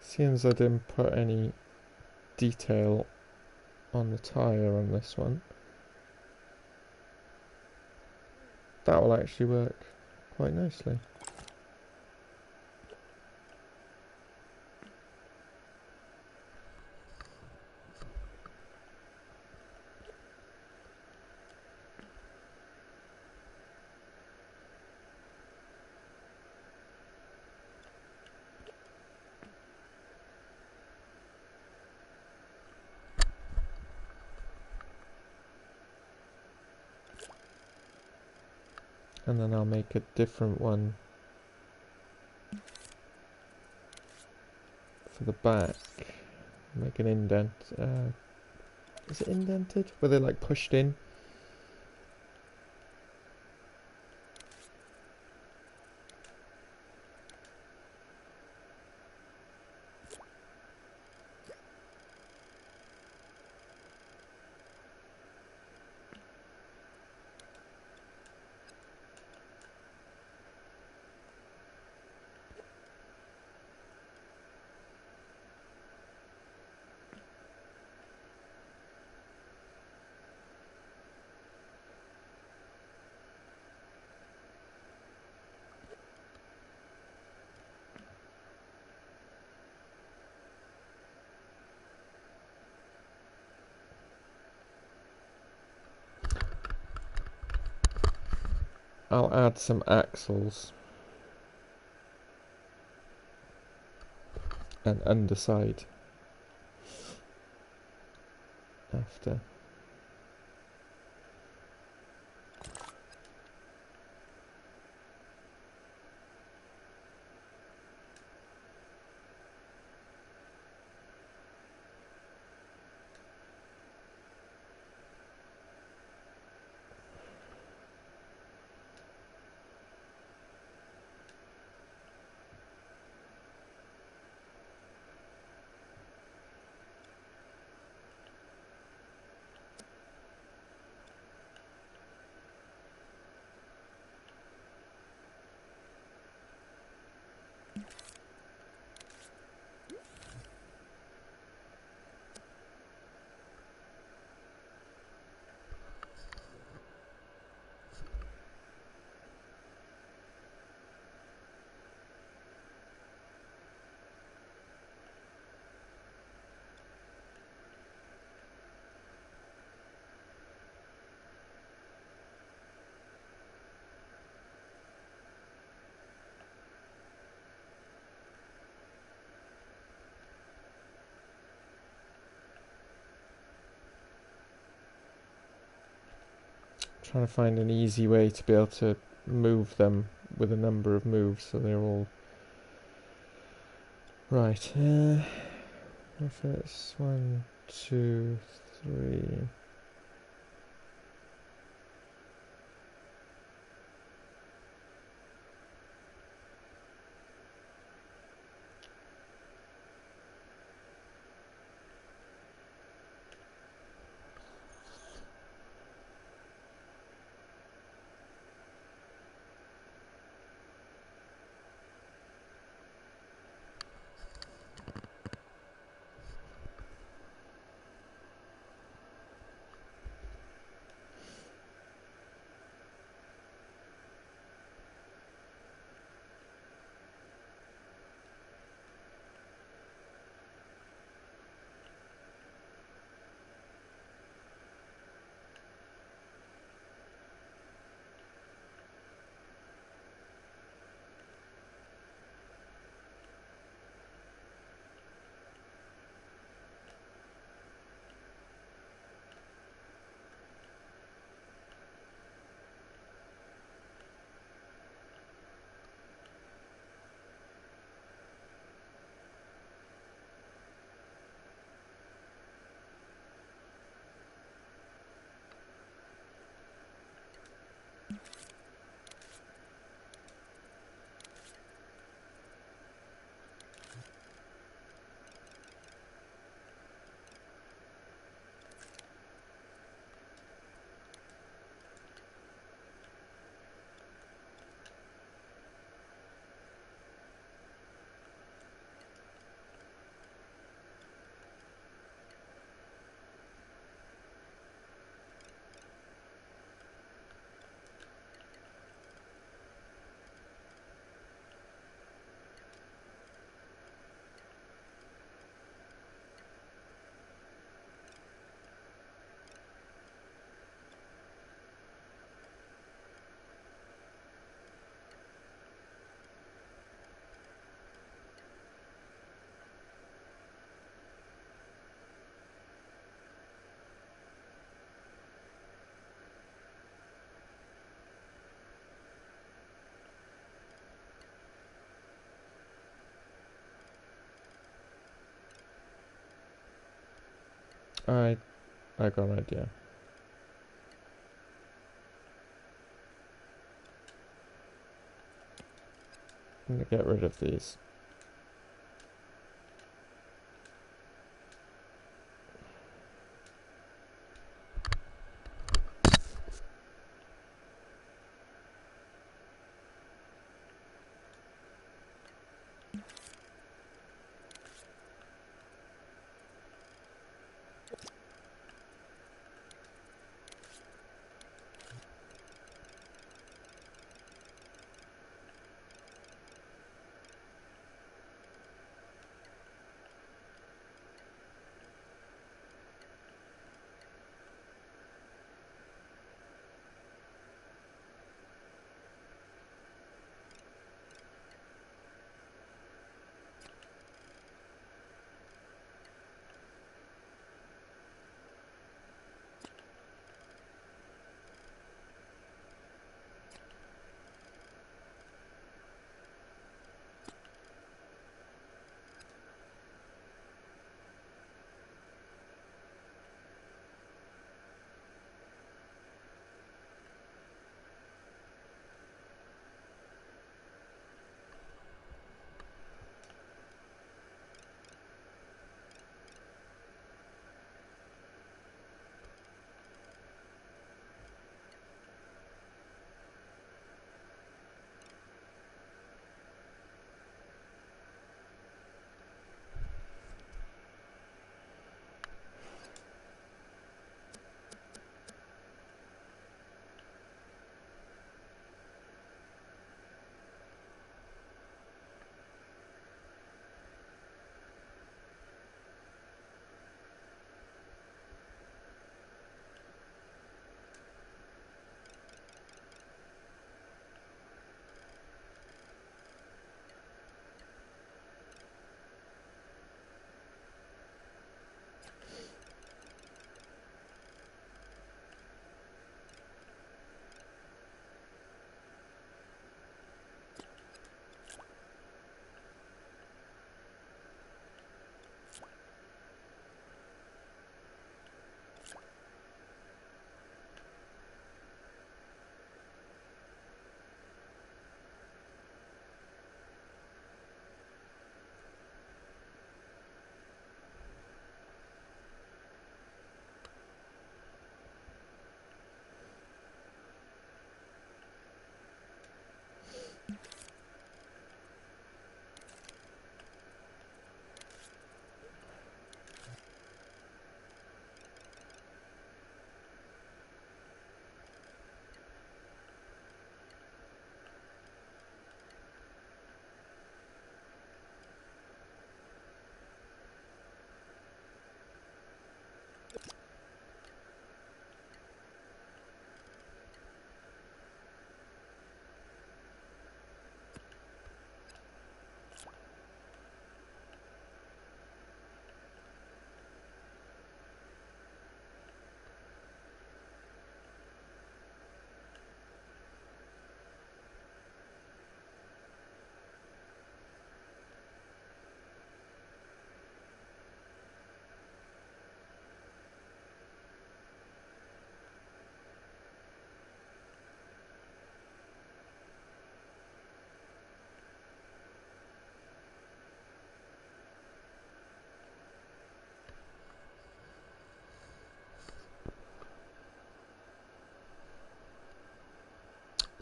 Seems I didn't put any detail on the tyre on this one. That will actually work quite nicely. And then I'll make a different one for the back. Make an indent. Is it indented? Were they like pushed in? I'll add some axles and underside after. Trying to find an easy way to be able to move them with a number of moves so they're all right. First 1, 2, 3. I got an idea. I'm gonna get rid of these.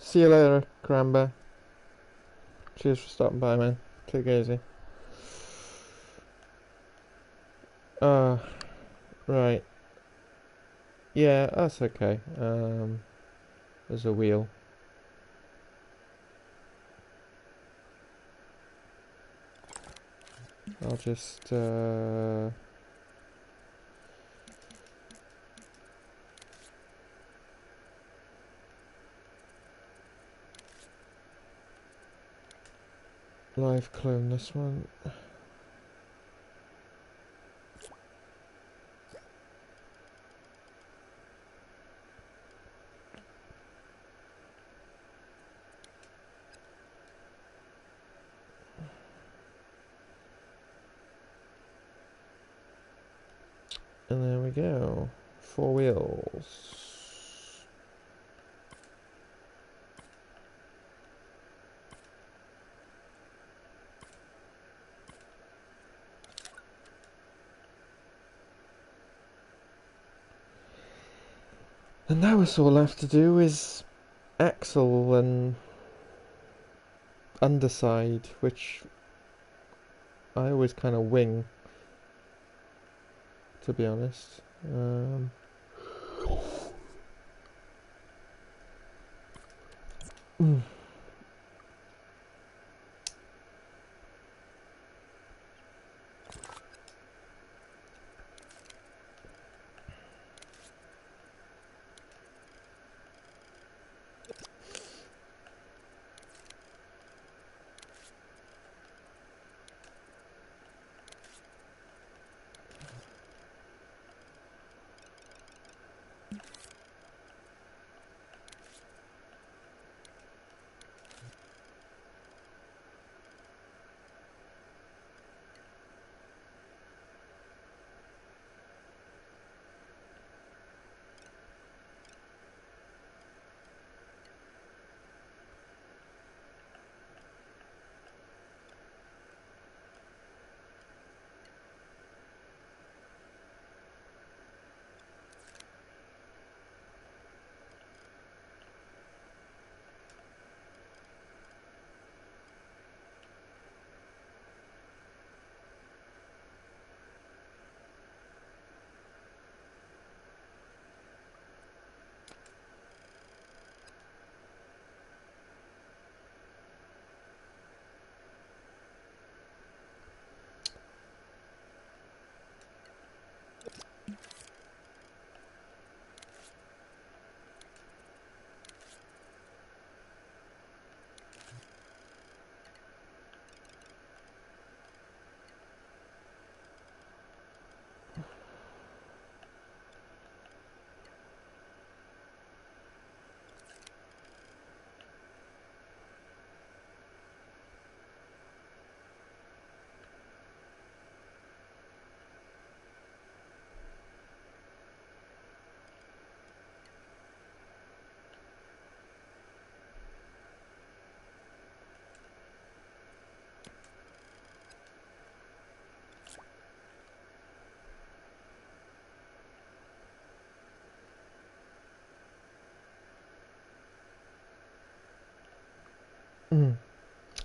See you later, Cramba. Cheers for stopping by, man. Take it easy. Right. Yeah, that's okay. There's a wheel. I'll just, live clone this one. And there we go. 4 wheels. And now it's all left to do is axle and underside, which I always kind of wing, to be honest.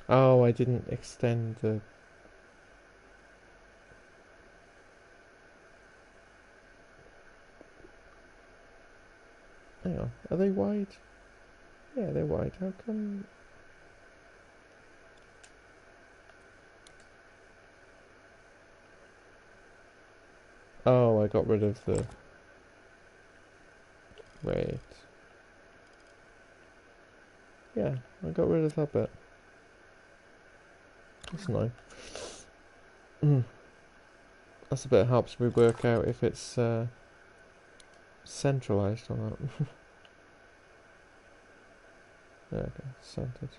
Oh, I didn't extend the... Hang on, are they wide? Yeah, they're wide. How come... Oh, I got rid of the... Wait. Yeah, I got rid of that bit. That's nice. That's a bit helps me work out if it's centralized or not. Okay, centered.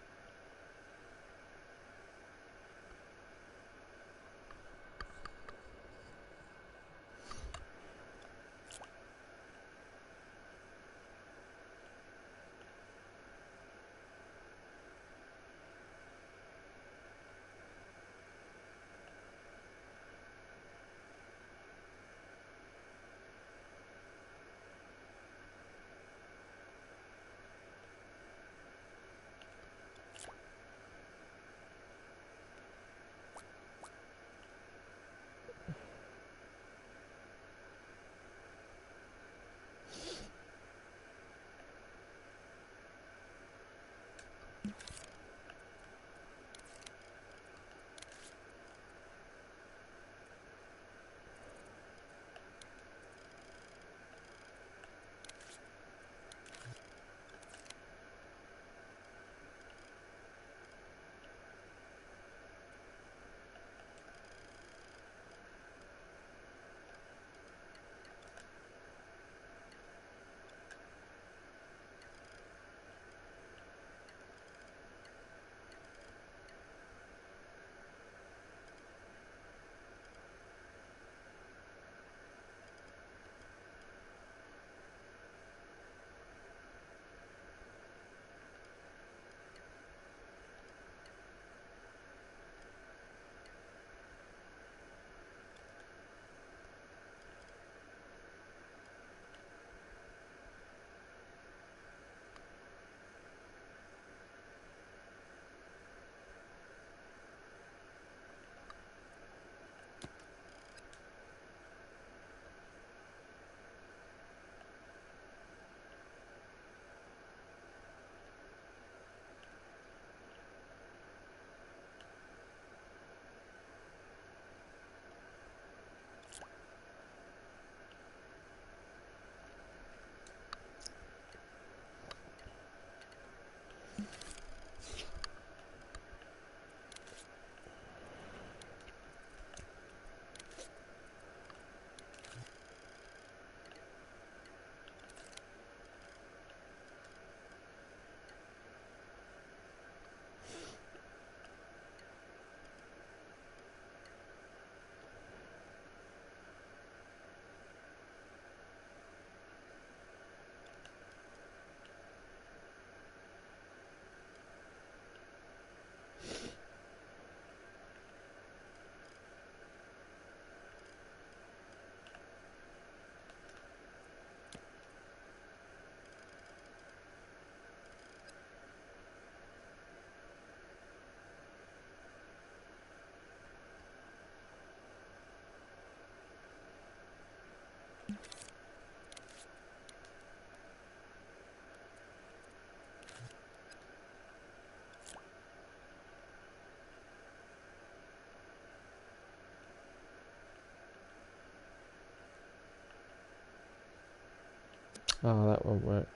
Oh, that won't work.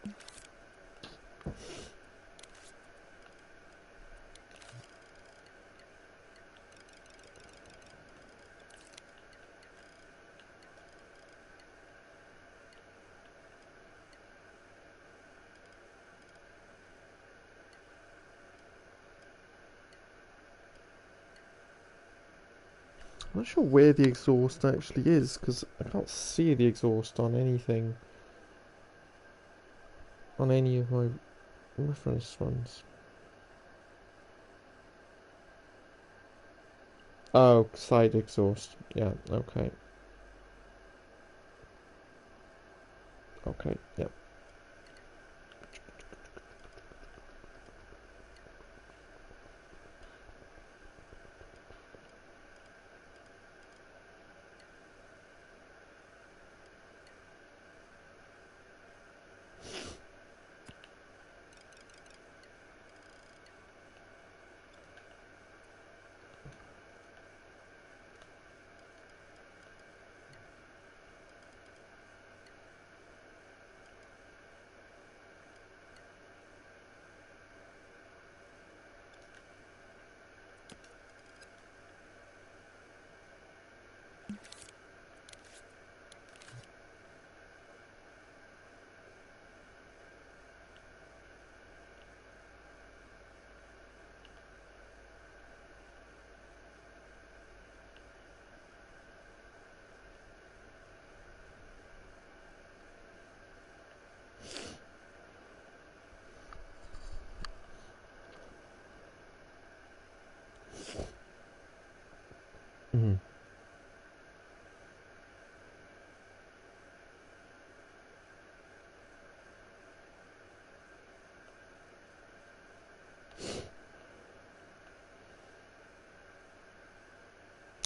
I'm not sure where the exhaust actually is, because I can't see the exhaust on anything. On any of my reference ones. Oh, side exhaust. Yeah, okay. Okay, yep. Mm.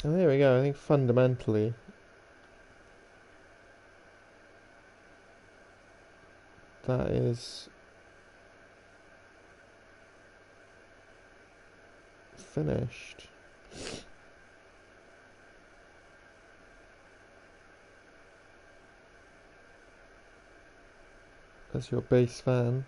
And there we go. I think fundamentally that is finished. As your base fan.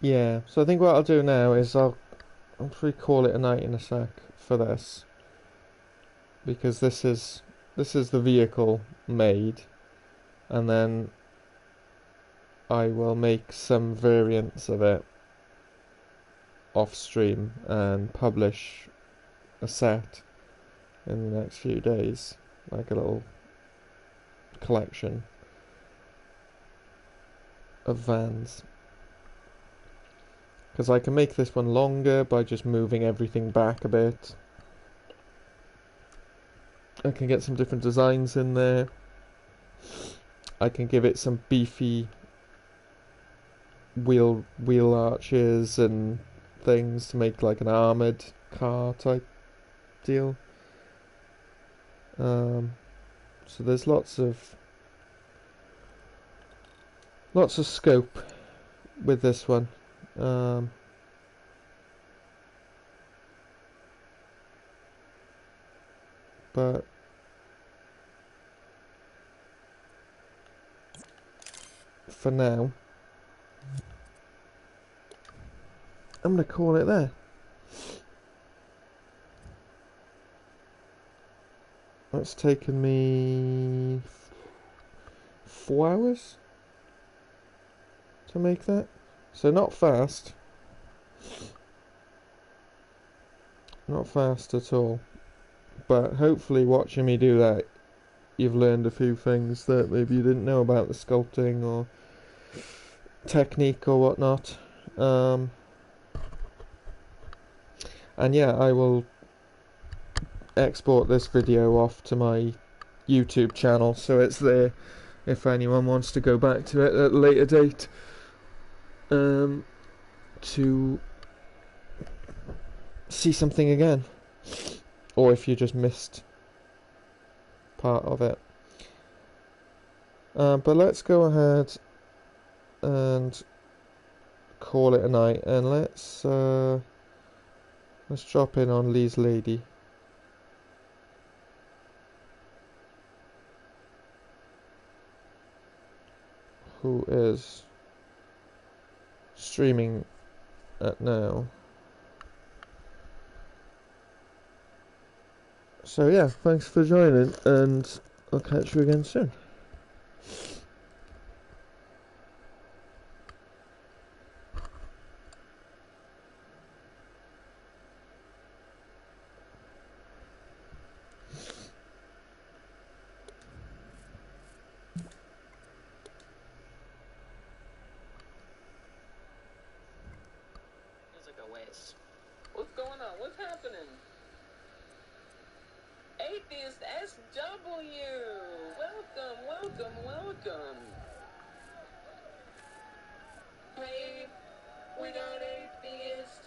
Yeah, so I think what I'll do now is I'll probably call it a night in a sec for this, because this is the vehicle made, and then I will make some variants of it off stream and publish a set in the next few days, like a little collection of vans. Because I can make this one longer by just moving everything back a bit. I can get some different designs in there. I can give it some beefy wheel arches and things to make like an armoured car type deal. So there's lots of Lots of scope with this one. But for now, I'm going to call it there. That's taken me 4 hours to make that. So not fast. Not fast at all. But hopefully watching me do that, you've learned a few things that maybe you didn't know about the sculpting or technique or whatnot. And yeah, I will export this video off to my YouTube channel so it's there if anyone wants to go back to it at a later date, to see something again, or if you just missed part of it. But let's go ahead and call it a night, and let's drop in on Lee's lady. Who is streaming at now. So yeah, thanks for joining, and I'll catch you again soon. What's going on? What's happening? Atheist SW! Welcome, welcome, welcome! Hey, we got atheist